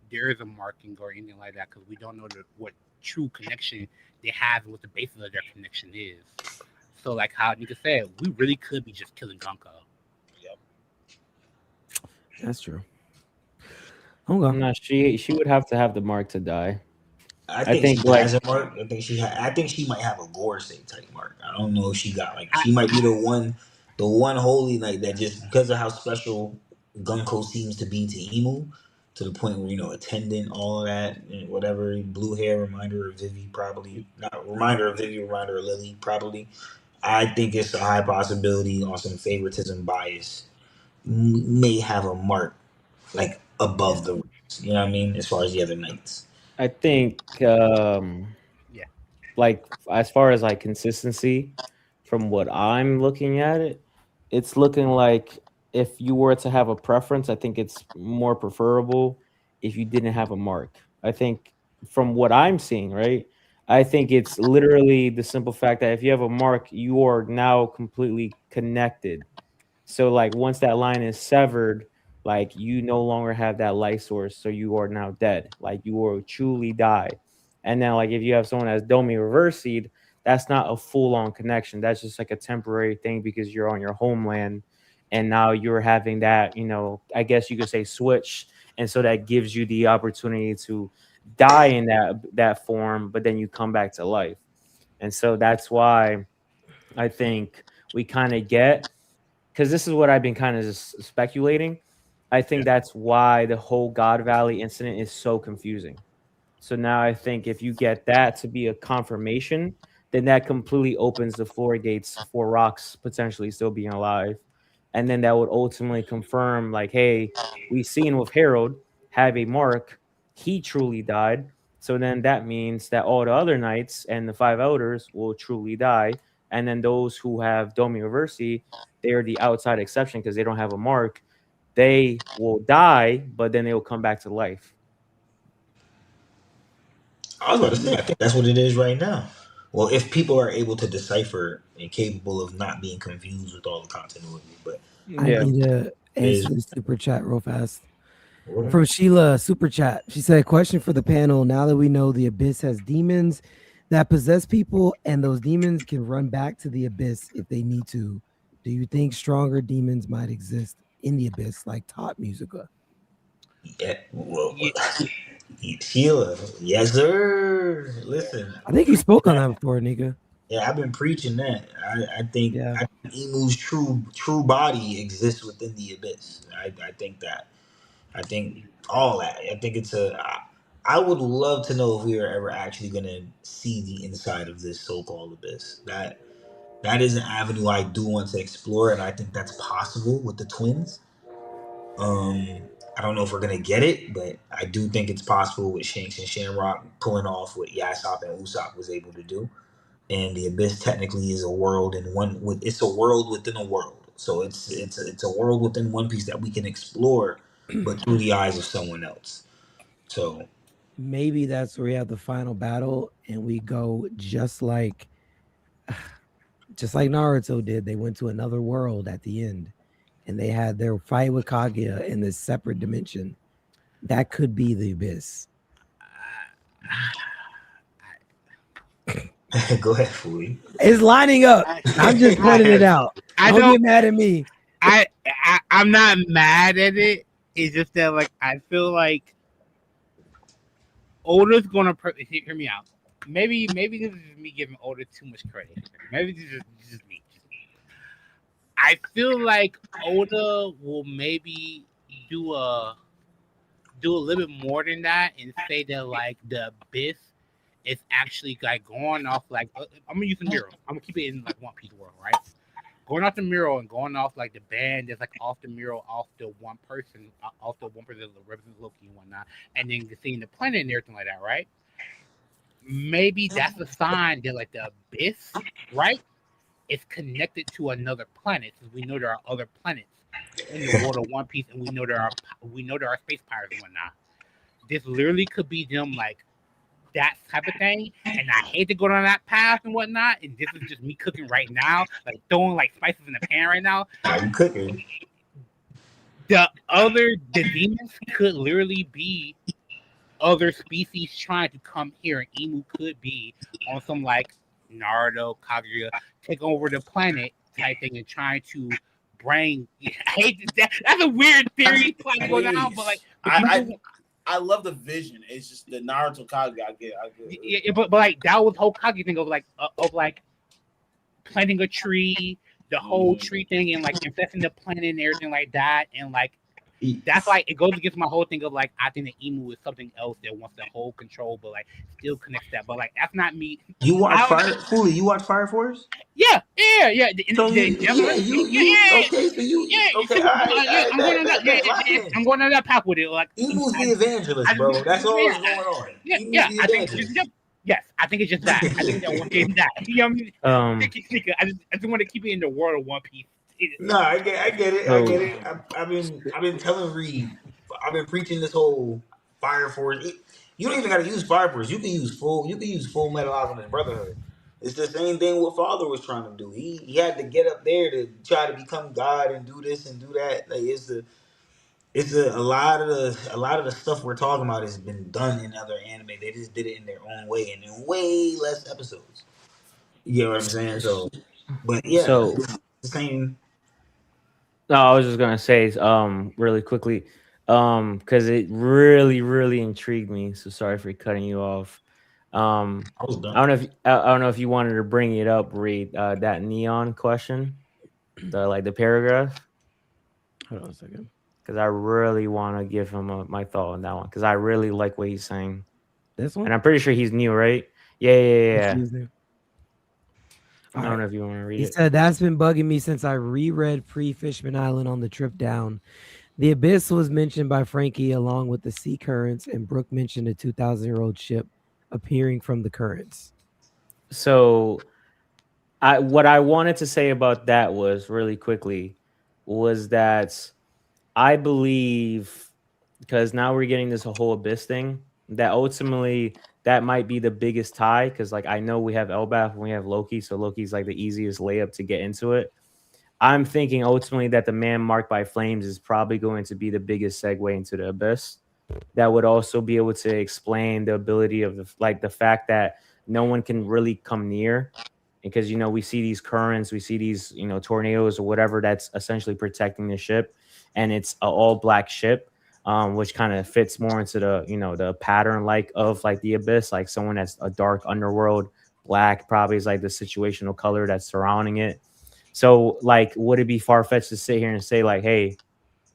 there is a marking or anything like that because we don't know what true connection they have and what the basis of their connection is. So, like how Nika said, we really could be just killing Gunko. Yep. That's true. I'm not. She would have to have the mark to die. I think she has a mark. I think she might have a Gorosei type mark. I don't know if she got she might be the one holy knight that just because of how special Gunko seems to be to Imu, to the point where attendant, all of that, and whatever, blue hair, reminder of Vivi, probably not reminder of Vivi, reminder of Lily, probably. I think it's a high possibility on some favoritism bias may have a mark like above the rest. You know what I mean? As far as the other knights. I think, like as far as like consistency, from what I'm looking at it, it's looking like if you were to have a preference, I think it's more preferable if you didn't have a mark. I think from what I'm seeing, right? I think it's literally the simple fact that if you have a mark, you are now completely connected. So like once that line is severed, like you no longer have that life source, so you are now dead. Like you will truly die. And then like if you have someone that's Domi reversied, that's not a full-on connection. That's just like a temporary thing because you're on your homeland and now you're having that, I guess you could say switch. And so that gives you the opportunity to die in that form, but then you come back to life. And so that's why I think we kind of get, because this is what I've been kind of just speculating. I think that's why the whole God Valley incident is so confusing. So now I think if you get that to be a confirmation, then that completely opens the floorgates for Rocks potentially still being alive. And then that would ultimately confirm, like, hey, we seen with Harold have a mark. He truly died. So then that means that all the other knights and the 5 elders will truly die. And then those who have Domi Reversi, they are the outside exception because they don't have a mark. They will die, but then they will come back to life. I was about to say, I think that's what it is right now. Well, if people are able to decipher and capable of not being confused with all the continuity, but I need to answer the super chat real fast. From Sheila, super chat. She said, question for the panel. Now that we know the Abyss has demons that possess people and those demons can run back to the Abyss if they need to, do you think stronger demons might exist in the Abyss like Top Musica? Yeah, well, Sheila, yes sir. Listen, I think you spoke on that before, Nika. Yeah, I've been preaching that. I think Imu's true body exists within the Abyss. I think that. I think all that. I think it's I would love to know if we are ever actually going to see the inside of this so-called Abyss. That is an avenue I do want to explore, and I think that's possible with the twins. I don't know if we're gonna get it, but I do think it's possible with Shanks and Shamrock pulling off what Yasop and Usopp was able to do. And the Abyss technically is a world in one. It's a world within a world. So it's a world within One Piece that we can explore, but through the eyes of someone else. So maybe that's where we have the final battle, and we go just like Naruto did. They went to another world at the end, and they had their fight with Kaguya in this separate dimension. That could be the Abyss. Go ahead, Fooly. It's lining up. I'm just pointing it out. Don't get mad at me. I'm not mad at it. It's just that, like, I feel like Oda's gonna hear me out. Maybe this is just me giving Oda too much credit. Maybe this is just me. I feel like Oda will maybe do a little bit more than that and say that, like, the Abyss is actually like going off, like, I'm gonna use the mural. I'm gonna keep it in like One Piece world, right? Going off the mural and going off like the band that's like off the mural, off the one person that represents Loki and whatnot, and then seeing the planet and everything like that, right? Maybe that's a sign that, like, the Abyss, right, is connected to another planet, because we know there are other planets in the world of One Piece, and we know there are space pirates and whatnot. This literally could be them, like, that type of thing, and I hate to go down that path and whatnot, and this is just me cooking right now, like throwing like spices in the pan right now. I'm cooking. The demons could literally be other species trying to come here, and Imu could be on some like Naruto, Kaguya, take over the planet type thing and trying to bring. I hate that's a weird theory trying to go down, but like I love the vision. It's just the Naruto Kaguya. I get it. Yeah, but like that was the whole Kaguya thing of like planting a tree, the whole tree thing, and like infesting the planet and everything like that, and like That's like it goes against my whole thing of like I think the Emu is something else that wants to hold control, but like still connects that. But like that's not me. You watch Fooly, you watch Fire Force? Yeah. So okay, so okay, all right, I'm going on that. I'm going on that path with it. Like Emu's the evangelist, bro. That's all that's going on. Yeah. I think it's just that. I think that one game that. You know what I mean? I just want to keep it in the world of One Piece. No, I get it. I've been telling Reed. I've been preaching this whole Fire Force. You don't even got to use Fire Force. You can use Full Metal Alchemist Brotherhood. It's the same thing what Father was trying to do. He had to get up there to try to become God and do this and do that. Like a lot of the stuff we're talking about has been done in other anime. They just did it in their own way and in way less episodes. You know what I'm saying? So, but yeah, it's the same. No, I was just gonna say, really quickly, because it really, really intrigued me. So sorry for cutting you off. I don't know if you wanted to bring it up, Reed, that neon question, the paragraph. Hold on a second, because I really want to give him my thought on that one because I really like what he's saying. This one, and I'm pretty sure he's new, right? Yeah. I don't know if you want to read it. He said, that's been bugging me since I reread Pre-Fishman Island on the trip down. The Abyss was mentioned by Frankie along with the sea currents, and Brook mentioned a 2,000-year-old ship appearing from the currents. So what I wanted to say about that was really quickly was that I believe, because now we're getting this whole Abyss thing, that ultimately that might be the biggest tie, because like I know we have Elbaf and we have Loki, so Loki's like the easiest layup to get into it. I'm thinking ultimately that the man marked by flames is probably going to be the biggest segue into the Abyss. That would also be able to explain the ability of the fact that no one can really come near, because we see these currents, we see these tornadoes or whatever that's essentially protecting the ship, and it's an all black ship. Which kind of fits more into the the pattern of the Abyss, like someone that's a dark underworld. Black probably is like the situational color that's surrounding it. So like, would it be far-fetched to sit here and say like, hey,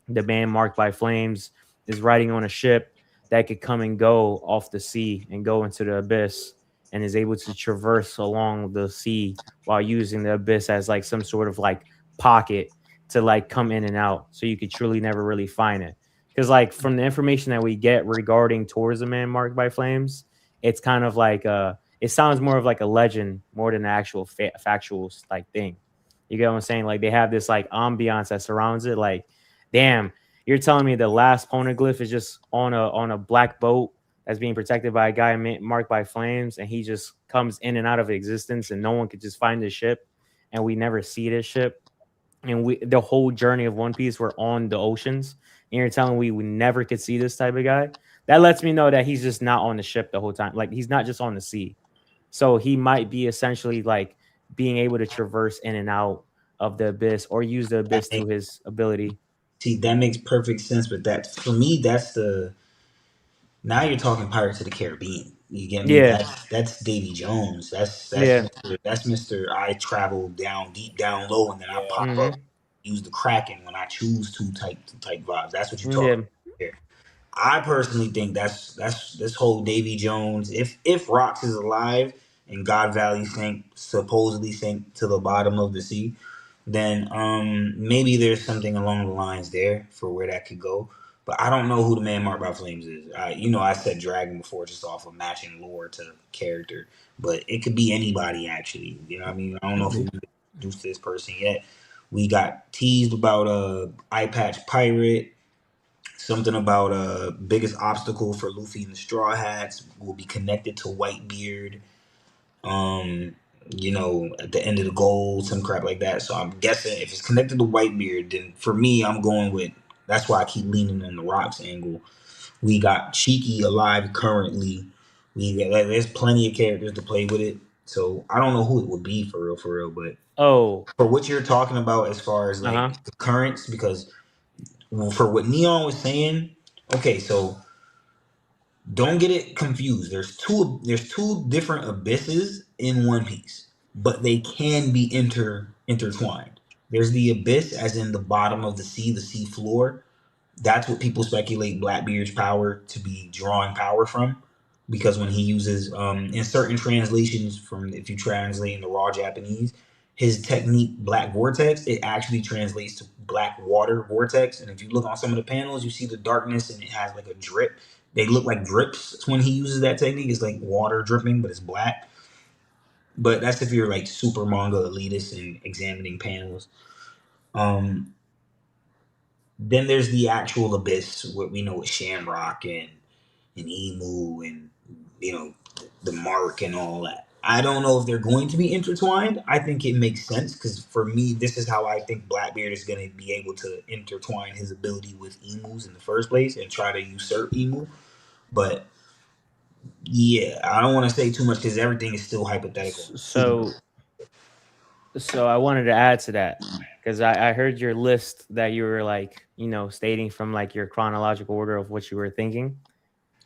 the man marked by flames is riding on a ship that could come and go off the sea and go into the Abyss and is able to traverse along the sea while using the Abyss as like some sort of like pocket to like come in and out, so you could truly never really find it. Because like from the information that we get regarding towards a man marked by flames, it's kind of like it sounds more of like a legend more than an actual factual like thing. You get what I'm saying? Like they have this like ambiance that surrounds it. Like, damn, you're telling me the last poneglyph is just on a black boat that's being protected by a guy marked by flames, and he just comes in and out of existence, and no one could just find this ship, and we never see this ship, and the whole journey of One Piece we're on the oceans. And you're telling we never could see this type of guy. That lets me know that he's just not on the ship the whole time. Like he's not just on the sea. So he might be essentially like being able to traverse in and out of the Abyss or use the Abyss to his ability. See, that makes perfect sense. But that for me, now you're talking Pirates of the Caribbean. You get me? Yeah. That's Davy Jones. That's Mr. I travel down deep, down low, and then I pop up. Use the Kraken when I choose to type vibes. That's what you're talking about here. I personally think that's this whole Davy Jones. If Rocks is alive and God Valley supposedly sank to the bottom of the sea, then maybe there's something along the lines there for where that could go. But I don't know who the man marked by flames is. I said dragon before just off of matching lore to character, but it could be anybody actually. You know what I mean? I don't know if we introduced this person yet. We got teased about eye patch pirate, something about biggest obstacle for Luffy and the Straw Hats will be connected to Whitebeard. At the end of the goal, some crap like that. So I'm guessing if it's connected to Whitebeard, then for me, I'm going with. That's why I keep leaning on the Rocks angle. We got Cheeky alive currently. There's plenty of characters to play with it. So I don't know who it would be for real, but for what you're talking about as far as like the currents, because for what Neon was saying, okay, so don't get it confused. There's two different abysses in One Piece, but they can be intertwined. There's the abyss as in the bottom of the sea floor. That's what people speculate Blackbeard's power to be drawing power from, because when he uses in certain translations, from if you translate in the raw Japanese, his technique Black Vortex, it actually translates to Black Water Vortex. And if you look on some of the panels, you see the darkness and it has like a drip. They look like drips when he uses that technique. It's like water dripping, but it's black. But that's if you're like super manga elitist and examining panels. Then there's the actual abyss, what we know with Shamrock and Emu and the Mark and all that. I don't know if they're going to be intertwined. I think it makes sense because for me, this is how I think Blackbeard is going to be able to intertwine his ability with Emus in the first place and try to usurp Emu. But yeah, I don't want to say too much because everything is still hypothetical. So I wanted to add to that because I heard your list that you were like, stating from like your chronological order of what you were thinking.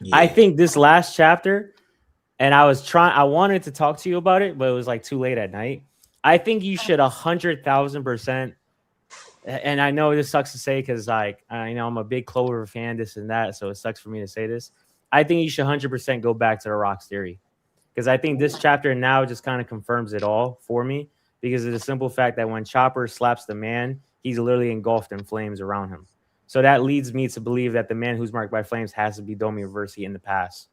Yeah. I think this last chapter, and I wanted to talk to you about it, but it was like too late at night. I think you should 100,000%. And I know this sucks to say because like, I'm a big Clover fan, this and that. So it sucks for me to say this. I think you should 100% go back to the Rocks theory because I think this chapter now just kind of confirms it all for me because of the simple fact that when Chopper slaps the man, he's literally engulfed in flames around him. So that leads me to believe that the man who's marked by flames has to be Domi Reversi in the past.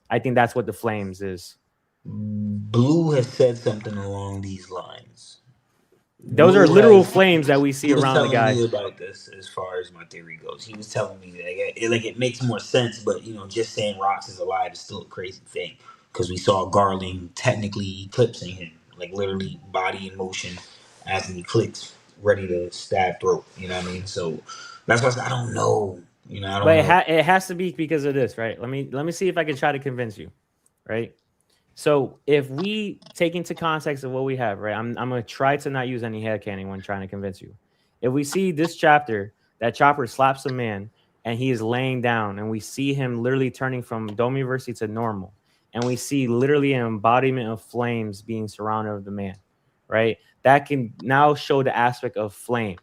I think that's what the flames is. Blue has said something along these lines. Those are literal flames that we see around the guy. He was telling me about this as far as my theory goes. He was telling me that it makes more sense, but just saying Rocks is alive is still a crazy thing because we saw Garling technically eclipsing him, like literally body in motion as he clicks, ready to stab throat. You know what I mean? So that's why I said I don't know. I don't know. It has to be because of this, right? Let me see if I can try to convince you, right? So if we take into context of what we have, right? I'm gonna try to not use any headcanon when trying to convince you. If we see this chapter that Chopper slaps a man and he is laying down, and we see him literally turning from Domi Versi to normal, and we see literally an embodiment of flames being surrounded of the man, right? That can now show the aspect of flame,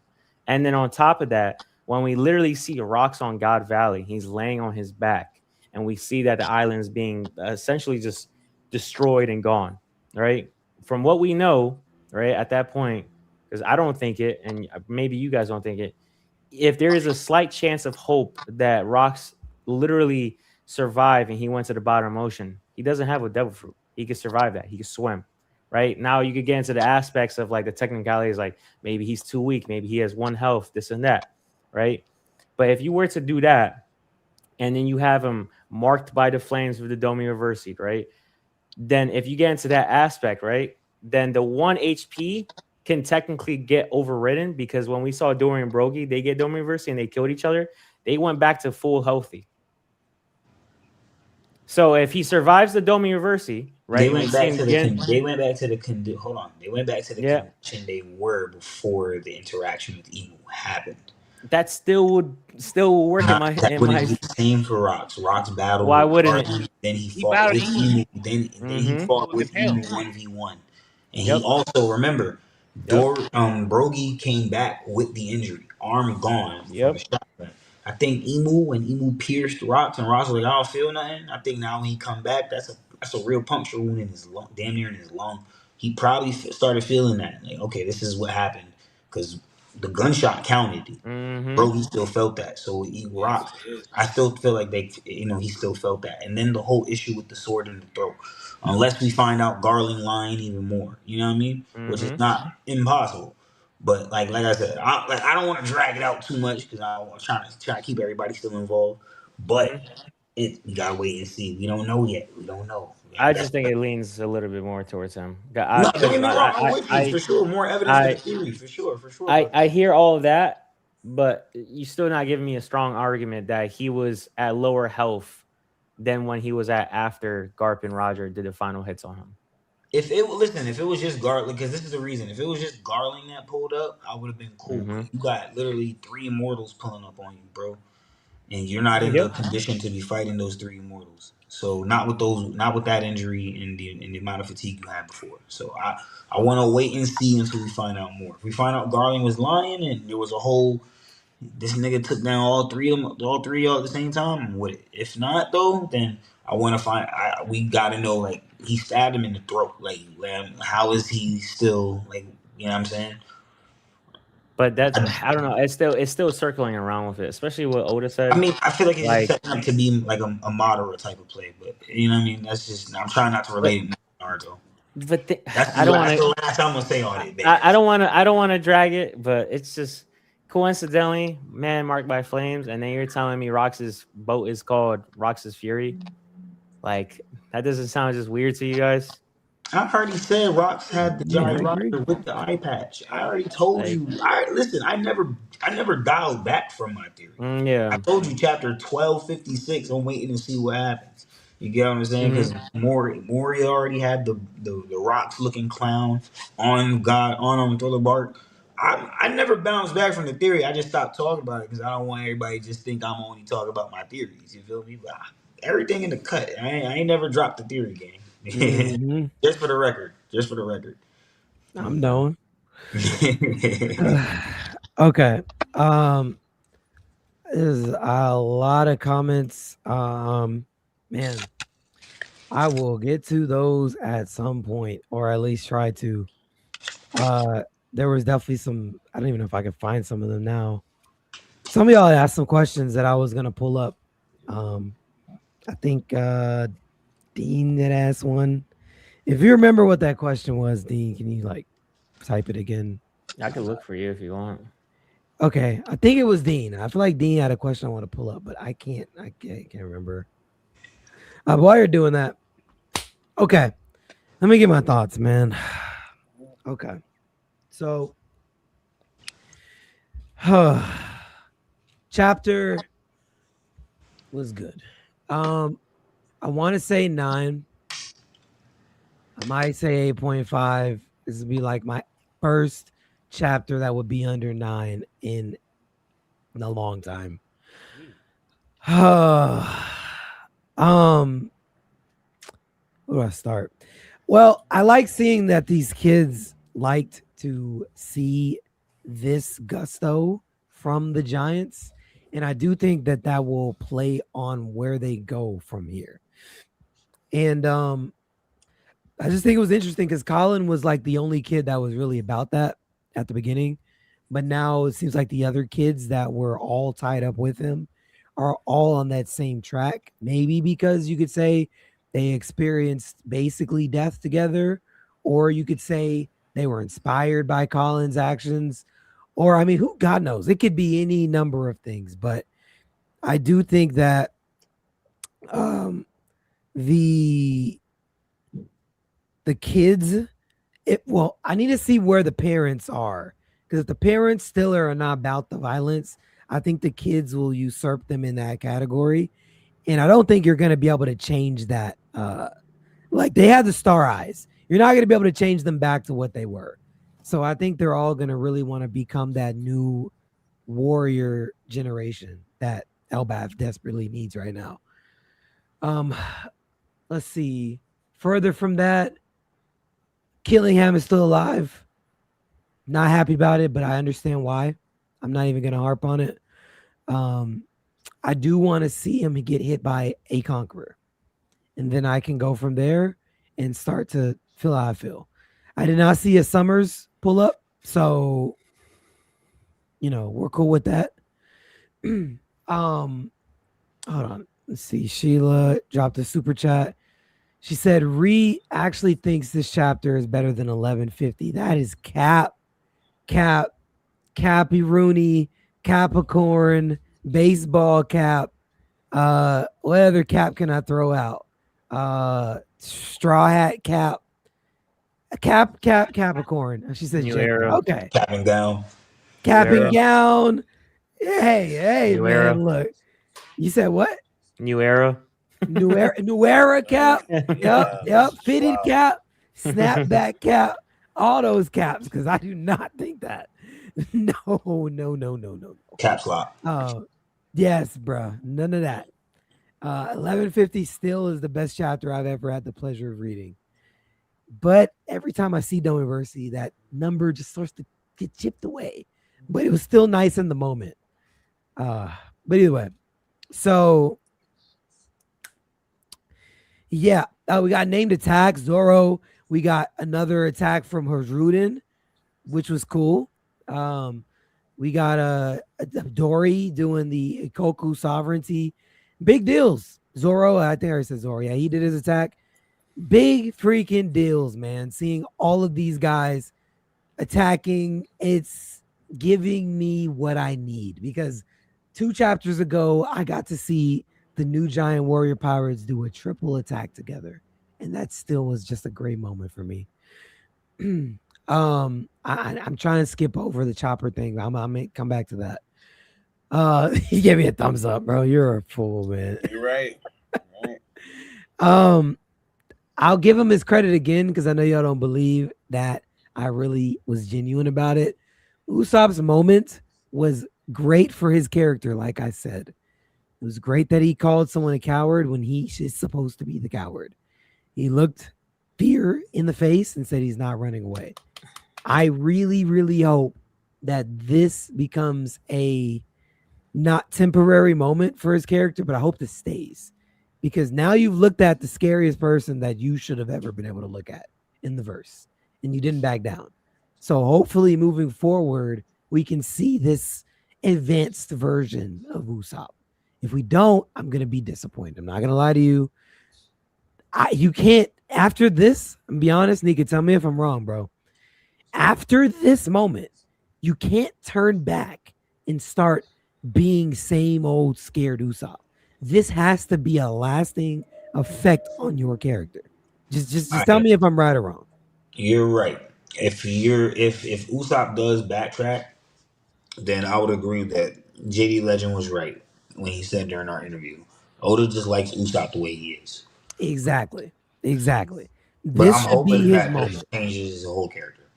and then on top of that, when we literally see Rocks on God Valley, he's laying on his back, and we see that the island is being essentially just destroyed and gone, right? From what we know, right, at that point, because I don't think it, and maybe you guys don't think it, if there is a slight chance of hope that Rocks literally survive and he went to the bottom of ocean, he doesn't have a devil fruit. He could survive that. He could swim, right? Now you could get into the aspects of like the technicalities, like maybe he's too weak, maybe he has 1 health, this and that, right? But if you were to do that, and then you have him marked by the flames with the Domi Reversi, right? Then if you get into that aspect, right, then the 1 HP can technically get overridden because when we saw Dorry and Brogy, they get Domi Reversi and they killed each other. They went back to full healthy. So if he survives the Domi Reversi, right? They went back to the condition they were before the interaction with Emu happened. That still would work in my. That wouldn't be the same for Rocks. Rocks battled. Why wouldn't it? Then he fought with Emu. Then he fought with Emu 1v1. And he also, remember, Brogy came back with the injury, arm gone. From the shotgun. I think when Emu pierced Rocks and Rocks was like, I don't feel nothing. I think now when he come back, that's a real puncture wound in his lung, damn near in his lung. He probably started feeling that. Like, okay, this is what happened. Because the gunshot counted. Brogy still felt that. So Rocks, I still feel like he still felt that. And then the whole issue with the sword in the throat. Unless we find out Garling lying even more. You know what I mean? Which is not impossible. But like I said, I don't want to drag it out too much because I'm trying to keep everybody still involved. But we gotta wait and see. We don't know yet. We don't know. I just think it leans a little bit more towards him. Don't get me wrong. I'm with you for sure. More evidence to the theory, for sure. I hear all of that, but you're still not giving me a strong argument that he was at lower health than when he was at after Garp and Roger did the final hits on him. If it was just Garling, because this is the reason. If it was just Garling that pulled up, I would have been cool. You got literally 3 immortals pulling up on you, bro, and you're not in the condition to be fighting those 3 immortals. So not with that injury and the amount of fatigue you had before. So I want to wait and see until we find out more. If we find out Garling was lying and there was a whole, this nigga took down all three of them, all three of y'all at the same time. I'm with it. If not though, then I want to find. We gotta know like he stabbed him in the throat. Like how is he still like? You know what I'm saying? But that's I don't know. It's still circling around with it, especially what Oda said. I mean, I feel like it's Like- just setting up to be like a Madara type of play, but you know what I mean. That's just I'm trying not to relate it to Naruto. But That's I don't want the last I'm gonna say on it. Baby. I don't want to drag it, but it's just coincidentally, man marked by flames, and then you're telling me Rox's boat is called Rox's Fury. Like that doesn't sound just weird to you guys? I already said Rox had the Yeah, I giant agree. rocker with the eye patch. I already told you. Listen. I never dialed back from my theory. Yeah. I told you chapter 1256. I'm waiting to see what happens. You get what I'm saying? Because Mori already had the rocks looking clown on Thriller Bark. I never bounced back from the theory. I just stopped talking about it because I don't want everybody to just think I'm only talking about my theories. You feel me? But everything in the cut. I ain't never dropped the theory game. Just for the record. I'm knowing. Okay. There's a lot of comments. Man, I will get to those at some point, or at least try to. There was definitely some. I don't even know if I can find some of them now. Some of y'all asked some questions that I was gonna pull up. I think Dean that asked one. If you remember what that question was, Dean, can you like type it again? I can look for you if you want. Okay, I think it was Dean. I feel like Dean had a question I want to pull up, but I can't remember. While you're doing that, okay, let me get my thoughts, man. Okay, so chapter was good. I want to say 9. I might say 8.5. This would be like my first chapter that would be under 9 in a long time. Where do I start? Well, I like seeing that these kids liked to see this gusto from the Giants, and I do think that that will play on where they go from here. And I just think it was interesting because Colin was like the only kid that was really about that at the beginning. But now it seems like the other kids that were all tied up with him are all on that same track. Maybe because you could say they experienced basically death together, or you could say they were inspired by Colin's actions, or I mean, who God knows? It could be any number of things. But I do think that the kids, I need to see where the parents are, because if the parents still are not about the violence, I think the kids will usurp them in that category, and I don't think you're going to be able to change that. Like they had the star eyes, you're not going to be able to change them back to what they were. So I think they're all going to really want to become that new warrior generation that Elbaf desperately needs right now. Let's see. Further from that, Killingham is still alive. Not happy about it, but I understand why. I'm not even going to harp on it. I do want to see him get hit by a conqueror, and then I can go from there and start to feel how I feel. I did not see a Summers pull up, so we're cool with that. Hold on. Let's see. Sheila dropped a super chat. She said, Ree actually thinks this chapter is better than 1150. That is Cappy Rooney, Capricorn, baseball cap. What other cap can I throw out? Straw hat cap. Capricorn. She said, okay. Cap and gown. Cap and gown. Hey, New man, era. look. You said what? New era. New era cap. Yep. Fitted cap, snapback cap, all those caps, because I do not think that. No. Caps lock. Yes, bro. None of that. 1150 still is the best chapter I've ever had the pleasure of reading. But every time I see Domiversy, that number just starts to get chipped away. But it was still nice in the moment. But either way, so yeah, we got named attack Zoro. We got another attack from Hiruden, which was cool. We got a Dorry doing the Ikoku sovereignty. Big deals. Zoro, I think I already said Zoro. Yeah, he did his attack. Big freaking deals, man. Seeing all of these guys attacking, it's giving me what I need, because 2 chapters ago, I got to see the new Giant Warrior Pirates do a triple attack together. And that still was just a great moment for me. I'm trying to skip over the chopper thing. I'm gonna come back to that. He gave me a thumbs up, bro. You're a fool, man. You're right. I'll give him his credit again, because I know y'all don't believe that I really was genuine about it. Usopp's moment was great for his character, like I said. It was great that he called someone a coward when he is supposed to be the coward. He looked fear in the face and said he's not running away. I really, really hope that this becomes a not temporary moment for his character, but I hope this stays. Because now you've looked at the scariest person that you should have ever been able to look at in the verse, and you didn't back down. So hopefully moving forward, we can see this advanced version of Usopp. If we don't, I'm going to be disappointed. I'm not going to lie to you. You can't, after this, I'm be honest, Nika, tell me if I'm wrong, bro. After this moment, you can't turn back and start being same old scared Usopp. This has to be a lasting effect on your character. Just tell me if I'm right or wrong. You're right. If Usopp does backtrack, then I would agree that JD Legend was right when he said during our interview, Oda just likes Usopp the way he is. Exactly. But This I'm should be hoping his that moment. changes his whole character.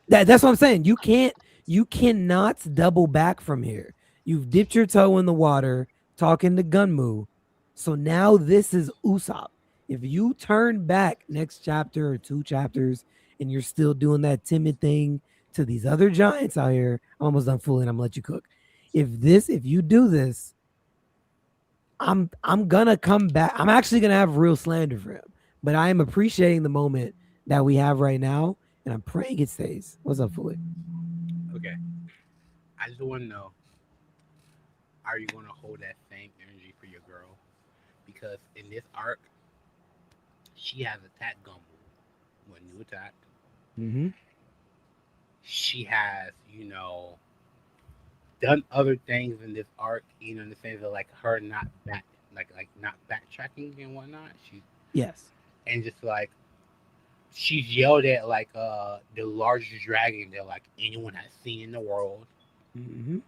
That's what I'm saying. You cannot double back from here. You've dipped your toe in the water talking to Gunmu. So now this is Usopp. If you turn back next chapter or 2 chapters and you're still doing that timid thing to these other giants out here, I'm almost done fooling. I'm gonna let you cook. If you do this, I'm gonna come back. I'm actually gonna have real slander for him. But I am appreciating the moment that we have right now, and I'm praying it stays. What's up, Fooly? Okay. I just want to know, are you going to hold that same energy for your girl? Because in this arc, she has attacked Gunko, one new attack. Mm-hmm. She has, done other things in this arc, in the sense of like her not not backtracking and whatnot. Yes. And just like she's yelled at like the largest dragon that like anyone has seen in the world. Mm-hmm.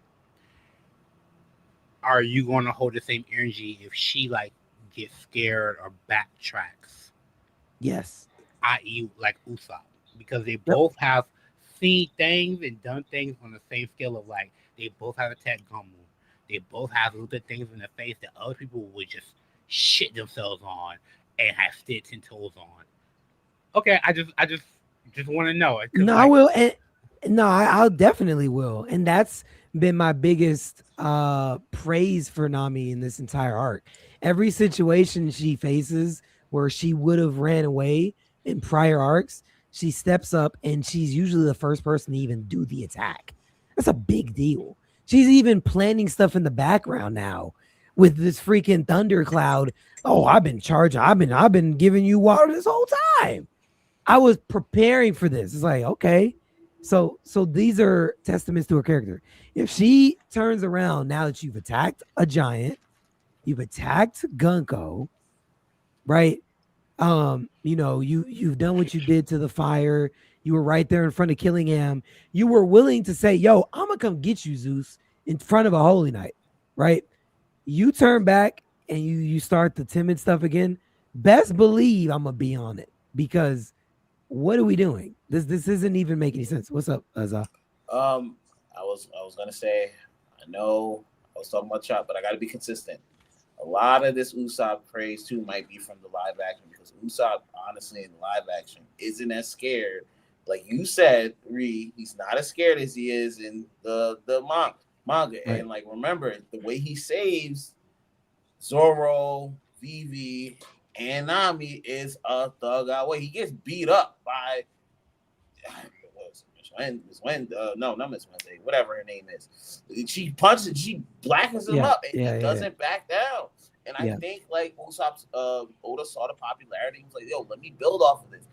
Are you going to hold the same energy if she like gets scared or backtracks? Yes. I.e., like Usopp, because they both have seen things and done things on the same scale of like they both have attacked Gunko. They both have looked at things in the face that other people would just shit themselves on and have stood 10 toes on. Okay, I just want to know it. No, I will. And I'll definitely will. And that's been my biggest praise for Nami in this entire arc. Every situation she faces where she would have ran away in prior arcs, she steps up and she's usually the first person to even do the attack. That's a big deal. She's even planning stuff in the background now with this freaking thundercloud. Oh, I've been charging. I've been giving you water this whole time. I was preparing for this. It's like, okay. So these are testaments to her character. If she turns around now that you've attacked a giant, you've attacked Gunko, right? You've done what you did to the fire. You were right there in front of Killingham. You were willing to say, yo, I'm gonna come get you, Zeus, in front of a holy knight, right? You turn back and you start the timid stuff again. Best believe I'm gonna be on it, because what are we doing? This isn't even making any sense. What's up, Zaza? I was gonna say, I know I was talking about Chop, but I gotta be consistent. A lot of this Usopp praise too might be from the live action, because Usopp, honestly, in live action, isn't as scared. Like you said, Ree, he's not as scared as he is in the manga. manga. Right. And like, remember the way he saves Zoro, Vivi, and Nami is a thug out way. He gets beat up by not Miss Wednesday, whatever her name is. She punches, she blackens him up, and he doesn't back down. And I think like Usopp's Oda saw the popularity. He was like, "Yo, let me build off of this."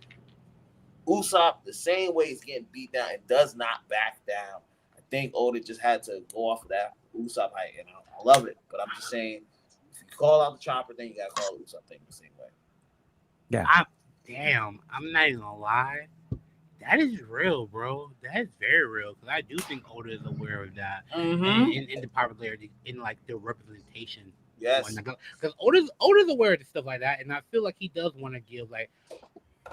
Usopp, the same way he's getting beat down and does not back down. I think Oda just had to go off of that Usopp height, and I love it. But I'm just saying, if you call out the Chopper thing, you gotta call the Usopp thing the same way. Yeah. I'm not even gonna lie. That is real, bro. That is very real because I do think Oda is aware of that in the popularity, in like the representation. Yes, because Oda's aware of stuff like that, and I feel like he does want to give like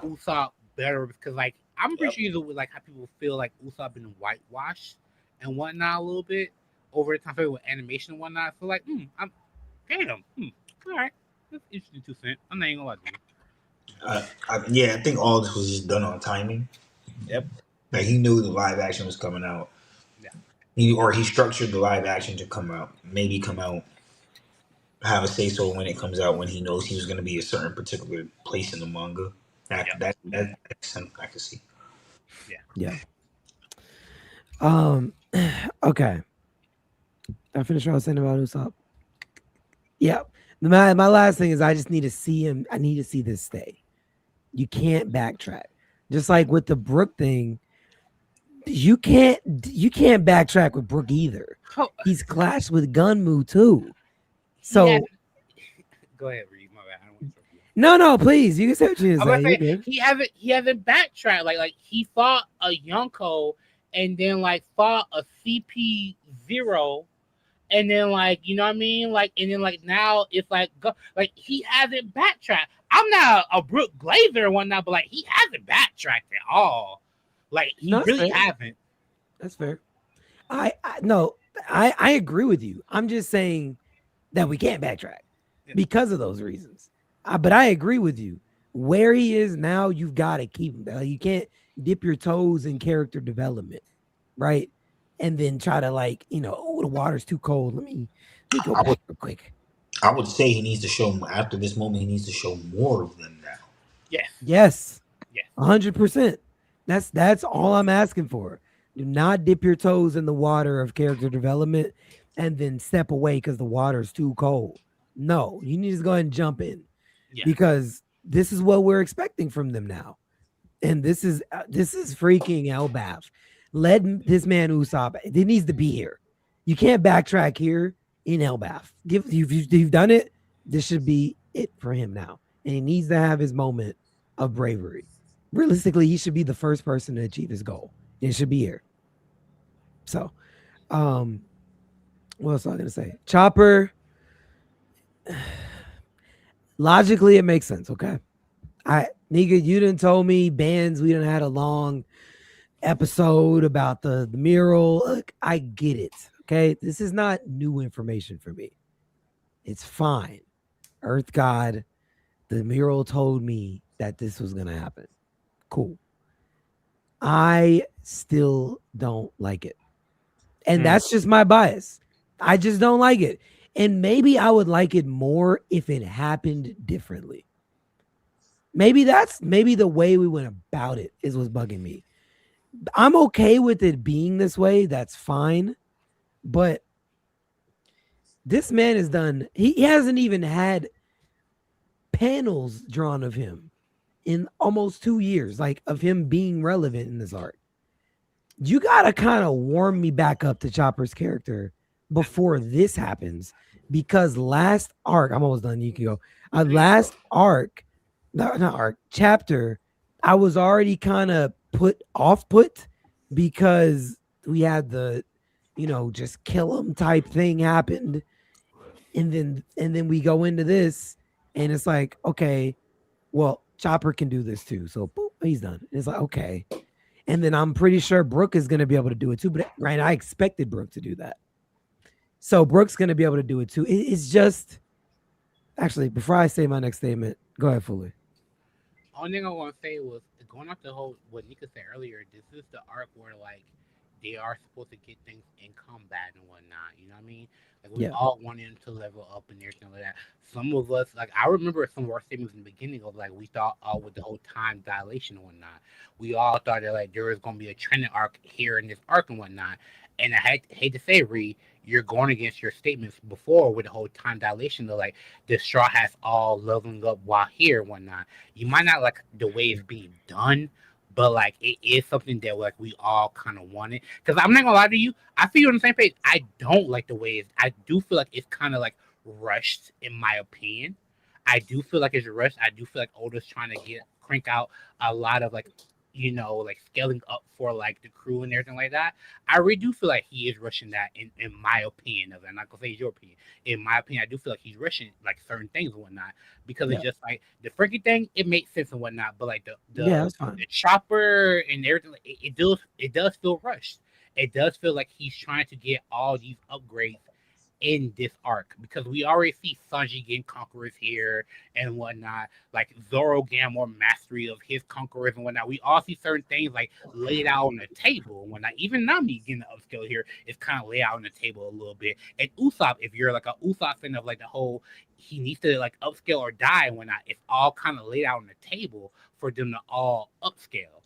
Usopp better because like I'm pretty sure he's like how people feel like Usopp been whitewashed and whatnot a little bit over the time with animation and whatnot. So like, all right, that's interesting 2 cents. I'm not even gonna lie to you. I think all this was just done on timing. Yep. Like he knew the live action was coming out. Yeah. He structured the live action to come out, have a say so when it comes out, when he knows he was going to be a certain particular place in the manga. That makes sense. I can see. Yeah. Okay. I finished what I was saying about Usopp. Yeah. My last thing is I just need to see him. I need to see this stay. You can't backtrack. Just like with the Brook thing, you can't backtrack with Brook either. He's clashed with Gunmu too. So go ahead, Reed. My bad. I don't want to interrupt you. No, please. You can say what you say. He haven't backtracked. Like he fought a Gunko and then like fought a CP0, and then like you know what I mean. Like and then like now it's like he hasn't backtracked. I'm not a Brook Glazer and whatnot, but like he hasn't backtracked at all. Like he really hasn't. That's fair. I agree with you. I'm just saying that we can't backtrack because of those reasons. But I agree with you. Where he is now, you've got to keep him. You can't dip your toes in character development, right? And then try to the water's too cold. Let me go back real quick. I would say he needs to show after this moment. He needs to show more of them now. Yes. 100%. That's all I'm asking for. Do not dip your toes in the water of character development and then step away because the water is too cold. No, you need to go ahead and jump in because this is what we're expecting from them now, and this is freaking Elbaf. Let this man Usopp. It needs to be here. You can't backtrack here in Elbaf. You've done it. This should be it for him now, and he needs to have his moment of bravery. Realistically, he should be the first person to achieve his goal. It should be here. So, what else was I gonna say? Chopper. Logically, it makes sense. Okay, Nika, you didn't told me Bandz. We didn't had a long episode about the mural. Look, I get it. Okay, this is not new information for me. It's fine. Earth God, the mural told me that this was gonna happen. Cool. I still don't like it. And that's just my bias. I just don't like it. And maybe I would like it more if it happened differently. Maybe the way we went about it is what's bugging me. I'm okay with it being this way. That's fine. But this man has done, he hasn't even had panels drawn of him in almost 2 years, like of him being relevant in this arc. You gotta kind of warm me back up to Chopper's character before this happens, because last arc, I'm almost done. You can go. Last arc, not arc, chapter, I was already kind of put because we had the, just kill him type thing happened, and then we go into this, and it's like, okay, well, Chopper can do this too, so boop, he's done. It's like, okay. And then I'm pretty sure Brook is going to be able to do it too. But right, I expected Brook to do that. So Brook's going to be able to do it too. It's just, actually, before I say my next statement, go ahead, Fooly. Only thing I want to say was going off the whole what Nika said earlier. This is the arc where like they are supposed to get things in combat and whatnot. You know what I mean? Like we Yeah. all wanted them to level up and everything like that. Some of us, like I remember some of our statements in the beginning of like we thought with the whole time dilation and whatnot, we all thought that like there was gonna be a trending arc here in this arc and whatnot. And I hate to say, Ree, you're going against your statements before with the whole time dilation of like the straw has all leveling up while here and whatnot. You might not like the way it's being done, but like it is something that like we all kind of wanted. Because I'm not gonna lie to you, I feel on the same page. I don't like the way I do feel like it's kind of like rushed in my opinion. I do feel like it's rushed. I do feel like Oda's trying to crank out a lot of like like scaling up for like the crew and everything like that. I really do feel like he is rushing that in my opinion of it. I'm not gonna say it's your opinion. In my opinion, I do feel like he's rushing like certain things and whatnot because it's just like the freaky thing, it makes sense and whatnot, but like the chopper and everything, like, it does feel rushed. It does feel like he's trying to get all these upgrades in this arc because we already see Sanji getting conquerors here and whatnot, like Zoro getting more mastery of his conquerors and whatnot. We all see certain things like laid out on the table and whatnot. Even Nami getting the upscale here is kind of laid out on the table a little bit. And Usopp, if you're like a Usopp fan of like the whole he needs to like upscale or die and whatnot, it's all kind of laid out on the table for them to all upscale.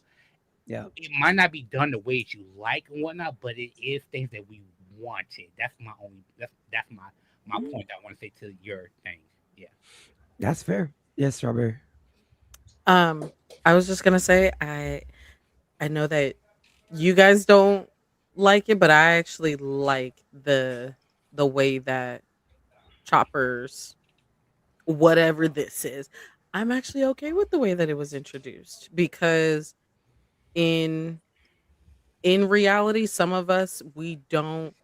Yeah, it might not be done the way that you like and whatnot, but it is things that we wanted. That's my only. That's my point. I want to say to your thing. Yeah, that's fair. Yes, Strawberry. I was just gonna say I know that you guys don't like it, but I actually like the way that Chopper's whatever this is. I'm actually okay with the way that it was introduced because in reality, some of us we don't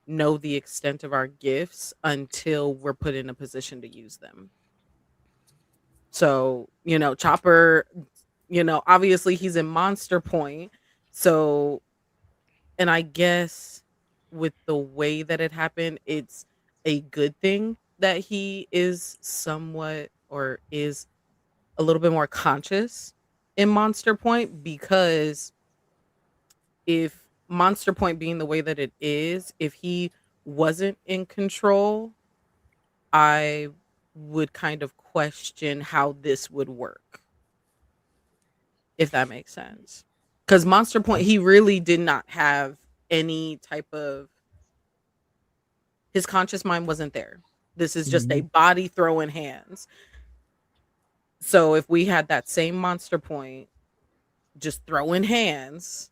know the extent of our gifts until we're put in a position to use them. So, Chopper, obviously he's in Monster Point. So, and I guess with the way that it happened, it's a good thing that he is somewhat or is a little bit more conscious in Monster Point because if Monster Point being the way that it is, if he wasn't in control, I would kind of question how this would work. If that makes sense. Because Monster Point, he really did not have any type of his conscious mind wasn't there. This is just a body throwing hands. So if we had that same Monster Point just throwing hands,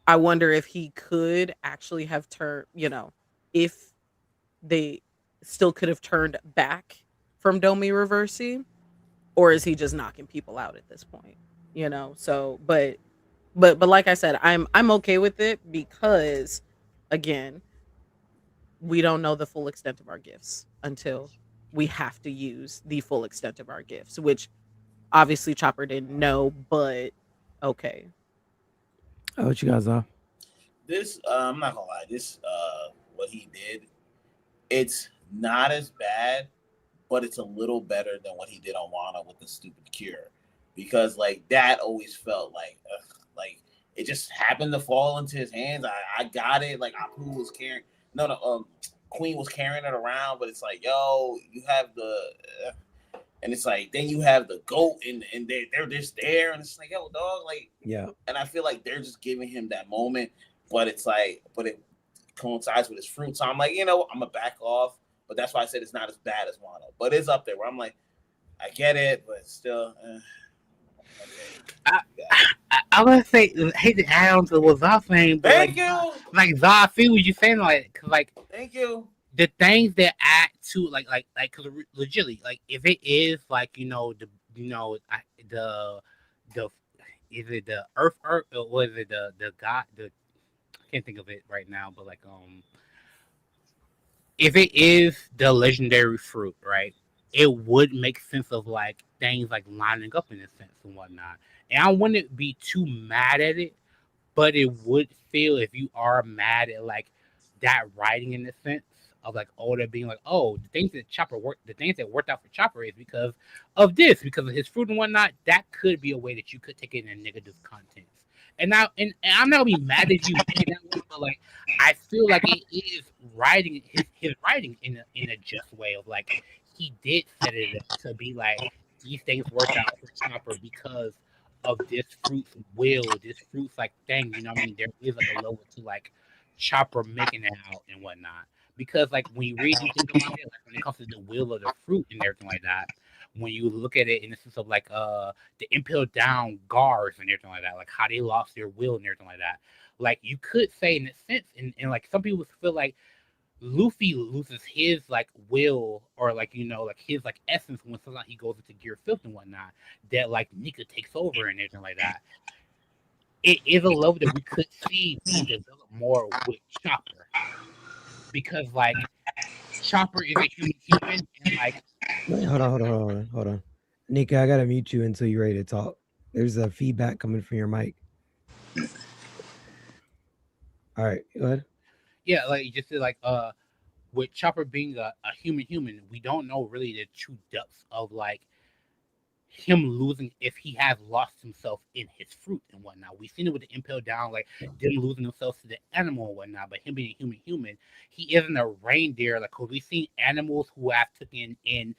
I wonder if he could actually have turned, if they still could have turned back from Domi Reversi, or is he just knocking people out at this point? So but like I said, I'm okay with it because again, we don't know the full extent of our gifts until we have to use the full extent of our gifts, which obviously Chopper didn't know, but okay. Oh, what you guys are? This, I'm not gonna lie, this, what he did, it's not as bad, but it's a little better than what he did on Wano with the stupid cure. Because, like, that always felt like it just happened to fall into his hands. I got it. Like, Apu was carrying, Queen was carrying it around, but it's like, yo, you have and it's like, then you have the goat, and they're just there, and it's like, yo, dog, like, yeah. And I feel like they're just giving him that moment, but it's like, but it coincides with his fruit. So I'm like, I'm gonna back off, but that's why I said it's not as bad as Wano, but it's up there where I'm like, I get it, but still. I would say hate to add on to what Zah saying, but Thank you. Like Zah, I feel what you're saying, like, cause like Thank you. The things that add to like cause legitimately, like if it is like the is it the earth or was it the god I can't think of it right now, but like if it is the legendary fruit, right? It would make sense of like things like lining up in a sense and whatnot. And I wouldn't be too mad at it, but it would feel if you are mad at like that writing in the sense of like Oda being like, oh, the things that worked out for Chopper is because of this, because of his fruit and whatnot. That could be a way that you could take it in negative content. And I'm not gonna be mad at you in that way, but like I feel like it is writing his writing in a just way of like he did set it up to be like these things work out for Chopper because of this fruit's will, this fruit's like thing, you know what I mean? There is like a level to like Chopper making it out and whatnot. Because like when you read and think about it, like when it comes to the will of the fruit and everything like that, when you look at it in the sense of like the impaled down guards and everything like that, like how they lost their will and everything like that. Like you could say in a sense, and like some people feel like Luffy loses his like will or like like his like essence when sometimes he goes into gear filth and whatnot. That like Nika takes over and everything like that. It is a level that we could see being developed more with Chopper because like Chopper is a human and like. Wait, hold on. Nika, I gotta mute you until you're ready to talk. There's a feedback coming from your mic. All right, go ahead. Yeah, like you just said, like with Chopper being a human, we don't know really the true depths of like him losing if he has lost himself in his fruit and whatnot. We've seen it with the impale down, like them losing themselves to the animal and whatnot, but him being a human, he isn't a reindeer. Like, cause we've seen animals who have taken in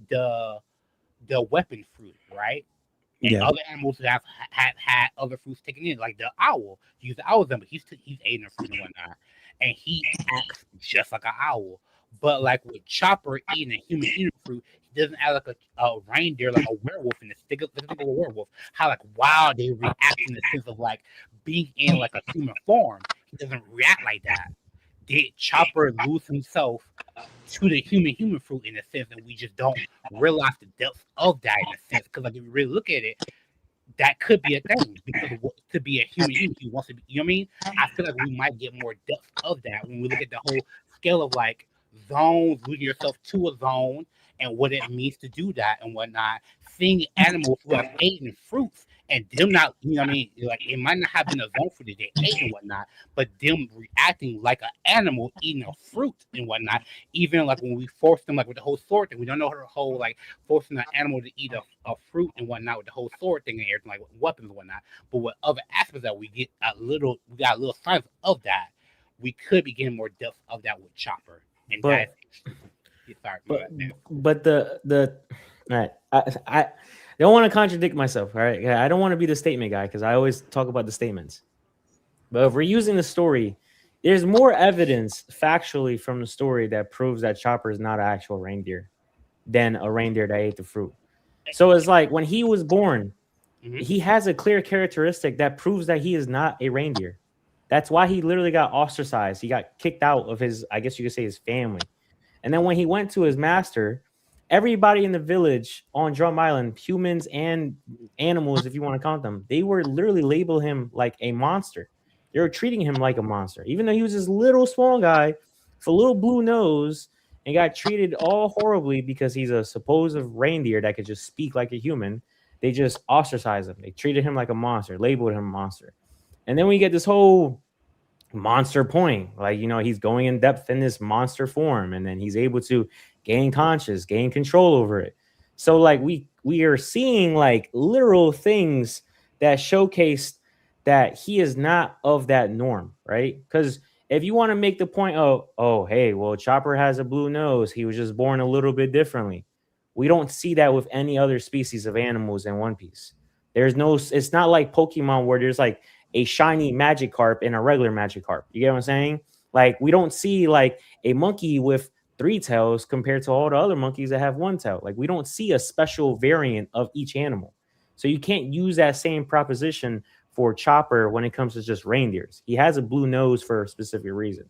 the weapon fruit, right? And other animals who have had other fruits taken in, like the owl. Use the owl, but he's eating the fruit and whatnot, and he acts just like an owl. But like with Chopper eating a human eating fruit, he doesn't act like a reindeer, like a werewolf in this. Think of a werewolf. How like wow they react in the sense of like being in like a human form. He doesn't react like that. Did Chopper lose himself to the human fruit in a sense, and we just don't realize the depth of that in a sense? Because like if you really look at it, that could be a thing because to be a human, he wants to be. You know what I mean? I feel like we might get more depth of that when we look at the whole scale of like zones, losing yourself to a zone, and what it means to do that and whatnot. Seeing animals who have eaten fruits and them not, you know what I mean? Like it might not have been a zone for the day ate and whatnot, but them reacting like an animal eating a fruit and whatnot. Even like when we force them, like with the whole sword thing, we don't know her whole like forcing an animal to eat a fruit and whatnot with the whole sword thing and everything, like with weapons and whatnot. But with other aspects that we got a little signs of that. We could be getting more depth of that with Chopper. And But- but the all right, I don't want to contradict myself. All right, I don't want to be the statement guy because I always talk about the statements. But if we're using the story, there's more evidence factually from the story that proves that Chopper is not an actual reindeer than a reindeer that ate the fruit. So it's like when he was born, he has a clear characteristic that proves that he is not a reindeer. That's why he literally got ostracized. He got kicked out of his, I guess you could say, his family. And then when he went to his master, everybody in the village on Drum Island, humans and animals, if you want to count them, they were literally labeling him like a monster. They were treating him like a monster, even though he was this little small guy with a little blue nose and got treated all horribly because he's a supposed reindeer that could just speak like a human. They just ostracized him. They treated him like a monster, labeled him a monster. And then we get this whole monster point, like, he's going in depth in this monster form, and then he's able to gain control over it. So like we are seeing like literal things that showcase that he is not of that norm, right? Because if you want to make the point of, oh, hey, well, Chopper has a blue nose, he was just born a little bit differently. We don't see that with any other species of animals in One Piece. It's not like Pokemon where there's like a shiny Magikarp and a regular Magikarp. You get what I'm saying? Like we don't see like a monkey with 3 tails compared to all the other monkeys that have 1 tail. Like we don't see a special variant of each animal. So you can't use that same proposition for Chopper when it comes to just reindeers. He has a blue nose for a specific reason.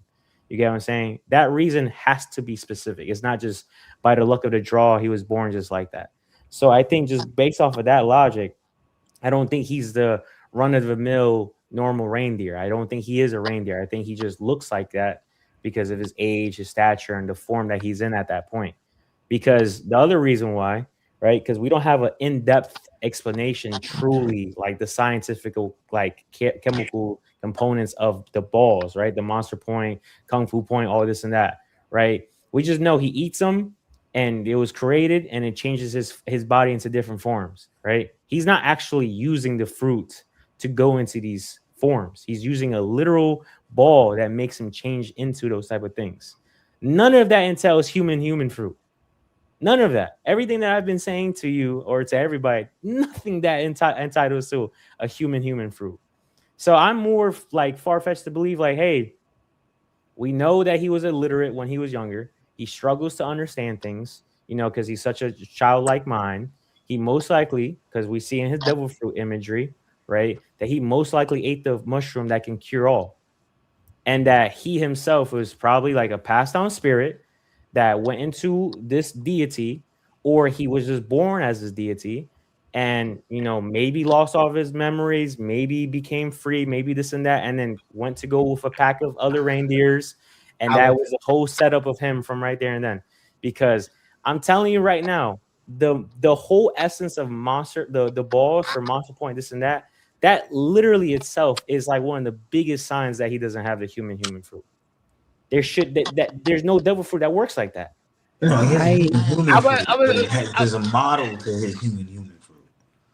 You get what I'm saying? That reason has to be specific. It's not just by the luck of the draw, he was born just like that. So I think just based off of that logic, I don't think he's the run-of-the-mill normal reindeer. I don't think he is a reindeer. I think he just looks like that because of his age, his stature, and the form that he's in at that point. Because the other reason why, right? Because we don't have an in-depth explanation truly, like the scientific, like chemical components of the balls, right? The monster point, kung fu point, all this and that, right? We just know he eats them and it was created and it changes his body into different forms, right? He's not actually using the fruit to go into these forms. He's using a literal ball that makes him change into those type of things. None of that entails human fruit. None of that. Everything that I've been saying to you or to everybody, nothing that entitles to a human fruit. So I'm more like far-fetched to believe like, hey, we know that he was illiterate when he was younger. He struggles to understand things, you know, because he's such a childlike mind. He most likely, because we see in his devil fruit imagery, right, that he most likely ate the mushroom that can cure all. And that he himself was probably like a passed down spirit that went into this deity, or he was just born as this deity and, you know, maybe lost all of his memories, maybe became free, maybe this and that, and then went to go with a pack of other reindeers. And that was the whole setup of him from right there and then. Because I'm telling you right now, the whole essence of monster, the balls for Monster Point, this and that literally itself is like one of the biggest signs that he doesn't have the human fruit. There's no devil fruit that works like that. No, there's a model to his human fruit.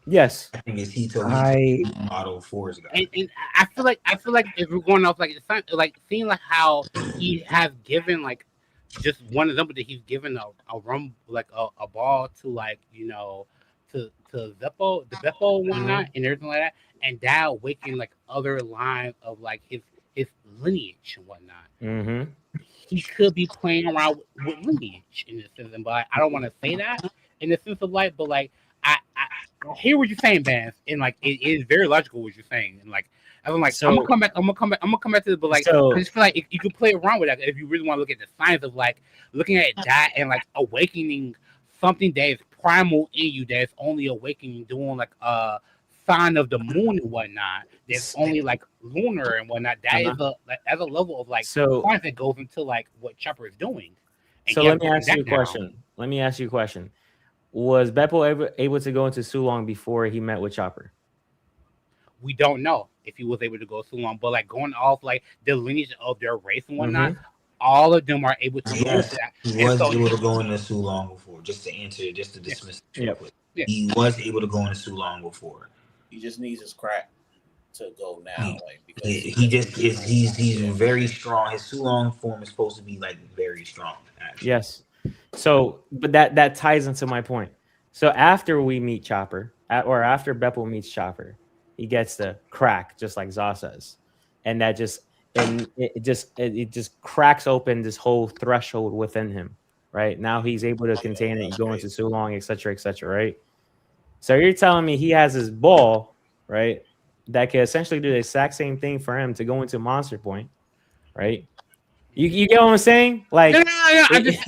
Yes, I think it's he told me model for his guy. And I feel like if we're going off like it's not, like seeing like how he has given like just one example that he's given a ball to like, you know, to Zeppo, the Beppo and whatnot and everything like that, and that awakened like other lines of like his lineage and whatnot. Mm-hmm. He could be playing around with lineage in this sense, but I don't want to say that in the sense of like, but like I hear what you're saying, Bandz, and like it is very logical what you're saying, and like I'm like, so, I'm gonna come back to this, but like I just feel like you could play around with that if you really want to look at the science of like looking at that and like awakening something that is primal in you that is only awakening doing like a sign of the moon and whatnot. That's only like lunar and whatnot. That is as a level of like science that goes into like what Chopper is doing. And so let me ask you a question. Was Beppo able to go into Sulong before he met with Chopper? We don't know if he was able to go Sulong, but like going off like the lineage of their race and whatnot, all of them are able to go into that. He was able to go into Sulong before, just to dismiss it. Yeah. He was able to go into Sulong before. He just needs his crack to go now. Like because he's very strong. His Sulong form is supposed to be like very strong. Actually. Yes. So, but that ties into my point. So after we meet Chopper, or after Beppo meets Chopper, he gets the crack, just like Zaza says, and that it just cracks open this whole threshold within him. Right now, he's able to contain it, go into Sulong, etc., right? So you're telling me he has his ball, right, that can essentially do the exact same thing for him to go into Monster Point, right? You get what I'm saying? Like, no. I just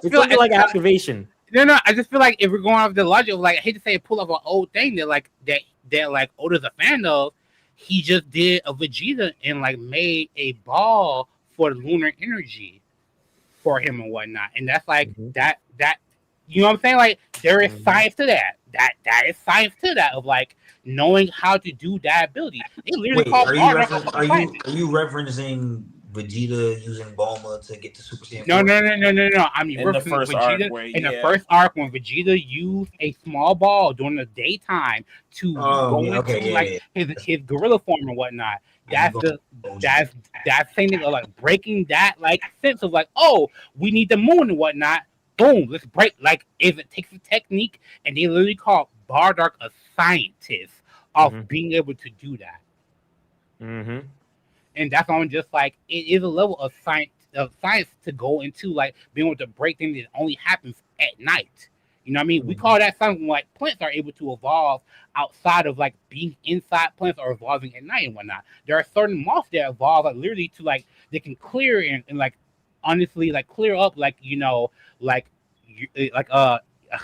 feel like activation. No. I just feel like if we're going off the logic of like, I hate to say pull up an old thing that like Oda's a fan of, he just did a Vegeta and like made a ball for the lunar energy for him and whatnot, and that's like that you know what I'm saying? Like there is science to that. That is science to that of like knowing how to do that ability. They literally are you referencing Vegeta using Bulma to get to Super Saiyan 4? No. I mean, in the first Vegeta, first arc when Vegeta used a small ball during the daytime to go into his gorilla form and whatnot. That's same thing of like breaking that like sense of like, oh, we need the moon and whatnot. Boom, let's break. Like if it takes a technique, and they literally call Bardock a scientist of being able to do that. Mm-hmm. And that's why I'm just like, it is a level of science to go into, like being able to break things that only happens at night. You know what I mean? We call that something like plants are able to evolve outside of like being inside plants or evolving at night and whatnot. There are certain moths that evolve like literally to like they can clear and like honestly like clear up like, you know, like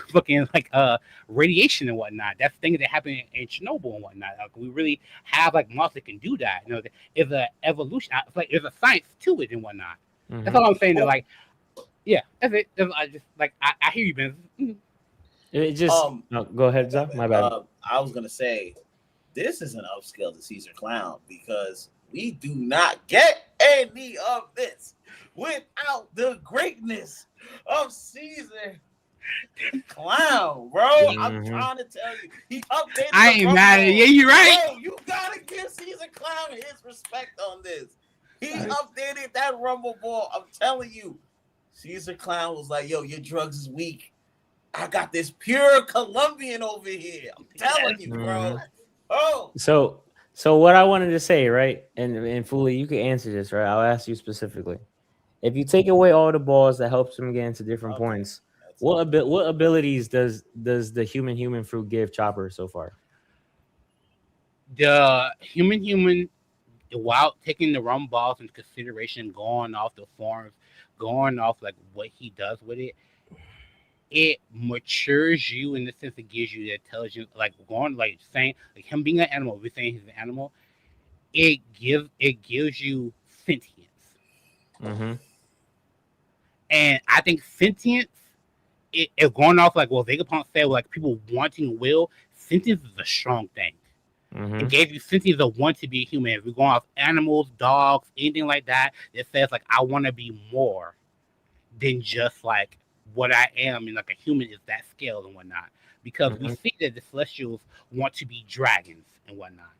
fucking like radiation and whatnot. That's things that happen in Chernobyl and whatnot. Like we really have like moths that can do that. You know, it's an evolution. It's like there's a science to it and whatnot. That's all I'm saying. That like, yeah, that's it. I just like I hear you, Ben. It just go ahead, Zach. My bad. I was gonna say this is an upscale to Caesar Clown because we do not get any of this without the greatness of Caesar Clown, bro. I'm trying to tell you. He updated. I ain't mad at you. Yeah, you're right. Bro, you gotta give Caesar Clown his respect on this. He updated that Rumble Ball. I'm telling you. Caesar Clown was like, yo, your drugs is weak. I got this pure Colombian over here. I'm telling you, bro. Oh. So what I wanted to say, right? And Fooly, you can answer this, right? I'll ask you specifically. If you take away all the balls that helps him get into different points, what abilities does the human fruit give Chopper so far? The human, while taking the rum balls into consideration, going off the forms, going off like what he does with it, it matures you in the sense it gives you the intelligence, like going like saying like him being an animal, we're saying he's an animal, it gives you sentience. And I think sentience, it going off like what Vegapunk said, like people wanting will, sentience is a strong thing. It gave you sentience of want to be a human. If we're going off animals, dogs, anything like that, it says like I want to be more than just like what I am, and like a human is that scale and whatnot. Because we see that the Celestials want to be dragons and whatnot.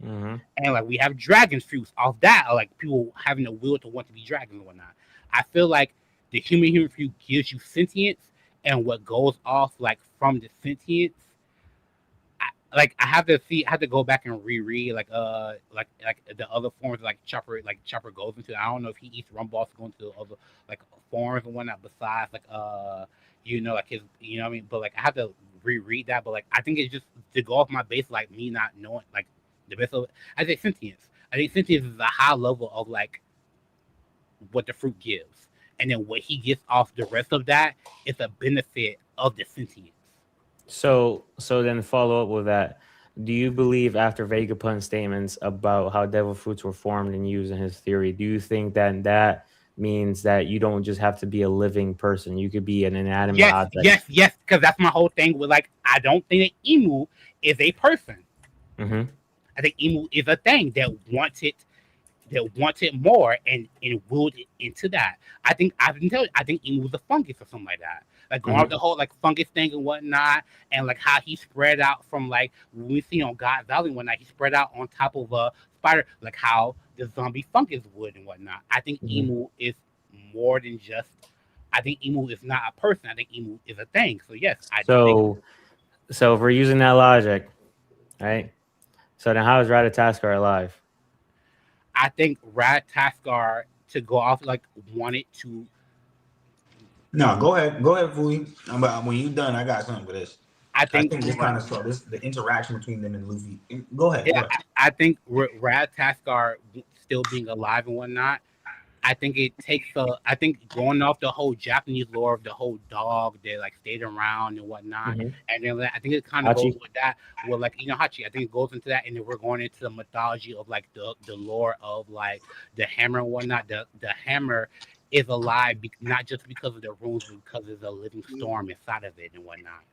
And like we have dragon fruits off that, or like people having the will to want to be dragons and whatnot. I feel like the human fruit gives you sentience, and what goes off like from the sentience, I have to go back and reread like the other forms like Chopper goes into. I don't know if he eats rum balls to go into other like forms and whatnot besides like like his, you know what I mean? But like I have to reread that. But like I think it's just to go off my base, like me not knowing like the best of it. I think sentience. I think sentience is a high level of like what the fruit gives, and then what he gets off the rest of that is a benefit of the sentience. So then follow up with that. Do you believe after Vegapunk's statements about how devil fruits were formed and used in his theory, do you think that means that you don't just have to be a living person? You could be an inanimate object. Yes, because that's my whole thing with like I don't think that Imu is a person. I think Imu is a thing that wanted more and willed it into that. I think Imu was a fungus or something like that. Like going off the whole like fungus thing and whatnot, and like how he spread out from like when we see on God Valley and whatnot, he spread out on top of a spider, like how the zombie fungus would and whatnot. I think Imu is more than just. I think Imu is not a person. I think Imu is a thing. So yes, So if we're using that logic, right? So then how is Ratataskar alive? I think Ratataskar, to go off like wanted to. No, go ahead, Fooly. When you're done, I got something for this. I think this kind of saw this the interaction between them and Luffy. Go ahead. Yeah, I think Ratataskar still being alive and whatnot. I think it takes I think going off the whole Japanese lore of the whole dog that like stayed around and whatnot, and then I think it kind of goes with that. Well, like Hachi, I think it goes into that, and then we're going into the mythology of like the lore of like the hammer and whatnot. The hammer is alive not just because of the runes, but because there's a living storm inside of it and whatnot.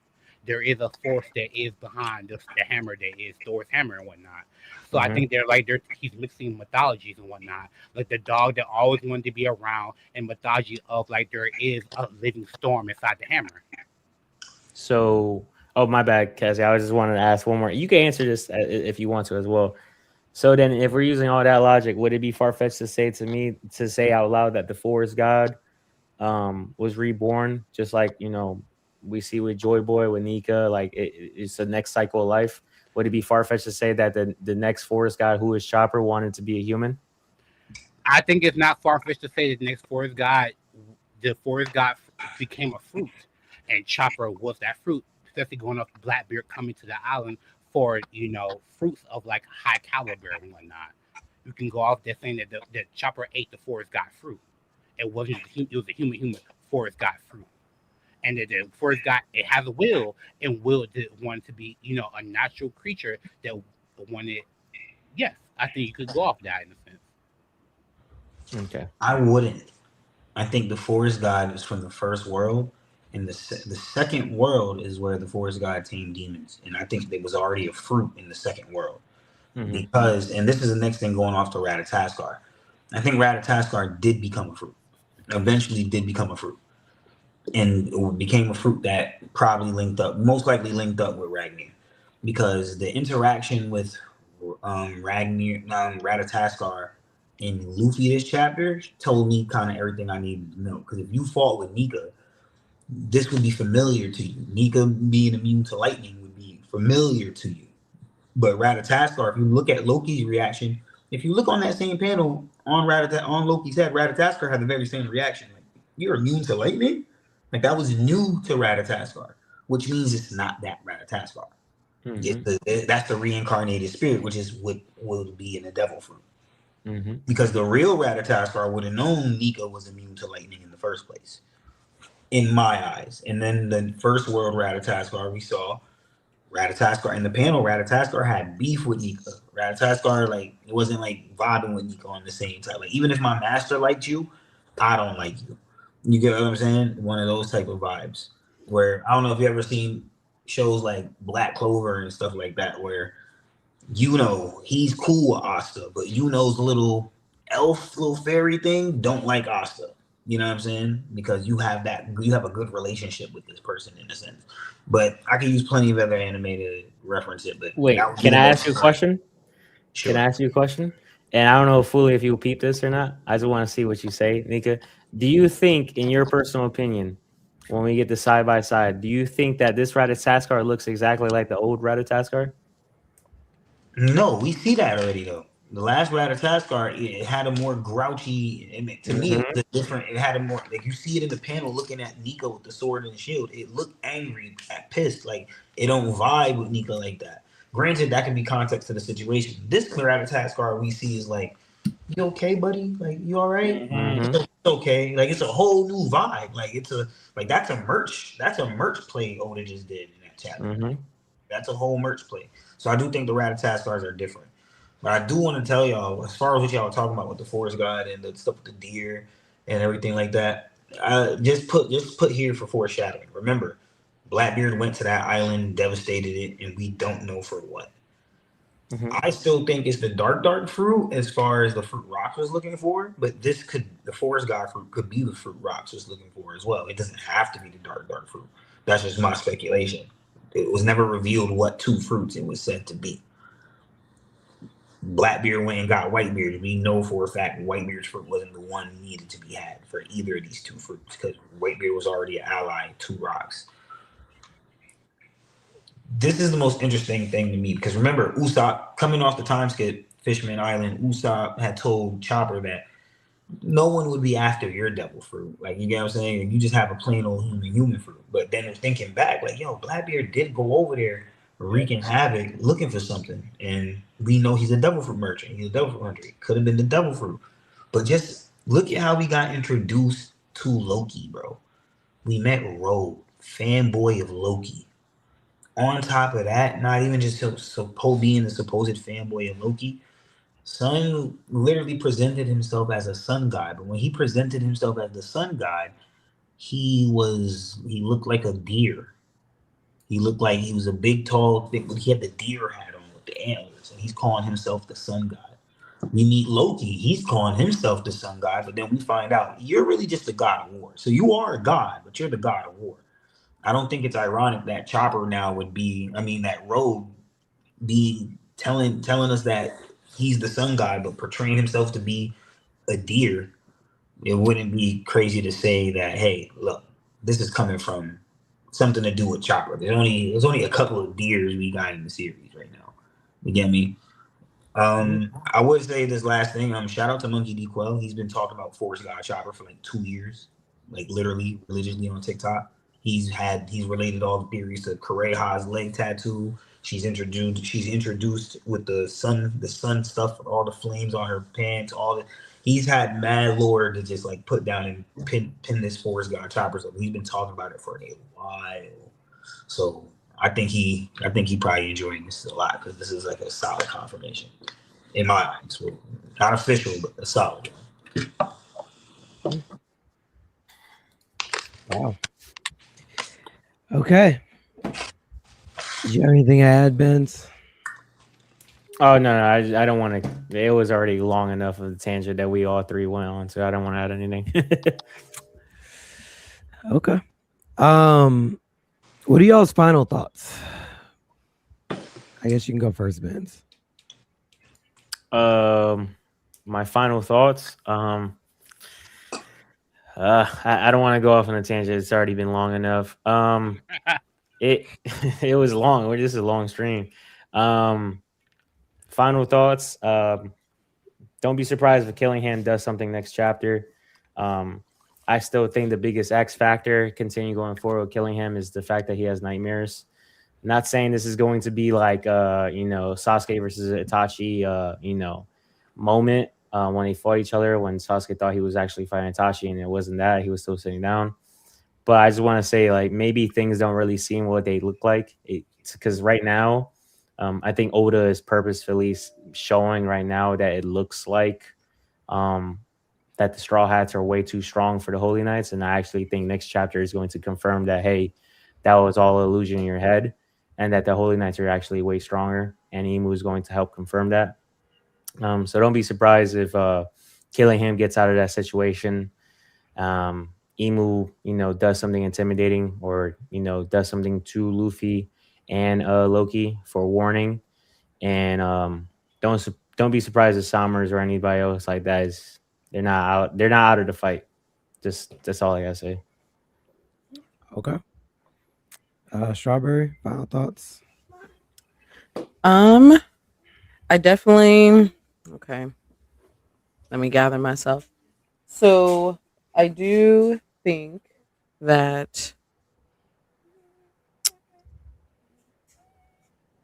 There is a force that is behind the hammer that is Thor's hammer and whatnot. So I think he's mixing mythologies and whatnot. Like the dog that always wanted to be around, and mythology of like there is a living storm inside the hammer. So, my bad, Cassie. I just wanted to ask one more. You can answer this if you want to as well. So then if we're using all that logic, would it be far-fetched to say out loud that the forest god was reborn, just like, we see with Joy Boy, with Nika, like it's the next cycle of life? Would it be far-fetched to say that the next forest god, who is Chopper, wanted to be a human? I think it's not far-fetched to say that the next forest god, the forest god became a fruit, and Chopper was that fruit, especially going off Blackbeard coming to the island for, fruits of like high caliber and whatnot. You can go off there saying that the Chopper ate the forest god fruit. It was a human forest god fruit. And that the forest god, it has a will, and will want to be, a natural creature that wanted. Yes, I think you could go off that in a sense. Okay. I wouldn't. I think the forest god is from the first world, and the second world is where the forest god tamed demons. And I think there was already a fruit in the second world. Because, and this is the next thing going off to Ratataskar. I think Ratataskar did become a fruit. Eventually did become a fruit. and it became a fruit that probably most likely linked up with Ragnar, because the interaction with Ratataskar in Luffy this chapter told me kind of everything I needed to know. Because if you fought with Nika, this would be familiar to you. Nika being immune to lightning would be familiar to you. But Ratataskar, if you look at Loki's reaction, if you look on that same panel on Loki's head, Ratataskar had the very same reaction. Like, you're immune to lightning? Like, that was new to Ratataskar, which means it's not that Ratataskar. Mm-hmm. That's the reincarnated spirit, which is what would be in the devil fruit. Mm-hmm. Because the real Ratataskar would have known Nika was immune to lightning in the first place, in my eyes. And then the first world Ratataskar, we saw Ratataskar in the panel. Ratataskar had beef with Nika. Ratataskar, like, it wasn't like vibing with Nika on the same time. Like, even if my master liked you, I don't like you. You get what I'm saying? One of those type of vibes. Where I don't know if you ever seen shows like Black Clover and stuff like that, where he's cool with Asta, but the little elf, little fairy thing don't like Asta. You know what I'm saying? Because you have a good relationship with this person in a sense. But I can use plenty of other anime to reference it. But wait, can I ask you a question? Sure. Can I ask you a question? And I don't know, Fooly, if you will peep this or not. I just want to see what you say, Nika. Do you think, in your personal opinion, when we get the side by side, do you think that this Ratataskar looks exactly like the old Ratataskar? No, we see that already though. The last Ratataskar, it had a more grouchy. To me, it was different. It had a more, like, you see it in the panel looking at Nika with the sword and the shield. It looked angry, pissed. Like, it don't vibe with Nika like that. Granted, that can be context to the situation. This Ratataskar we see is like, you okay, buddy? Like, you all right? Mm-hmm. It's okay. Like, it's a whole new vibe. Like, that's a merch play Oda just did in that chapter. Mm-hmm. That's a whole merch play. So I do think the Ratataskars are different. But I do want to tell y'all, as far as what y'all were talking about with the forest god and the stuff with the deer and everything like that, just put here for foreshadowing. Remember, Blackbeard went to that island, devastated it, and we don't know for what. Mm-hmm. I still think it's the dark fruit as far as the fruit Rox was looking for, but the forest god fruit could be the fruit Rox was looking for as well. It doesn't have to be the dark fruit. That's just my speculation. It was never revealed what two fruits it was said to be. Blackbeard went and got Whitebeard. We know for a fact Whitebeard's fruit wasn't the one needed to be had for either of these two fruits, because Whitebeard was already an ally to Rox. This is the most interesting thing to me, because remember, Usopp, coming off the time skip, Fishman Island, Usopp had told Chopper that no one would be after your devil fruit. Like, you get what I'm saying? You just have a plain old human fruit. But then thinking back, like, yo, Blackbeard did go over there wreaking havoc, looking for something. And we know he's a devil fruit merchant. He's a devil fruit hunter. It could have been the devil fruit. But just look at how we got introduced to Loki, bro. We met Rogue, fanboy of Loki. On top of that, not even just being the supposed fanboy of Loki, Sun literally presented himself as a sun god. But when he presented himself as the sun god, he looked like a deer. He looked like he was a big, tall, thick, but he had the deer hat on with the antlers, and he's calling himself the sun god. We meet Loki, he's calling himself the sun god, but then we find out you're really just the god of war. So you are a god, but you're the god of war. I don't think it's ironic that Chopper now that Rogue be telling us that he's the sun god, but portraying himself to be a deer. It wouldn't be crazy to say that, hey, look, this is coming from something to do with Chopper. There's only a couple of deers we got in the series right now. You get me? I would say this last thing. Shout out to Monkey D. Quell. He's been talking about Force God Chopper for like 2 years, like literally religiously on TikTok. He's related all the theories to Kureha's leg tattoo. She's introduced with the sun stuff, all the flames on her pants, he's had mad lore to just like put down and pin this Force God Chopper up. He's been talking about it for a while. So I think he probably enjoying this a lot, because this is like a solid confirmation in my eyes. Well, not official, but a solid one. Wow. Okay. Do you have anything to add, Bandz? Oh no, I don't want to. It was already long enough of the tangent that we all three went on, so I don't want to add anything. Okay. What are y'all's final thoughts? I guess you can go first, Bandz. My final thoughts. I don't want to go off on a tangent. It's already been long enough. It it was long. We're just a long stream. Final thoughts. Don't be surprised if Killingham does something next chapter. I still think the biggest X factor continue going forward with Killingham is the fact that he has nightmares. Not saying this is going to be like Sasuke versus Itachi moment when they fought each other when Sasuke thought he was actually fighting Itachi and it wasn't that. He was still sitting down. But I just want to say, like, maybe things don't really seem what they look like. Because right now, I think Oda is purposefully showing right now that it looks like that the Straw Hats are way too strong for the Holy Knights. And I actually think next chapter is going to confirm that, hey, that was all illusion in your head and that the Holy Knights are actually way stronger. And Imu is going to help confirm that. So don't be surprised if Killingham gets out of that situation. Imu, does something intimidating or, does something to Luffy and Loki for warning. And don't be surprised if Summers or anybody else like that they're not out of the fight. That's all I gotta say. Okay. Strawberry, final thoughts. I definitely okay. Let me gather myself. So I do think that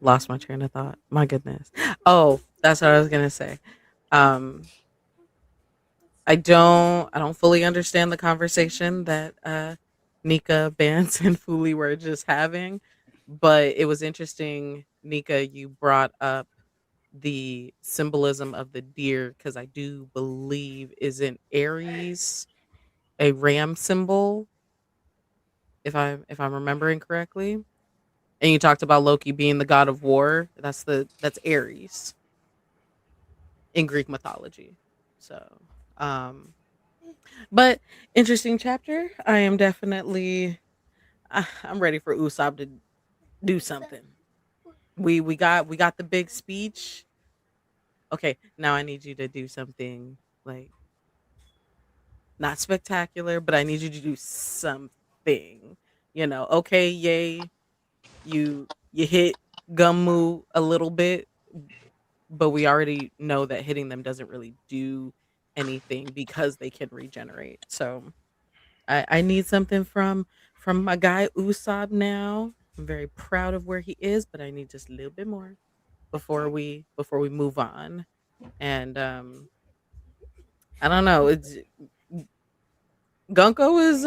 lost my train of thought. My goodness. Oh, that's what I was gonna say. I don't fully understand the conversation that Nika, Bandz, and Fooly were just having, but it was interesting. Nika, you brought up the symbolism of the deer because I do believe isn't Aries a ram symbol, if I'm remembering correctly. And you talked about Loki being the god of war. That's Aries in Greek mythology. So, but interesting chapter. I am definitely I'm ready for Usopp to do something. We got the big speech. Okay, now I need you to do something like not spectacular, but I need you to do something. Okay, yay, you hit Gummu a little bit, but we already know that hitting them doesn't really do anything because they can regenerate. So I need something from my guy Usopp now. I'm very proud of where he is, but I need just a little bit more before we move on. And I don't know. It's Gunko is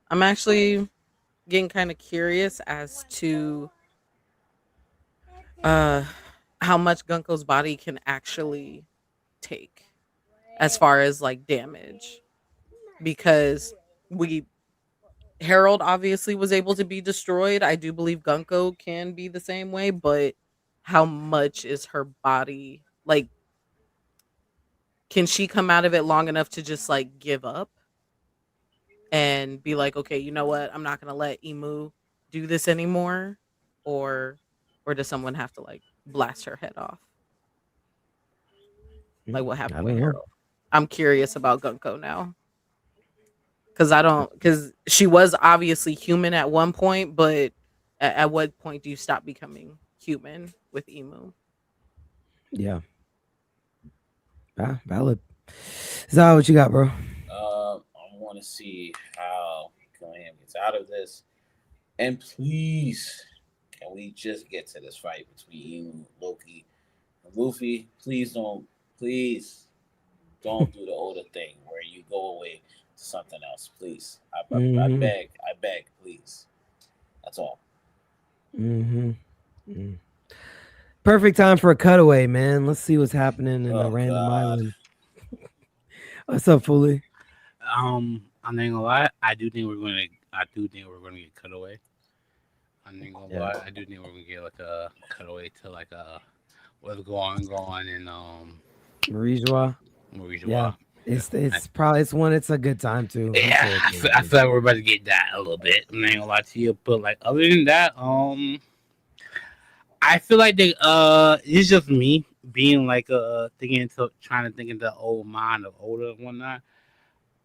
I'm actually getting kind of curious as to how much Gunko's body can actually take as far as like damage, because Harold obviously was able to be destroyed. I do believe Gunko can be the same way, but how much is her body like? Can she come out of it long enough to just like give up and be like, okay, you know what? I'm not gonna let Imu do this anymore, or does someone have to like blast her head off? Like what happened with Harold? I'm curious about Gunko now. Because she was obviously human at one point, but at what point do you stop becoming human with Imu? Yeah. Valid. Zaza, what you got, bro? I want to see how Killingham gets out of this. And please, can we just get to this fight between Imu, Loki, and Luffy? Please don't do the older thing where you go away to something else, please. I beg, please. That's all. Perfect time for a cutaway, man. Let's see what's happening in the random island. What's up, Foley? I'm not gonna lie. I do think we're gonna get cutaway. I'm not gonna lie. I do think we're gonna get like a cutaway to like what's going on in Marijois. Yeah. It's probably it's a good time too. Yeah, I feel like we're about to get that a little bit. I'm not gonna lie to you, but like other than that, I feel like it's just me being like trying to think into the old mind of Oda and whatnot.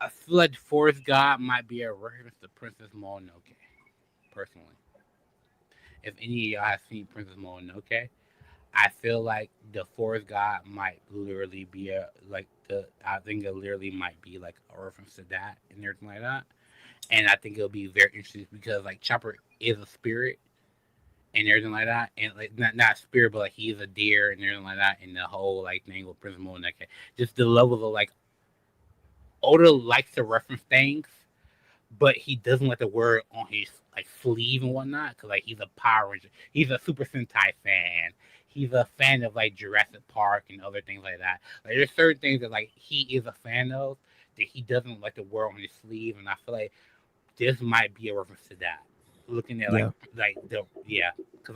I feel like the Forest God might be a reference to Princess Mononoke, personally. If any of y'all have seen Princess Mononoke, I feel like the Forest God might literally be I think it literally might be like a reference to that and everything like that. And I think it'll be very interesting because like Chopper is a spirit and everything like that, and like not a spirit, but like he's a deer and everything like that, and the whole like thing with Princess Mononoke, just the levels of like Oda likes to reference things, but he doesn't let the word on his like sleeve and whatnot, because like he's a Power Ranger, he's a Super Sentai fan, he's a fan of like Jurassic Park and other things like that. Like there's certain things that like he is a fan of that he doesn't let the word on his sleeve, and I feel like this might be a reference to that. Looking at because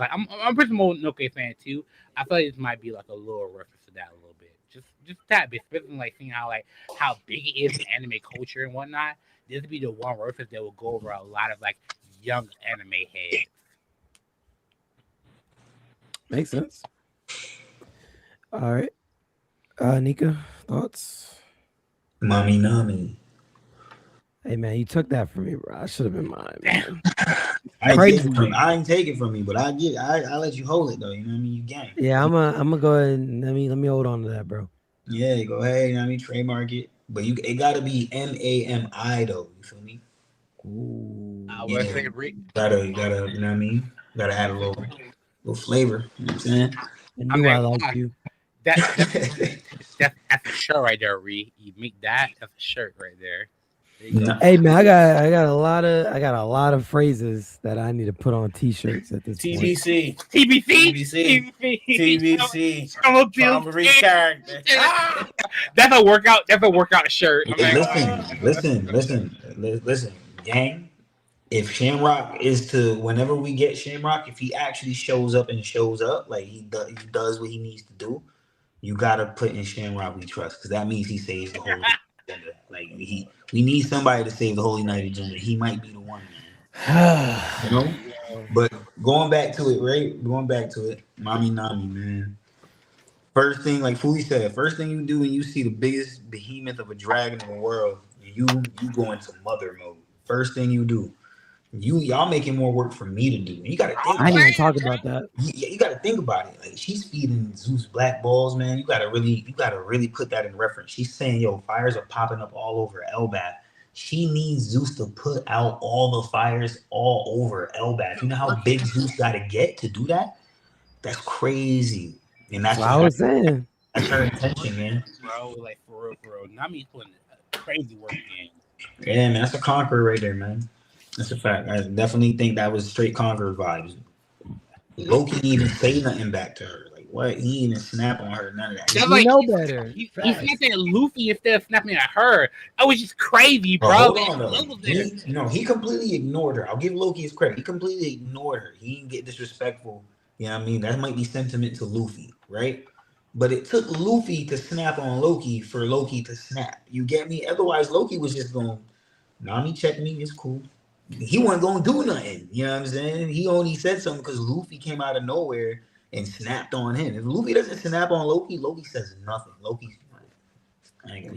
like I'm a Princess Mononoke fan too. I feel like this might be like a little reference to that a little bit, just that bit, especially like seeing how big it is in anime culture and whatnot. This would be the one reference that will go over a lot of like young anime heads. Makes sense. All right, Nika, thoughts? Mommy Nami. Hey man, you took that from me, bro. I should have been mine, man. I ain't take it from me, but I let you hold it though. You know what I mean? You gang. Yeah, I'm gonna go ahead and let me hold on to that, bro. Yeah, go ahead. You know what I mean? Trademark it, but it gotta be MAMI though. You feel me? Ooh. You gotta, you know what I mean? Gotta add a little flavor. You know what I'm saying? I knew I liked you. That's a shirt right there, Ree. You make that. That's a shirt right there. Hey man, I got a lot of phrases that I need to put on t-shirts at this TBC. point. TBC. Summary character. That's a workout. That's a workout shirt. Listen, gang. If Shamrock is to, whenever we get Shamrock, if he actually shows up, like he does what he needs to do, you gotta put in Shamrock we trust, because that means he saves the whole agenda. Like we need somebody to save the Holy Night agenda. He might be the one, man. You know? But going back to it, Mommy Nami, man. First thing, like Fooly said, first thing you do when you see the biggest behemoth of a dragon in the world, you go into mother mode. First thing you do. Y'all making more work for me to do. And you gotta think. I didn't even talk about that. You gotta think about it. Like she's feeding Zeus black balls, man. You gotta really put that in reference. She's saying, yo, fires are popping up all over Elbaf. She needs Zeus to put out all the fires all over Elbaf. You know how big Zeus gotta get to do that? That's crazy. And that's what I was saying. That's her intention, man. Bro, like for real. Nami's putting crazy work in. Yeah, man, that's a conqueror right there, man. That's a fact. I definitely think that was straight conqueror vibes. Loki didn't even say nothing back to her. Like what? He didn't even snap on her. None of that. You like, know better. He snapped at Luffy instead of snapping at her. That was just crazy, bro. He completely ignored her. I'll give Loki his credit. He completely ignored her. He didn't get disrespectful. You know what I mean? That might be sentiment to Luffy, right? But it took Luffy to snap on Loki for Loki to snap. You get me? Otherwise, Loki was just going, Nami, check me. It's cool. He wasn't going to do nothing. You know what I'm saying? He only said something because Luffy came out of nowhere and snapped on him. If Luffy doesn't snap on Loki, Loki says nothing. Loki's like,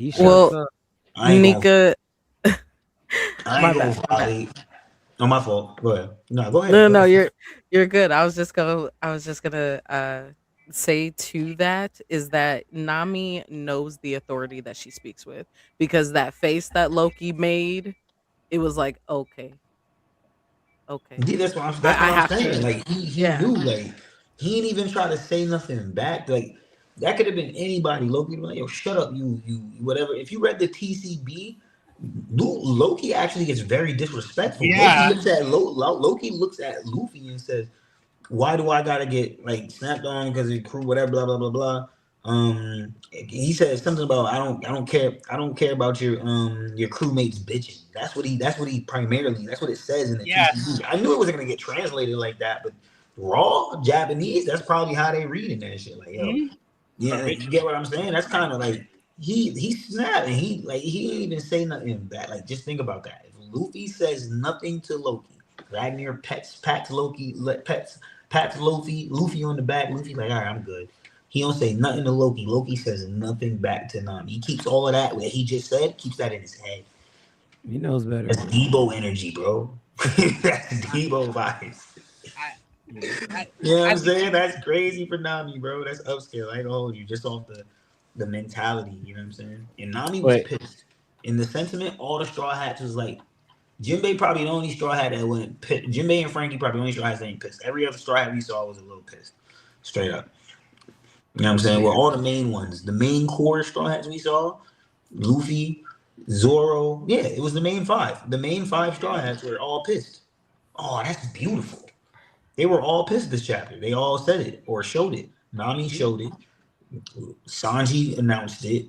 Nika. No, my fault. Go ahead. No, go ahead. No, you're good. I was just gonna say to that is that Nami knows the authority that she speaks with, because that face that Loki made, it was like, okay. Yeah, that's what I'm saying. Like he knew, like he didn't even try to say nothing back. Like that could have been anybody. Loki was like, yo, shut up, you whatever. If you read the TCB, Loki actually gets very disrespectful. Yeah. Loki looks at Luffy and says, why do I gotta get like snapped on because of crew, whatever, blah blah blah blah. He said something about I don't care about your crewmates bitching. That's what he primarily, that's what it says in the TCB. I knew it wasn't gonna get translated like that, but raw Japanese, that's probably how they read in that shit. Like, yo, yeah, you get what I'm saying? That's kind of like he snapped and he didn't even say nothing bad. Like, just think about that. If Luffy says nothing to Loki, Ragnar pats Luffy on the back. Luffy like, all right, I'm good. He don't say nothing to Loki. Loki says nothing back to Nami. He keeps all of that what he just said, keeps that in his head. He knows better. That's Debo energy, bro. That's Debo vibes. You know what I'm saying? That's crazy for Nami, bro. That's upscale. I ain't gonna hold you, just off the mentality. You know what I'm saying? And Nami was pissed. In the sentiment, all the Straw Hats was like, Jinbei probably the only Straw Hat that went pissed. Jinbei and Frankie probably the only Straw Hats that ain't pissed. Every other Straw Hat we saw was a little pissed. Straight up. You know what I'm saying? Well, all the main ones, the main core Straw Hats we saw, Luffy, Zoro, yeah, it was the main five. The main five Straw Hats were all pissed. Oh, that's beautiful. They were all pissed this chapter. They all said it or showed it. Nami showed it. Sanji announced it.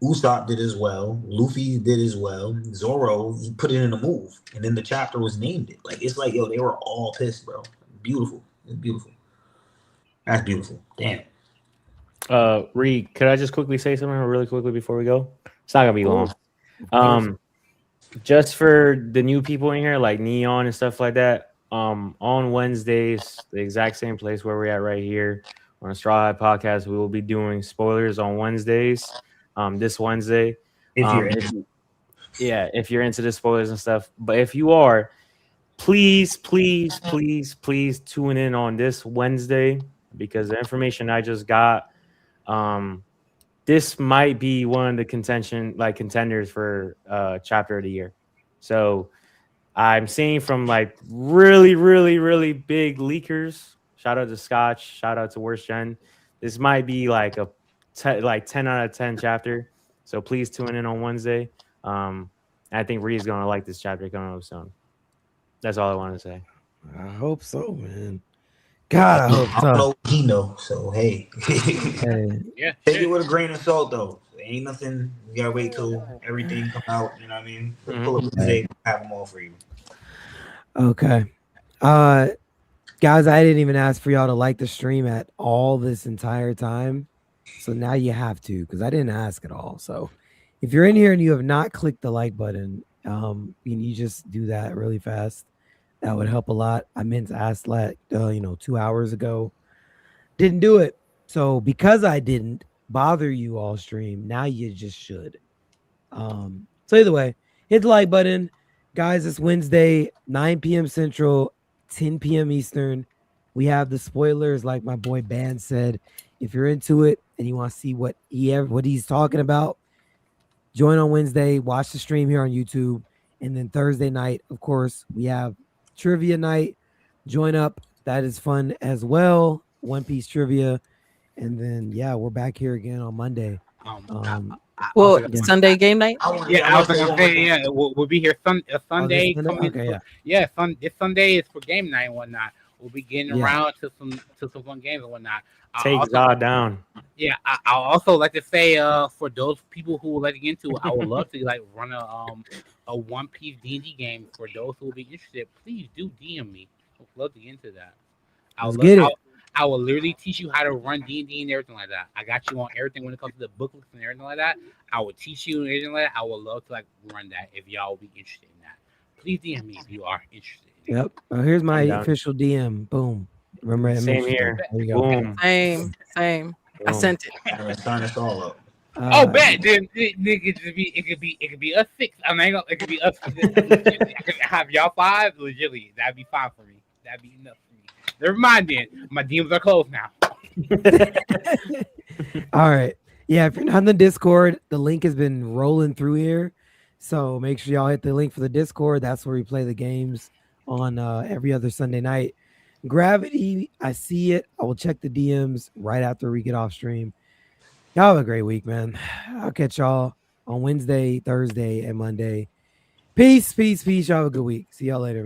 Usopp did as well. Luffy did as well. Zoro, he put it in a move. And then the chapter was named it. Like, it's like, yo, they were all pissed, bro. Beautiful. It's beautiful. That's beautiful. Damn. Reed, could I just quickly say something really quickly before we go? It's not gonna be long. Just for the new people in here, like Neon and stuff like that. On Wednesdays, the exact same place where we're at right here on the Strawhat Podcast, we will be doing spoilers on Wednesdays. This Wednesday, if you're into the spoilers and stuff. But if you are, please tune in on this Wednesday, because the information I just got, this might be one of the contenders for chapter of the year. So I'm seeing from like really big leakers. Shout out to Scotch. Shout out to Worst Gen. This might be like a 10 out of 10 chapter. So please tune in on Wednesday. I think Reed's gonna like this chapter coming up soon. That's all I want to say. I hope so, man. God, I hope so. I don't know what he know, so hey. Yeah. Take it with a grain of salt, though. Ain't nothing. You gotta wait till everything come out. You know what I mean? Pull up today, have them all for you. Okay. Guys, I didn't even ask for y'all to like the stream at all this entire time. So now you have to, because I didn't ask at all. So if you're in here and you have not clicked the like button, you just do that really fast. That would help a lot. I meant to ask 2 hours ago. Didn't do it. So because I didn't bother you all stream, now you just should. So either way, hit the like button. Guys, it's Wednesday, 9 p.m. Central, 10 p.m. Eastern. We have the spoilers, like my boy Bandz said. If you're into it and you want to see what he's talking about, join on Wednesday. Watch the stream here on YouTube. And then Thursday night, of course, we have trivia night. Join up. That is fun as well. One Piece trivia. And then, we're back here again on Monday. Sunday game night? We'll be here Sunday. This Sunday is for game night and whatnot. We'll be getting around to some fun games and whatnot. Take Zaza down. Yeah, I also like to say, for those people who are letting into it, I would love to run a One Piece D&D game for those who will be interested. Please do DM me. I'd love to get into that. I will literally teach you how to run D&D and everything like that. I got you on everything when it comes to the booklets and everything like that. I will teach you and everything like that. I would love to run that if y'all will be interested in that. Please DM me if you are interested. Yep. Here's my official DM. Boom. Remember, same here. There you go. Boom. Same. Boom. I sent it. Sign us all up. Bet. Then it could be us 6. I mean, it could be us. I could have y'all 5. Legitimately, that'd be fine for me. That'd be enough for me. Never mind. Then my DMs are closed now. All right. Yeah, if you're not in the Discord, the link has been rolling through here. So make sure y'all hit the link for the Discord. That's where we play the games on every other Sunday night. Gravity, I see it. I will check the DMs right after we get off stream. Y'all have a great week, man. I'll catch y'all on Wednesday, Thursday, and Monday. Peace. Y'all have a good week. See y'all later.